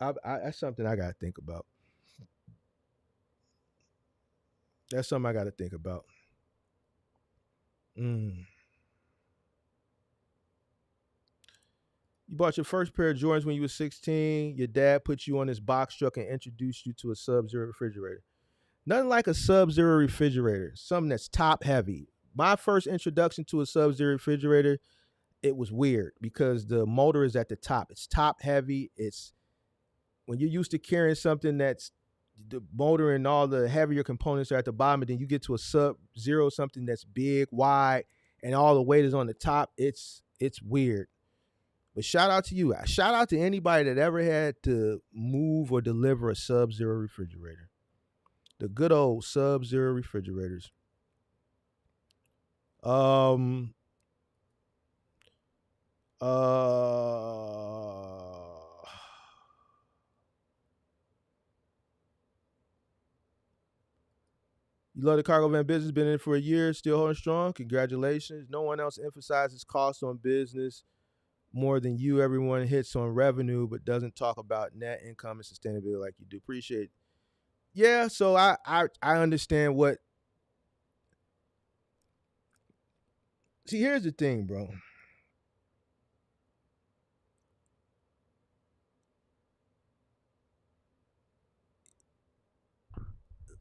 That's something I got to think about. That's something I got to think about. You bought your first pair of Jordans when you were 16. Your dad put you on this box truck and introduced you to a Sub-Zero refrigerator. Nothing like a Sub-Zero refrigerator, something that's top heavy. My first introduction to a Sub-Zero refrigerator, it was weird because the motor is at the top. It's top heavy. It's when you're used to carrying something that's the motor and all the heavier components are at the bottom, and then you get to a Sub-Zero, something that's big, wide, and all the weight is on the top. It's weird. But shout out to you. Shout out to anybody that ever had to move or deliver a Sub-Zero refrigerator. The good old Sub-Zero refrigerators. You love the cargo van business, been in it for a year, still holding strong. Congratulations. No one else emphasizes cost on business more than you. Everyone hits on revenue, but doesn't talk about net income and sustainability like you do. Appreciate it. Yeah, so I understand what. See, here's the thing, bro.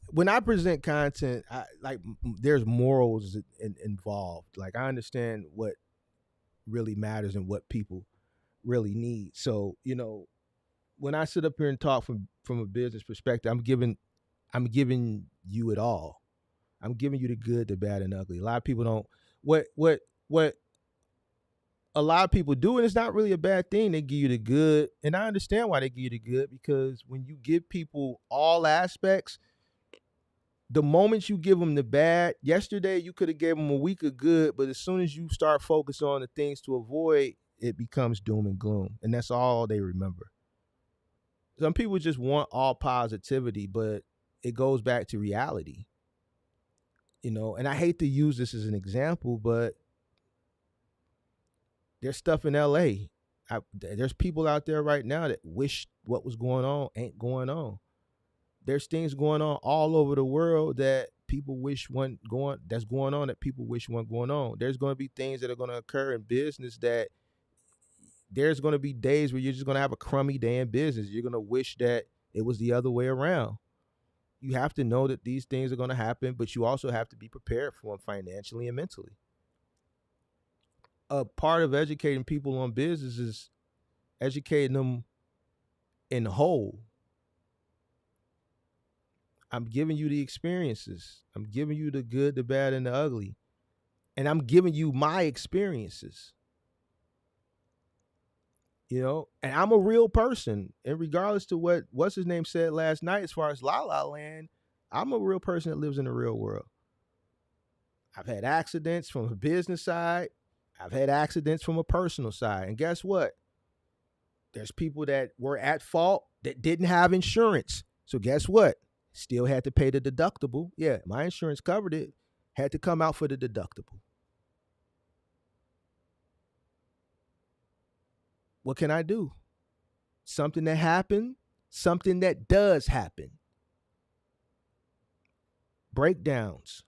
When I present content, there's morals involved. Like I understand what really matters and what people really need. So when I sit up here and talk from a business perspective, I'm giving you it all. I'm giving you the good, the bad, and ugly. A lot of people don't. What a lot of people do, and it's not really a bad thing. They give you the good, and I understand why they give you the good, because when you give people all aspects, the moment you give them the bad, yesterday you could have gave them a week of good, but as soon as you start focusing on the things to avoid, it becomes doom and gloom, and that's all they remember. Some people just want all positivity, but it goes back to reality. And I hate to use this as an example, but there's stuff in LA. There's people out there right now that wish what was going on ain't going on. There's things going on all over the world that people wish that's going on that people wish weren't going on. There's going to be things that are going to occur in business that there's going to be days where you're just going to have a crummy day in business. You're going to wish that it was the other way around. You have to know that these things are going to happen, but you also have to be prepared for them financially and mentally. A part of educating people on business is educating them in whole. I'm giving you the experiences. I'm giving you the good, the bad, and the ugly. And I'm giving you my experiences. And I'm a real person. And regardless to what's his name said last night, as far as La La Land, I'm a real person that lives in the real world. I've had accidents from a business side. I've had accidents from a personal side. And guess what? There's people that were at fault that didn't have insurance. So guess what? Still had to pay the deductible. Yeah, my insurance covered it. Had to come out for the deductible. What can I do? Something that happened, something that does happen. Breakdowns.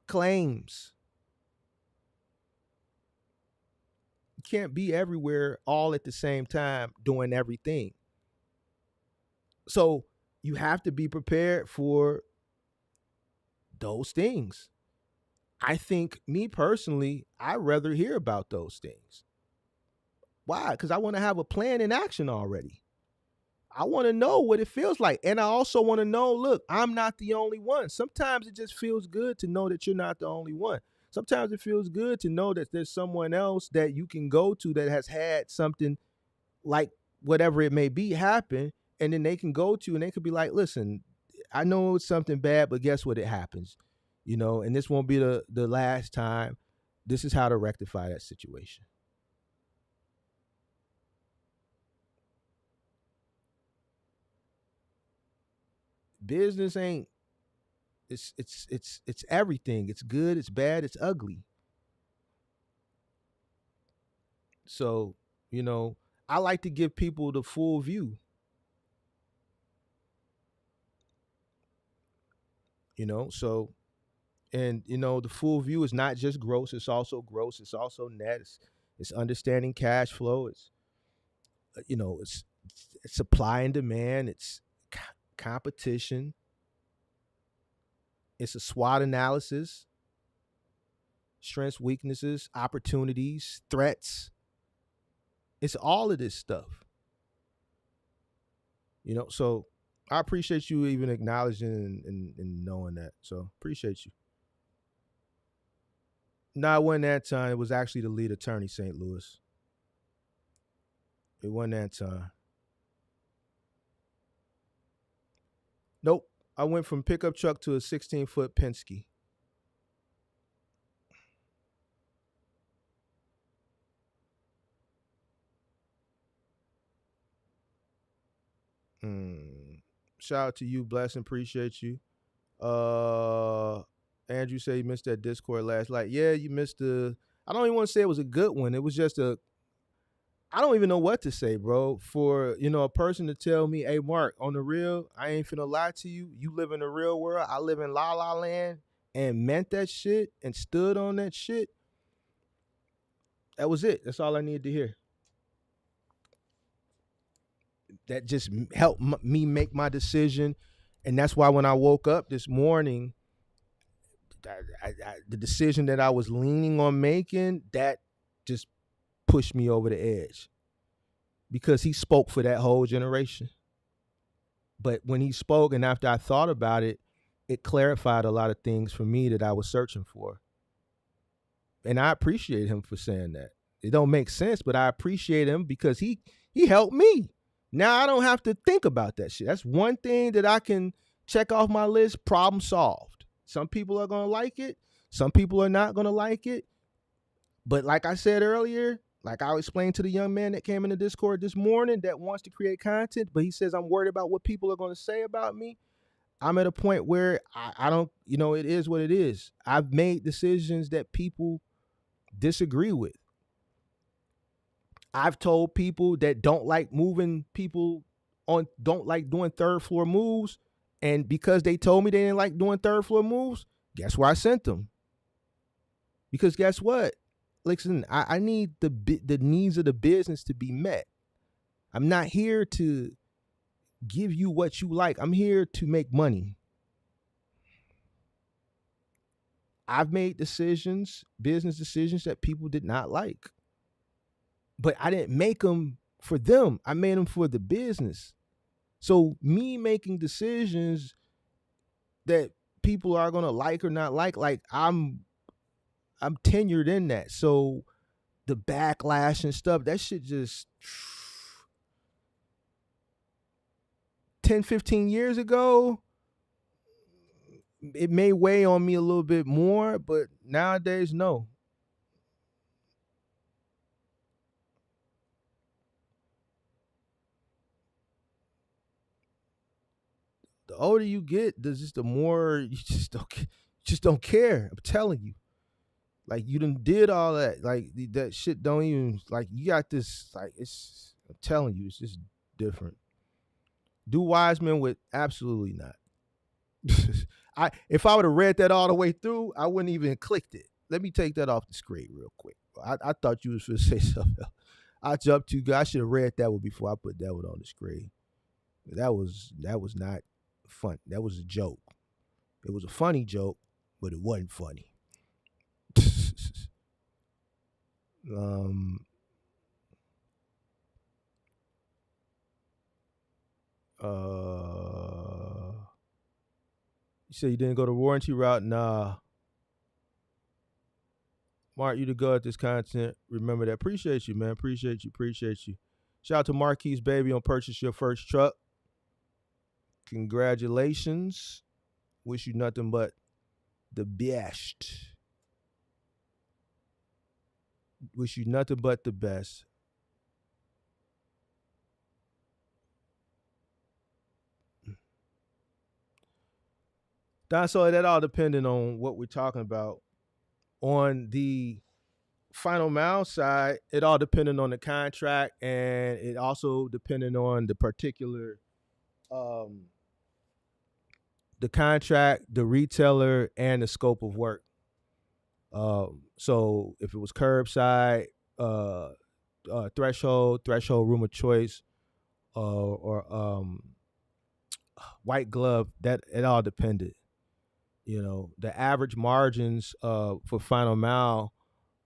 claims. You can't be everywhere all at the same time doing everything. So you have to be prepared for those things. I think, me personally, I'd rather hear about those things. Why? Because I want to have a plan in action already. I want to know what it feels like. And I also want to know, look, I'm not the only one. Sometimes it just feels good to know that you're not the only one. Sometimes it feels good to know that there's someone else that you can go to that has had something like whatever it may be happen. And then they can go to and they could be like, listen, I know it's something bad, but guess what? It happens, and this won't be the last time. This is how to rectify that situation. Business ain't it's everything. It's good, it's bad, it's ugly. So, I like to give people the full view. So, and the full view is not just gross, it's also gross, it's also net, it's understanding cash flow, it's it's supply and demand, it's competition, it's a SWOT analysis, strengths, weaknesses, opportunities, threats. It's all of this stuff. So I appreciate you even acknowledging and knowing that. So appreciate you. No, it wasn't that time. It was actually the lead attorney, St. Louis. It wasn't that time. Nope. I went from pickup truck to a 16-foot Penske. Shout out to you, bless and appreciate you. Andrew said you missed that Discord last night. Yeah, you missed I don't even want to say it was a good one. It was just I don't even know what to say, bro. For a person to tell me, "Hey, Mark, on the real, I ain't finna lie to you. You live in the real world. I live in La La Land," and meant that shit and stood on that shit. That was it. That's all I needed to hear. That just helped me make my decision, and that's why when I woke up this morning, the decision that I was leaning on making, that just pushed me over the edge, because he spoke for that whole generation. But when he spoke and after I thought about it, it clarified a lot of things for me that I was searching for. And I appreciate him for saying that. It don't make sense, but I appreciate him because he helped me. Now I don't have to think about that shit. That's one thing that I can check off my list, problem solved. Some people are going to like it. Some people are not going to like it. But like I said earlier, like I explained to the young man that came in the Discord this morning that wants to create content, but he says, I'm worried about what people are going to say about me. I'm at a point where I don't, it is what it is. I've made decisions that people disagree with. I've told people that don't like moving people don't like doing third floor moves. And because they told me they didn't like doing third floor moves, guess where I sent them? Because guess what? Listen, I need the needs of the business to be met. I'm not here to give you what you like. I'm here to make money. I've made decisions, business decisions that people did not like. But I didn't make them for them. I made them for the business. So me making decisions that people are going to like or not like I'm tenured in that. So the backlash and stuff, that shit just 10, 15 years ago, it may weigh on me a little bit more, but nowadays, no. The older you get, the more you just don't care. I'm telling you. Like you done did all that. Like that shit don't even, like, you got this, like, I'm telling you, it's just different. Do Wiseman with absolutely not. If I would have read that all the way through, I wouldn't even clicked it. Let me take that off the screen real quick. I thought you was going to say something else. I jumped too good. I should have read that one before I put that one on the screen. That was not fun. That was a joke. It was a funny joke, but it wasn't funny. um. You say you didn't go the warranty route? Nah. Mark, you to go at this content. Remember that. Appreciate you, man. Appreciate you. Shout out to Marquise Baby on purchase your first truck. Congratulations. Wish you nothing but the best. Wish you nothing but the best. So that all depending on what we're talking about. On the final mile side, it all depending on the contract, and it also depending on the particular the contract, the retailer, and the scope of work. So if it was curbside, threshold room of choice, or white glove, that it all depended. You know, the average margins for final mile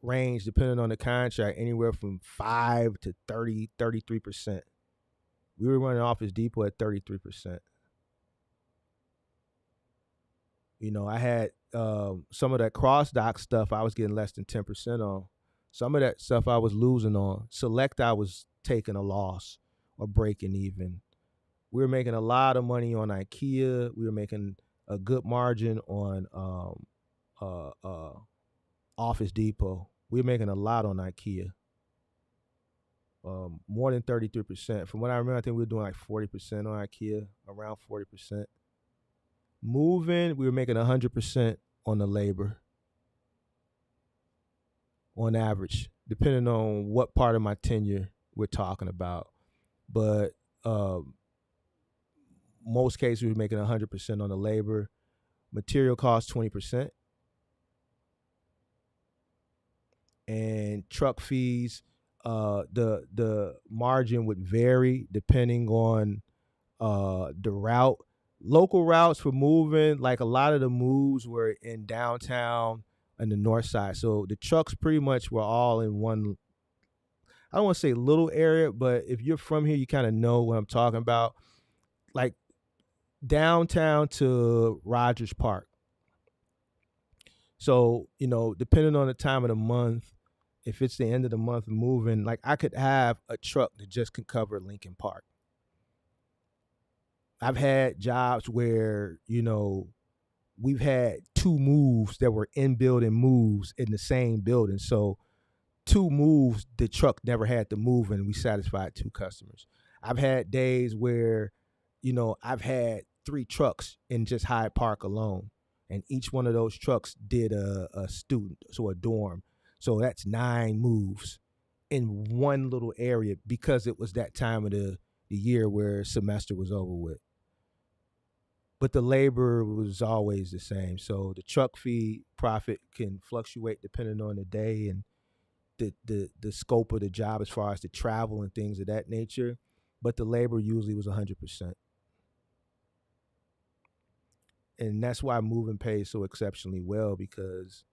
range, depending on the contract, anywhere from 5 to 33%. We were running Office Depot at 33%. You know, I had some of that cross dock stuff I was getting less than 10% on. Some of that stuff I was losing on. Select, I was taking a loss or breaking even. We were making a lot of money on IKEA. We were making a good margin on Office Depot. We were making a lot on IKEA. More than 33%. From what I remember, I think we were doing like 40% on IKEA, around 40%. Moving, we were making 100% on the labor on average, depending on what part of my tenure we're talking about. But most cases, we were making 100% on the labor. Material costs 20%. And truck fees, the margin would vary depending on the route. Local routes for moving, like a lot of the moves were in downtown and the north side. So the trucks pretty much were all in one, I don't want to say little area, but if you're from here, you kind of know what I'm talking about. Like downtown to Rogers Park. So, you know, depending on the time of the month, if it's the end of the month moving, like I could have a truck that just can cover Lincoln Park. I've had jobs where, you know, we've had 2 moves that were in building moves in the same building. So 2 moves, the truck never had to move and we satisfied 2 customers. I've had days where, you know, I've had 3 trucks in just Hyde Park alone. And each one of those trucks did a student, so a dorm. So that's 9 moves in one little area because it was that time of the year where semester was over with. But the labor was always the same. So the truck fee profit can fluctuate depending on the day and the scope of the job as far as the travel and things of that nature. But the labor usually was 100%. And that's why moving pays so exceptionally well, because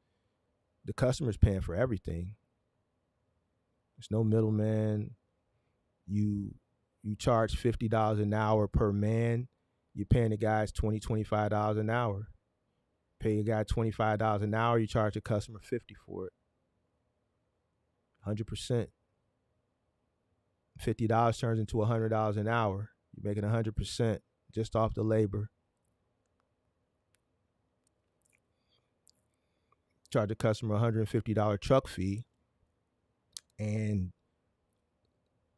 the customer's paying for everything. There's no middleman. You charge $50 an hour per man. You're paying the guys $20, $25 an hour. Pay a guy $25 an hour, you charge the customer $50 for it. 100%. $50 turns into $100 an hour. You're making 100% just off the labor. Charge the customer $150 truck fee. And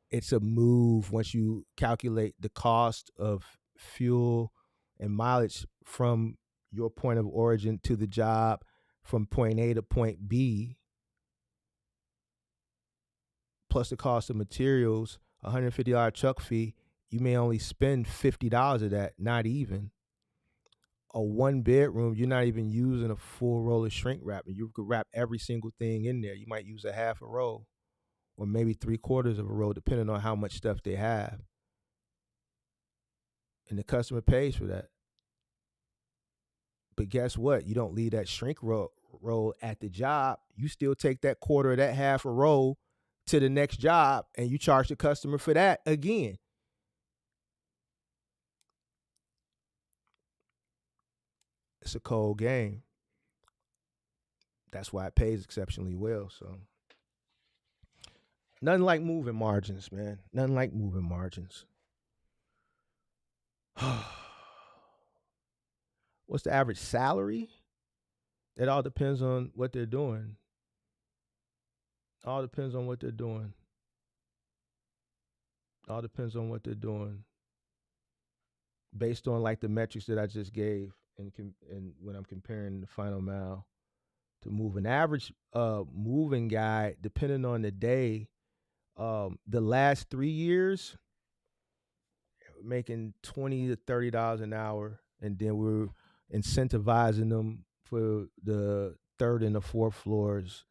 it's a move once you calculate the cost of fuel and mileage from your point of origin to the job, from point A to point B, plus the cost of materials, $150 truck fee, you may only spend $50 of that, not even. a 1-bedroom, you're not even using a full roll of shrink wrap, and you could wrap every single thing in there. You might use a half a roll or maybe 3/4 of a roll, depending on how much stuff they have. And the customer pays for that. But guess what? You don't leave that shrink roll at the job. You still take that quarter of that half a roll to the next job, and you charge the customer for that again. It's a cold game. That's why it pays exceptionally well. So nothing like moving margins, man. Nothing like moving margins. What's the average salary? It all depends on what they're doing. All depends on what they're doing. All depends on what they're doing. Based on like the metrics that I just gave, and when I'm comparing the final mile to move an average moving guy, depending on the day, the last 3 years making $20 to $30 an hour, and then we're incentivizing them for the third and the fourth floors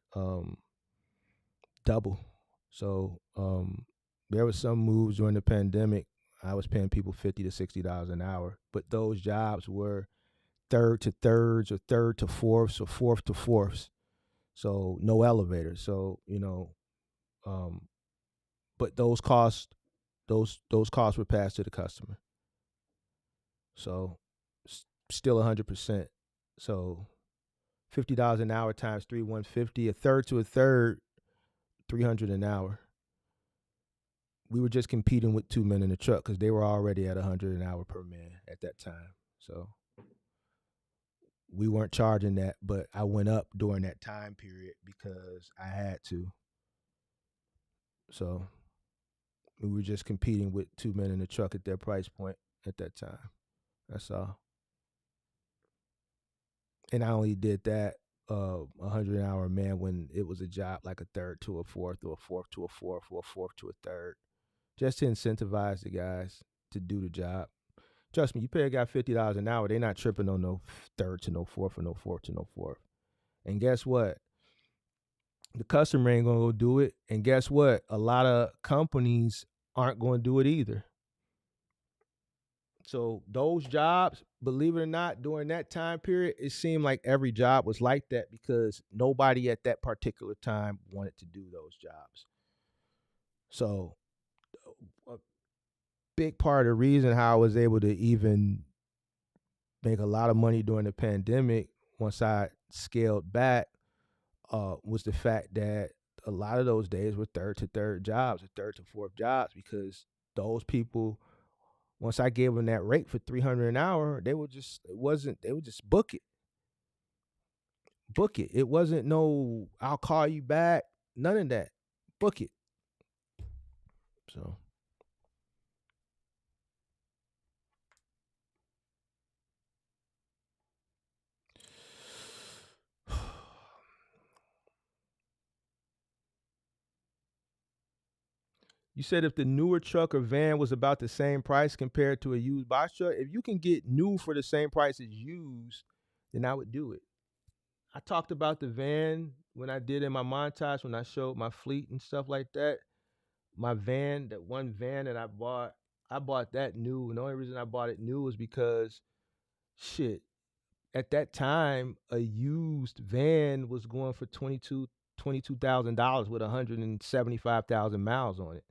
double. So there was some moves during the pandemic. I was paying people $50 to $60 an hour, but those jobs were third to thirds or third to fourths or fourth to fourths. So no elevator. So but those costs were passed to the customer. So still 100%. So $50 an hour times 3, 150. A third to a third, 300 an hour. We were just competing with 2 men in the truck because they were already at 100 an hour per man at that time. So we weren't charging that, but I went up during that time period because I had to. So we were just competing with 2 men in the truck at their price point at that time. That's all. And I only did that 100 an hour man when it was a job like a third to a fourth, or a fourth to a fourth, or a fourth to a third, just to incentivize the guys to do the job. Trust me, you pay a guy $50 an hour, they're not tripping on no third to no fourth or no fourth to no fourth. And guess what? The customer ain't gonna go do it. And guess what? A lot of companies aren't going to do it either. So those jobs, believe it or not, during that time period, it seemed like every job was like that because nobody at that particular time wanted to do those jobs. So a big part of the reason how I was able to even make a lot of money during the pandemic once I scaled back was the fact that a lot of those days were third to third jobs, or third to fourth jobs, because those people, once I gave them that rate for $300 an hour, they would just book it. Book it. It wasn't no, I'll call you back. None of that. Book it. So. You said if the newer truck or van was about the same price compared to a used box truck, if you can get new for the same price as used, then I would do it. I talked about the van when I did in my montage, when I showed my fleet and stuff like that. My van, that one van that I bought that new. And the only reason I bought it new was because, shit, at that time, a used van was going for $22,000 with 175,000 miles on it.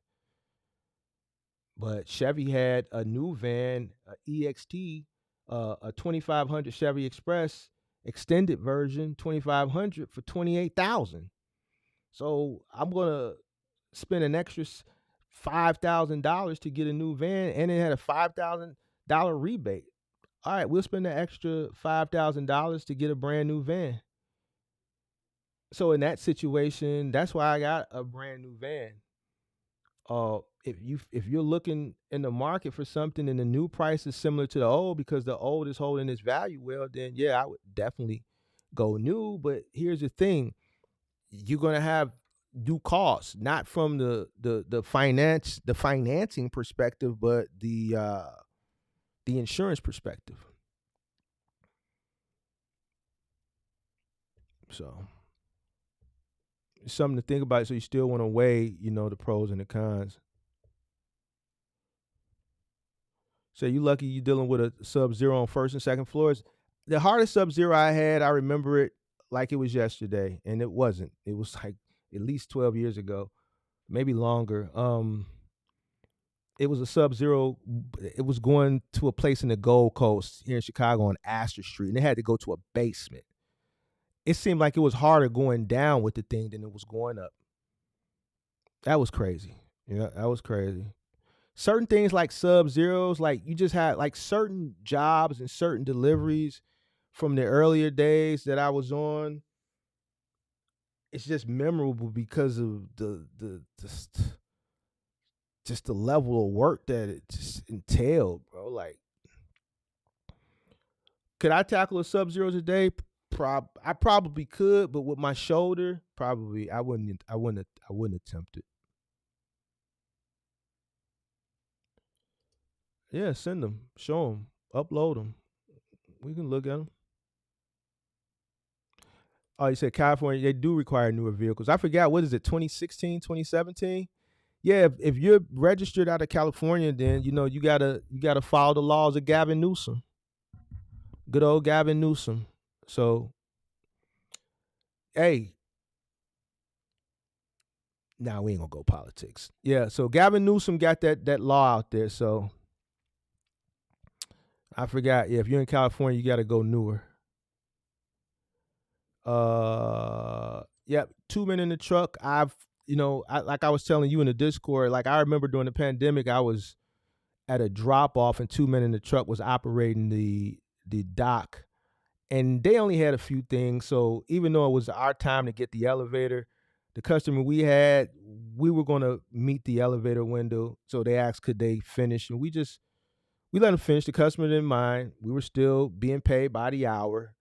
But Chevy had a new van, a EXT, a 2500 Chevy Express extended version, 2500 for 28,000. So I'm gonna spend an extra $5,000 to get a new van, and it had a $5,000 rebate. All right, we'll spend the extra $5,000 to get a brand new van. So in that situation, that's why I got a brand new van. If you're looking in the market for something and the new price is similar to the old because the old is holding its value well, then yeah, I would definitely go new. But here's the thing: you're gonna have due costs, not from the financing perspective, but the insurance perspective. So it's something to think about. So you still want to weigh, the pros and the cons. So you lucky you dealing with a sub-zero on first and second floors. The hardest sub-zero I had, I remember it like it was yesterday, and it wasn't. It was like at least 12 years ago, maybe longer. It was a sub-zero. It was going to a place in the Gold Coast here in Chicago on Astor Street, and it had to go to a basement. It seemed like it was harder going down with the thing than it was going up. That was crazy. Yeah, that was crazy. Certain things like sub-zeros, like you just had like certain jobs and certain deliveries from the earlier days that I was on. It's just memorable because of the just the level of work that it just entailed, bro. Like, could I tackle a sub-zero today? I probably could, but with my shoulder, probably I wouldn't. I wouldn't attempt it. Yeah, send them, show them, upload them. We can look at them. Oh, you said California, they do require newer vehicles. I forgot, what is it, 2016, 2017? Yeah, if you're registered out of California, then you gotta follow the laws of Gavin Newsom. Good old Gavin Newsom. So, hey, now we ain't gonna go politics. Yeah, so Gavin Newsom got that law out there. So I forgot. Yeah, if you're in California, you gotta go newer. Yep, 2 men in the truck. Like I was telling you in the Discord, like I remember during the pandemic, I was at a drop off, and 2 men in the truck was operating the dock, and they only had a few things. So even though it was our time to get the elevator, the customer we had, we were gonna meet the elevator window. So they asked could they finish, and we let them finish. The customer didn't mind. We were still being paid by the hour.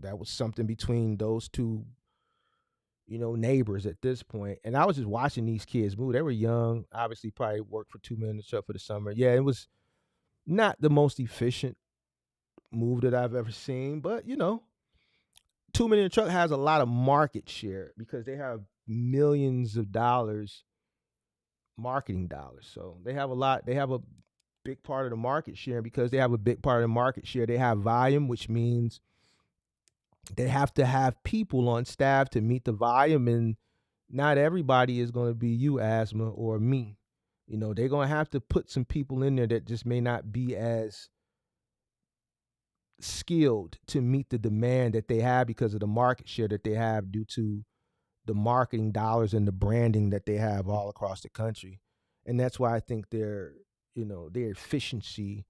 That was something between those two, neighbors at this point. And I was just watching these kids move. They were young, obviously probably worked for 2 men in the truck for the summer. Yeah, it was not the most efficient move that I've ever seen, but 2 men in the truck has a lot of market share because they have millions of dollars, marketing dollars. So they have a big part of the market share. And because they have a big part of the market share, they have volume, which means they have to have people on staff to meet the volume, and not everybody is going to be you, Asthma, or me. They're going to have to put some people in there that just may not be as skilled to meet the demand that they have because of the market share that they have due to the marketing dollars and the branding that they have all across the country. And that's why I think their efficiency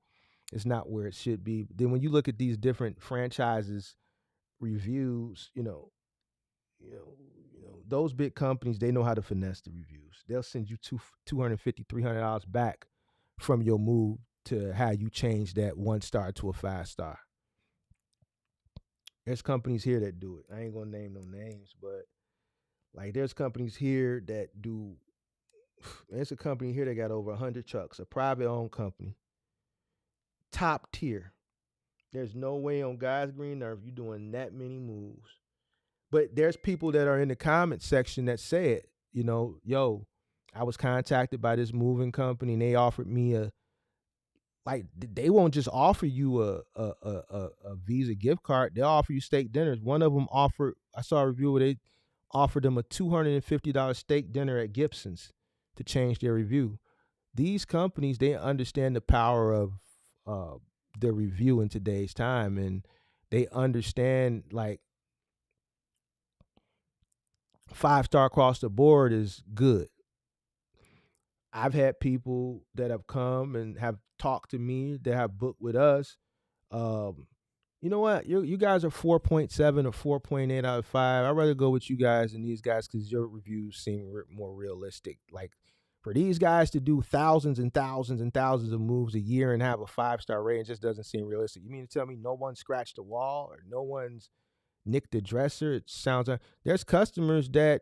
is not where it should be. Then when you look at these different franchises reviews, those big companies, they know how to finesse the reviews. They'll send you $250, $300 back from your move to how you change that 1 star to a 5 star. There's companies here that do it. I ain't gonna name no names, but like there's companies here that do. There's a company here that got over 100 trucks, a private owned company, top tier. There's no way on God's green earth you doing that many moves. But there's people that are in the comment section that say it, yo, I was contacted by this moving company and they offered me they won't just offer you a Visa gift card. They'll offer you steak dinners. One of them I saw a review where they offered them a $250 steak dinner at Gibson's to change their review. These companies, they understand the power of the review in today's time, and they understand like 5 star across the board is good. I've had people that have come and have talked to me that have booked with us. You know what? You guys are 4.7 or 4.8 out of 5. I'd rather go with you guys than these guys because your reviews seem more realistic. Like for these guys to do thousands and thousands and thousands of moves a year and have a 5 star rating just doesn't seem realistic. You mean to tell me no one scratched the wall or no one's nicked the dresser? It sounds like there's customers that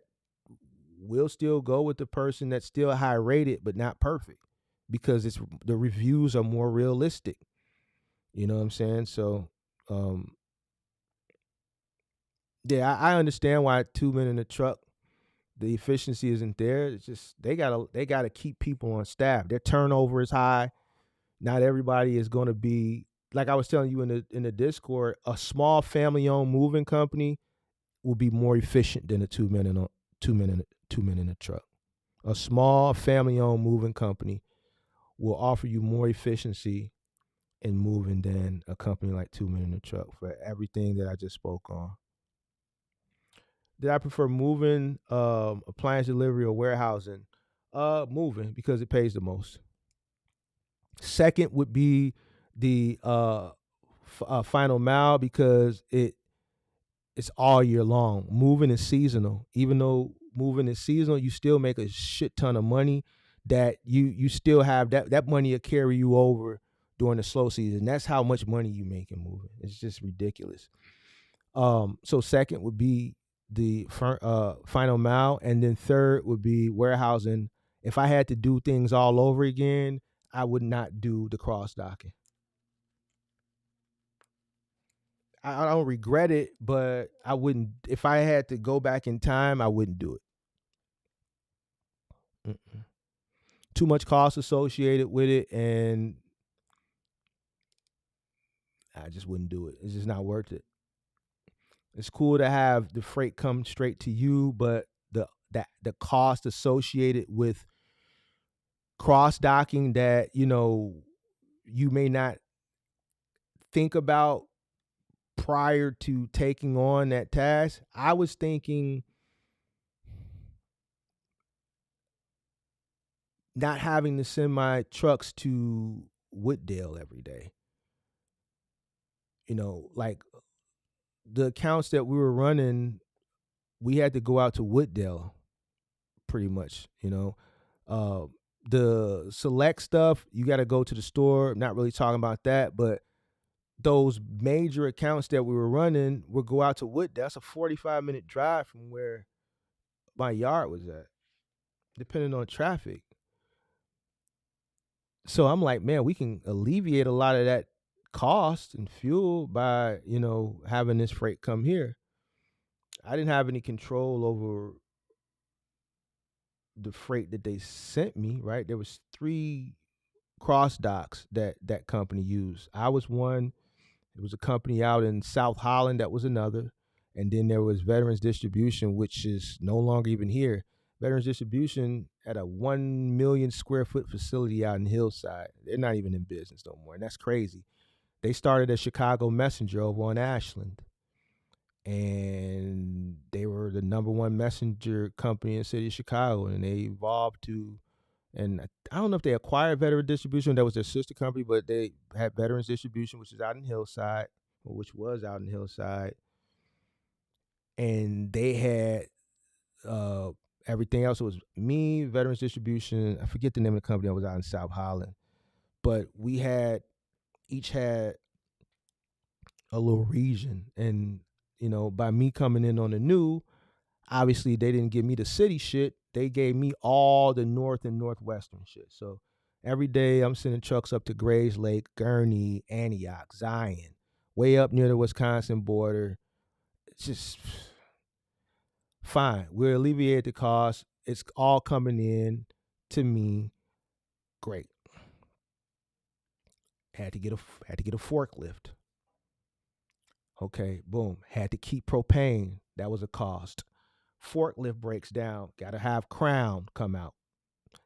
will still go with the person that's still high rated but not perfect because the reviews are more realistic. You know what I'm saying? So Yeah, I understand why 2 men in a truck, the efficiency isn't there. It's just they gotta keep people on staff. Their turnover is high. Not everybody is going to be, like I was telling you in the Discord. A small family owned moving company will be more efficient than a 2 men in a truck. A small family owned moving company will offer you more efficiency in moving than a company like 2 men in a truck for everything that I just spoke on. Did I prefer moving, appliance delivery, or warehousing? Moving, because it pays the most. Second would be the final mile, because it's all year long. Moving is seasonal. Even though moving is seasonal, you still make a shit ton of money. That you still have that money will carry you over during the slow season. That's how much money you make in moving. It's just ridiculous. So second would be the final mile, and then third would be warehousing. If I had to do things all over again, I would not do the cross docking. I don't regret it, but I wouldn't. If I had to go back in time, I wouldn't do it. Mm-mm. Too much cost associated with it, and I just wouldn't do it. It's just not worth it. It's cool to have the freight come straight to you, but the cost associated with cross docking that you may not think about prior to taking on that task. I was thinking not having to send my trucks to Wooddale every day. Like the accounts that we were running, we had to go out to Wooddale pretty much. Uh, the select stuff, you got to go to the store. I'm not really talking about that, but those major accounts that we were running would go out to Wooddale. That's a 45-minute drive from where my yard was at, depending on traffic. So I'm like, man, we can alleviate a lot of that cost and fuel by, having this freight come here. I didn't have any control over the freight that they sent me, right? There was 3 cross docks that company used. I was one. It was a company out in South Holland that was another. And then there was Veterans Distribution, which is no longer even here. Veterans Distribution had a 1 million square foot facility out in Hillside. They're not even in business no more. And that's crazy. They started as Chicago Messenger over on Ashland. And they were the number 1 messenger company in the city of Chicago. And they evolved to, and I don't know if they acquired Veterans Distribution. That was their sister company, but they had Veterans Distribution, which is out in Hillside, or which was out in Hillside. And they had everything else. It was me, Veterans Distribution. I forget the name of the company that was out in South Holland. But we each had a little region. And, by me coming in on the new, obviously they didn't give me the city shit. They gave me all the north and northwestern shit. So every day I'm sending trucks up to Grays Lake, Gurnee, Antioch, Zion, way up near the Wisconsin border. It's just fine. We'll alleviate the cost. It's all coming in to me. Great. Had to get a forklift. Okay, boom. Had to keep propane. That was a cost. Forklift breaks down. Got to have Crown come out.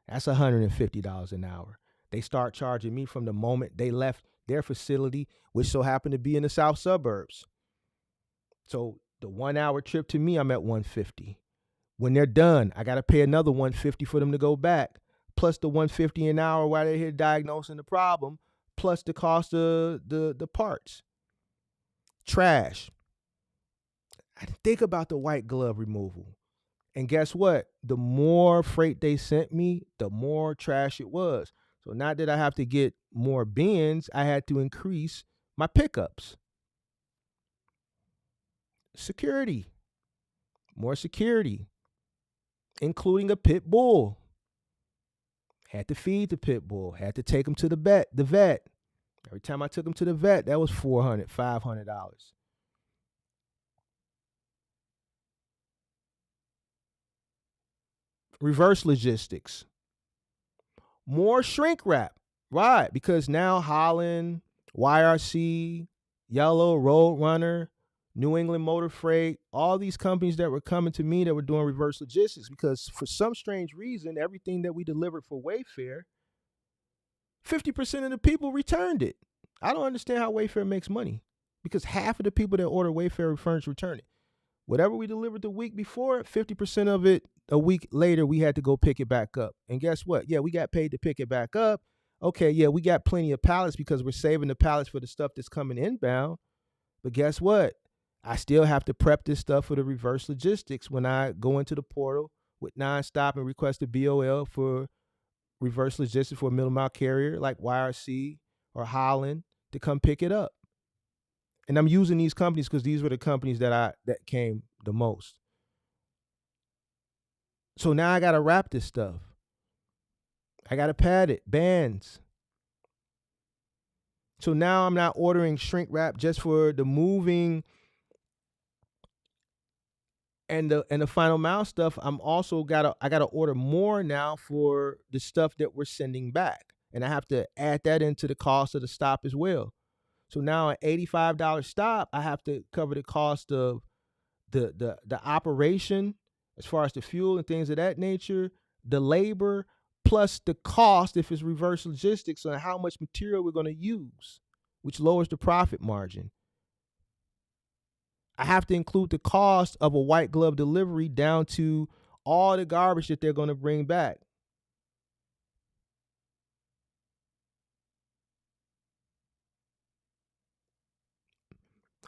That's $150 an hour. They start charging me from the moment they left their facility, which so happened to be in the south suburbs. So the 1 hour trip to me, I'm at $150. When they're done, I got to pay another $150 for them to go back, plus the $150 an hour while they're here diagnosing the problem, plus the cost of the parts. Trash. I think about the white glove removal. And guess what? The more freight they sent me, the more trash it was. So not that I have to get more bins, I had to increase my pickups. Security. More security, including a pit bull. Had to feed the pit bull. Had to take him to the vet. Every time I took him to the vet, that was $400, $500. reverse logistics, more shrink wrap. Right, because now Holland, YRC, Yellow, Roadrunner, New England Motor Freight, all these companies that were coming to me that were doing reverse logistics, because for some strange reason, everything that we delivered for Wayfair, 50% of the people returned it. I don't understand how Wayfair makes money, because half of the people that order Wayfair furniture return it. Whatever we delivered the week before, 50% of it a week later, we had to go pick it back up. And guess what? Yeah, we got paid to pick it back up. Okay, yeah, we got plenty of pallets because we're saving the pallets for the stuff that's coming inbound. But guess what? I still have to prep this stuff for the reverse logistics when I go into the portal with Nonstop and request a BOL for reverse logistics for a middle mile carrier like YRC or Holland to come pick it up. And I'm using these companies because these were the companies that came the most. So now I gotta wrap this stuff. I gotta pad it, bands. So now I'm not ordering shrink wrap just for the moving and the final mile stuff. I gotta order more now for the stuff that we're sending back. And I have to add that into the cost of the stop as well. So now an $85 stop, I have to cover the cost of the operation as far as the fuel and things of that nature, the labor, plus the cost if it's reverse logistics on how much material we're going to use, which lowers the profit margin. I have to include the cost of a white glove delivery down to all the garbage that they're going to bring back.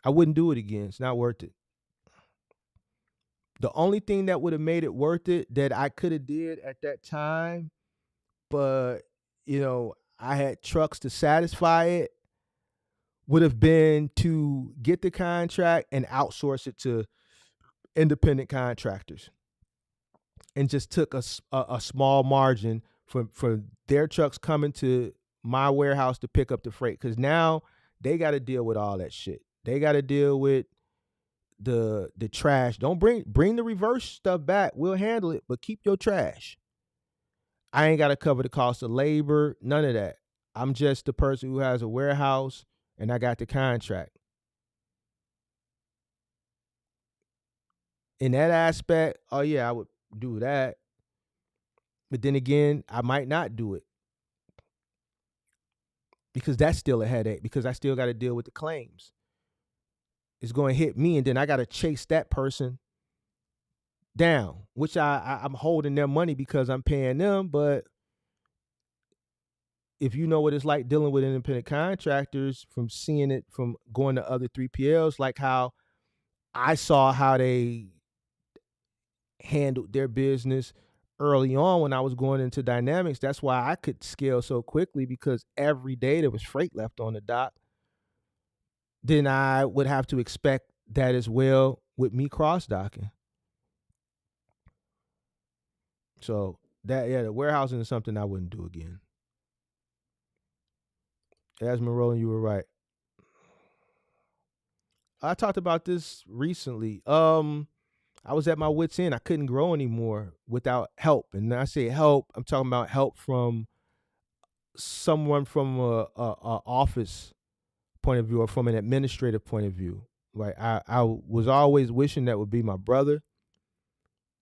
I wouldn't do it again. It's not worth it. The only thing that would have made it worth it that I could have did at that time, but I had trucks to satisfy it, would have been to get the contract and outsource it to independent contractors, and just took a small margin for their trucks coming to my warehouse to pick up the freight, because now they got to deal with all that shit. They got to deal with the trash. Don't bring the reverse stuff back. We'll handle it, but keep your trash. I ain't got to cover the cost of labor, none of that. I'm just the person who has a warehouse and I got the contract. In that aspect, oh yeah, I would do that. But then again, I might not do it, because that's still a headache, because I still got to deal with the claims. It's going to hit me, and then I got to chase that person down, which I'm holding their money because I'm paying them. But if you know what it's like dealing with independent contractors, from seeing it from going to other 3PLs, like how I saw how they handled their business early on when I was going into Dynamics. That's why I could scale so quickly, because every day there was freight left on the dock. Then I would have to expect that as well with me cross docking. So the warehousing is something I wouldn't do again. Asman Roland, you were right. I talked about this recently. I was at my wit's end. I couldn't grow anymore without help. And when I say help, I'm talking about help from someone from a office point of view, or from an administrative point of view. Right? I was always wishing that would be my brother,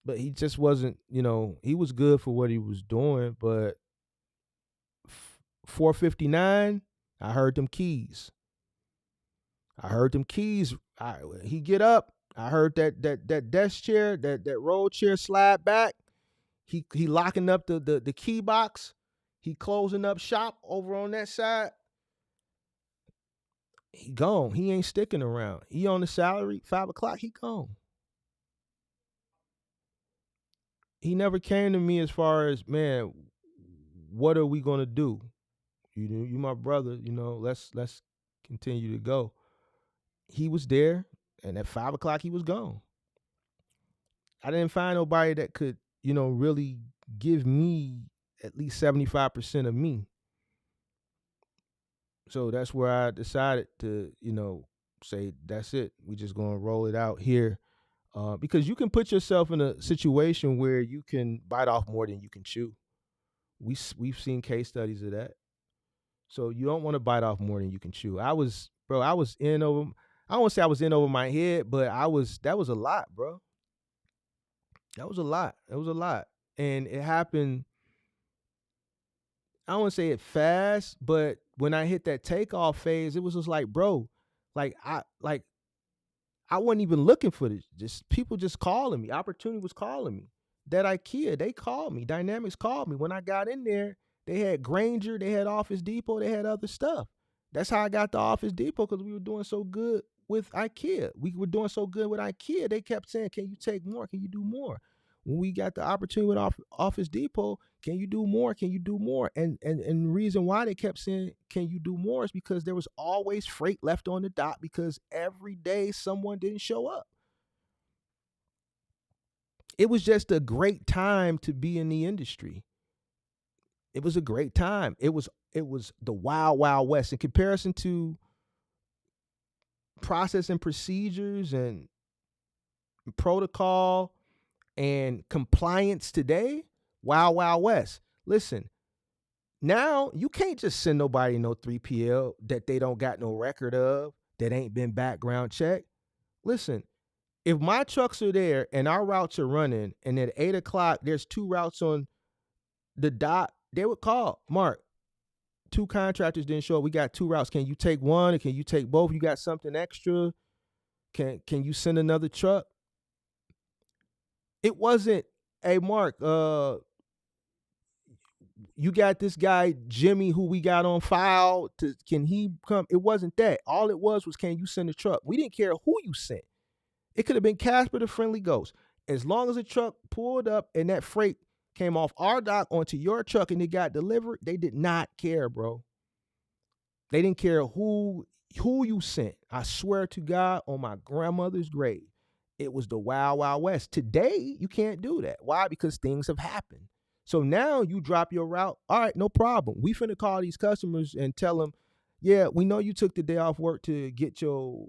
but he just wasn't. He was good for what he was doing, but 4:59, I heard them keys. He get up. I heard that desk chair, that roll chair slide back. He locking up the key box. He closing up shop over on that side. He gone. He ain't sticking around. He on the salary. 5:00. He gone. He never came to me as far as, man, what are we gonna do? You my brother. Let's continue to go. He was there, and at 5:00 he was gone. I didn't find nobody that could, really give me at least 75% of me. So that's where I decided to, say, that's it. We just gonna roll it out here Because you can put yourself in a situation where you can bite off more than you can chew. We've seen case studies of that. So you don't want to bite off more than you can chew. I was in over. I don't want to say I was in over my head, but that was a lot, bro. That was a lot. It was a lot, and it happened. I don't want to say it fast, but when I hit that takeoff phase, it was just like, bro, like I wasn't even looking for this. Just people just calling me. Opportunity was calling me. That IKEA, they called me. Dynamics called me. When I got in there, they had Granger, they had Office Depot, they had other stuff. That's how I got to Office Depot, because we were doing so good with IKEA. We were doing so good with IKEA. They kept saying, "Can you take more? Can you do more?" When we got the opportunity with Office Depot, can you do more? Can you do more? And the reason why they kept saying, "Can you do more?" is because there was always freight left on the dock, because every day someone didn't show up. It was just a great time to be in the industry. It was a great time. It was the wild, wild west in comparison to process and procedures and protocol and compliance today. Wild, wild west. Listen, now you can't just send nobody no 3PL that they don't got no record of, that ain't been background checked. Listen, if my trucks are there and our routes are running, and at 8 o'clock there's 2 routes on the dot, they would call, "Mark, 2 contractors didn't show up. We got 2 routes. Can you take one, or can you take both? You got something extra? Can you send another truck?" It wasn't, "Hey Mark, you got this guy Jimmy who we got on file, can he come?" It wasn't that. All it was, "Can you send a truck?" We didn't care who you sent. It could have been Casper the Friendly Ghost. As long as a truck pulled up and that freight came off our dock onto your truck and it got delivered, they did not care, bro. They didn't care who you sent. I swear to God, on my grandmother's grave, it was the wild, wild west. Today, you can't do that. Why? Because things have happened. So now you drop your route. All right, no problem. We finna call these customers and tell them, "Yeah, we know you took the day off work to get your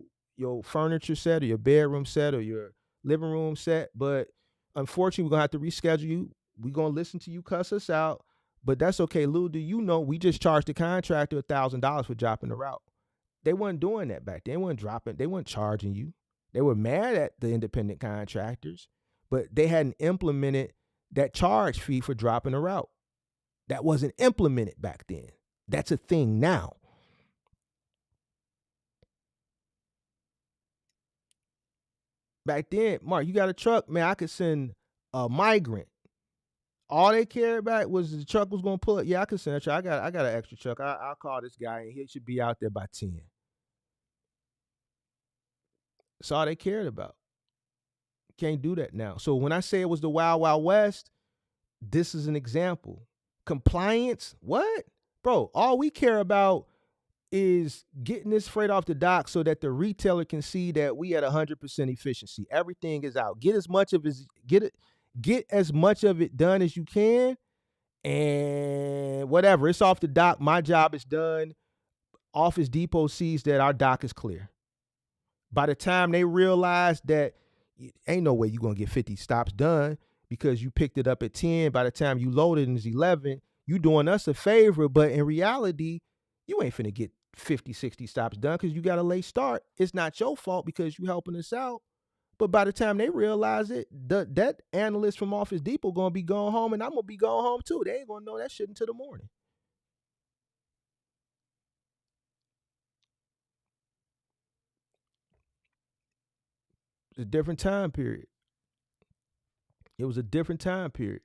furniture set, or your bedroom set, or your living room set, but unfortunately, we're gonna have to reschedule you. We're gonna listen to you cuss us out, but that's okay. Little do you know, we just charged the contractor $1,000 for dropping the route." They weren't doing that back then. They weren't charging you. They were mad at the independent contractors, but they hadn't implemented that charge fee for dropping a route. That wasn't implemented back then. That's a thing now. Back then, Mark, you got a truck, man, I could send a migrant. All they cared about was the truck was gonna pull it. Yeah, I could send a truck. I got an extra truck. I'll call this guy and he should be out there by 10. That's all they cared about. Can't do that now. So when I say it was the wild, wild west, this is an example. Compliance, what? Bro, all we care about is getting this freight off the dock so that the retailer can see that we at 100% efficiency. Everything is out. Get as much of it done as you can, and whatever. It's off the dock. My job is done. Office Depot sees that our dock is clear. By the time they realize that ain't no way you're going to get 50 stops done because you picked it up at 10, by the time you load it and it's 11, you doing us a favor, but in reality, you ain't finna get 50, 60 stops done because you got a late start. It's not your fault because you helping us out. But by the time they realize it, that analyst from Office Depot going to be going home, and I'm going to be going home too. They ain't going to know that shit until the morning. It's a different time period. It was a different time period.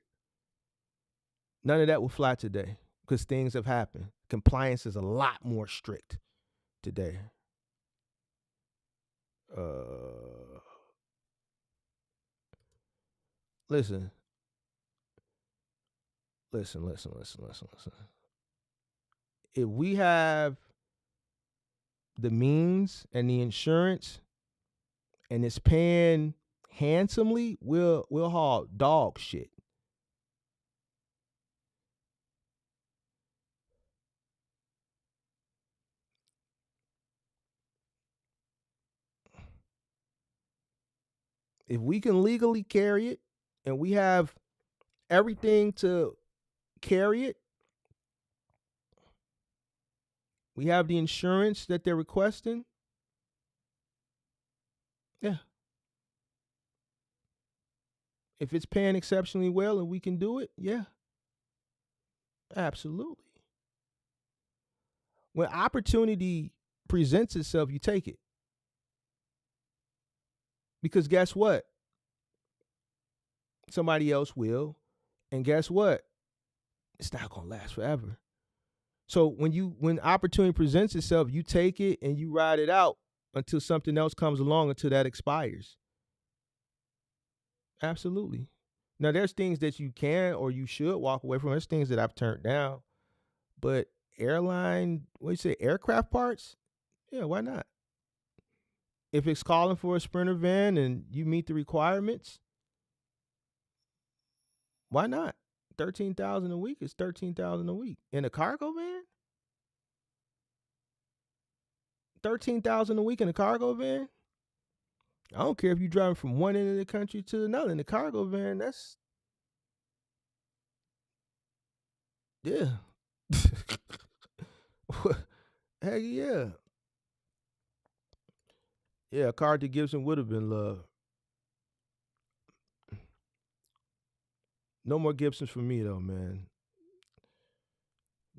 None of that will fly today because things have happened. Compliance is a lot more strict today. Listen. If we have the means and the insurance and it's paying handsomely, we'll haul dog shit. If we can legally carry it and we have everything to carry it, we have the insurance that they're requesting. Yeah. If it's paying exceptionally well and we can do it, yeah. Absolutely. When opportunity presents itself, you take it. Because guess what? Somebody else will. And guess what? It's not going to last forever. So when opportunity presents itself, you take it and you ride it out until something else comes along, until that expires. Absolutely. Now there's things that you can or you should walk away from. There's things that I've turned down. But aircraft parts? Yeah, why not? If it's calling for a Sprinter van and you meet the requirements, why not? 13,000 a week is 13,000 a week. In a cargo van? 13,000 a week in a cargo van? I don't care if you're driving from one end of the country to another. In the cargo van, that's yeah. Heck yeah. Yeah, Carter Gibson would have been loved. No more Gibsons for me though, man.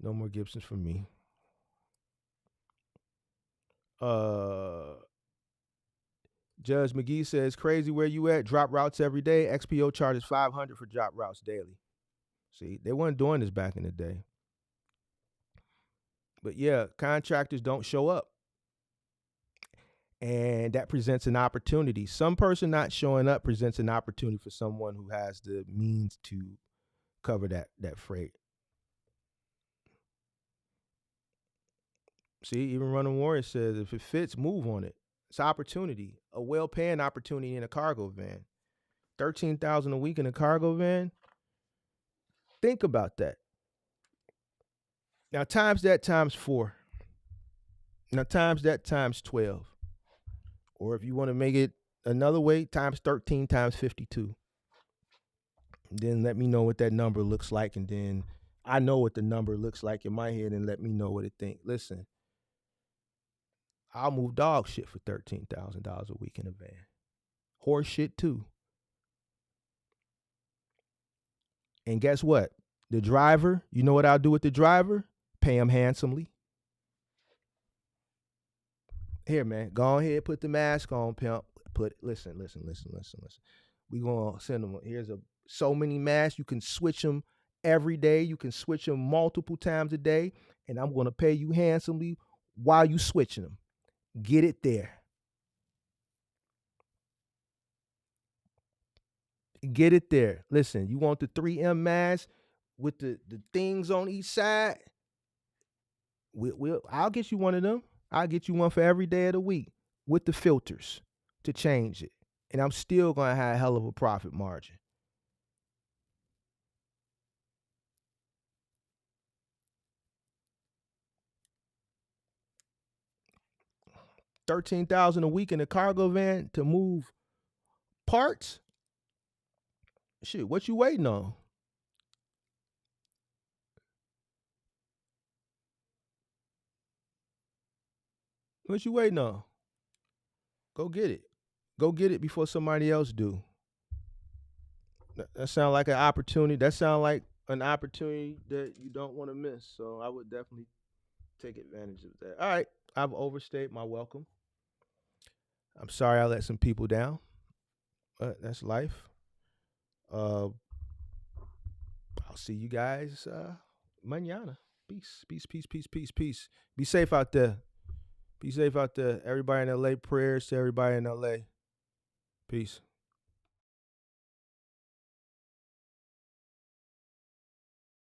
No more Gibsons for me. Judge McGee says, crazy where you at? Drop routes every day. XPO charges $500 for drop routes daily. See, they weren't doing this back in the day. But yeah, contractors don't show up. And that presents an opportunity. Some person not showing up presents an opportunity for someone who has the means to cover that freight. See, even Running Warrior says, if it fits, move on it. It's opportunity, a well-paying opportunity in a cargo van. 13,000 a week in a cargo van. Think about that. Now times that times 4. Now times that times 12. Or if you want to make it another way, times 13 times 52. Then let me know what that number looks like, and then I know what the number looks like in my head, and let me know what it think. Listen, I'll move dog shit for $13,000 a week in a van. Horse shit too. And guess what? The driver, you know what I'll do with the driver? Pay him handsomely. Here, man, go ahead, put the mask on, pimp. Listen. We gonna send them. Here's so many masks. You can switch them every day. You can switch them multiple times a day, and I'm gonna pay you handsomely while you switching them. Get it there. Get it there. Listen, you want the 3M mask with the things on each side? I'll get you one of them. I'll get you one for every day of the week with the filters to change it. And I'm still going to have a hell of a profit margin. $13,000 a week in a cargo van to move parts? Shit, what you waiting on? What you waiting on? Go get it. Go get it before somebody else do. That sounds like an opportunity. That sounds like an opportunity that you don't want to miss. So I would definitely take advantage of that. All right. I've overstayed my welcome. I'm sorry I let some people down. But that's life. I'll see you guys mañana. Peace. Be safe out there. Be safe out there. Everybody in LA, prayers to everybody in LA. Peace.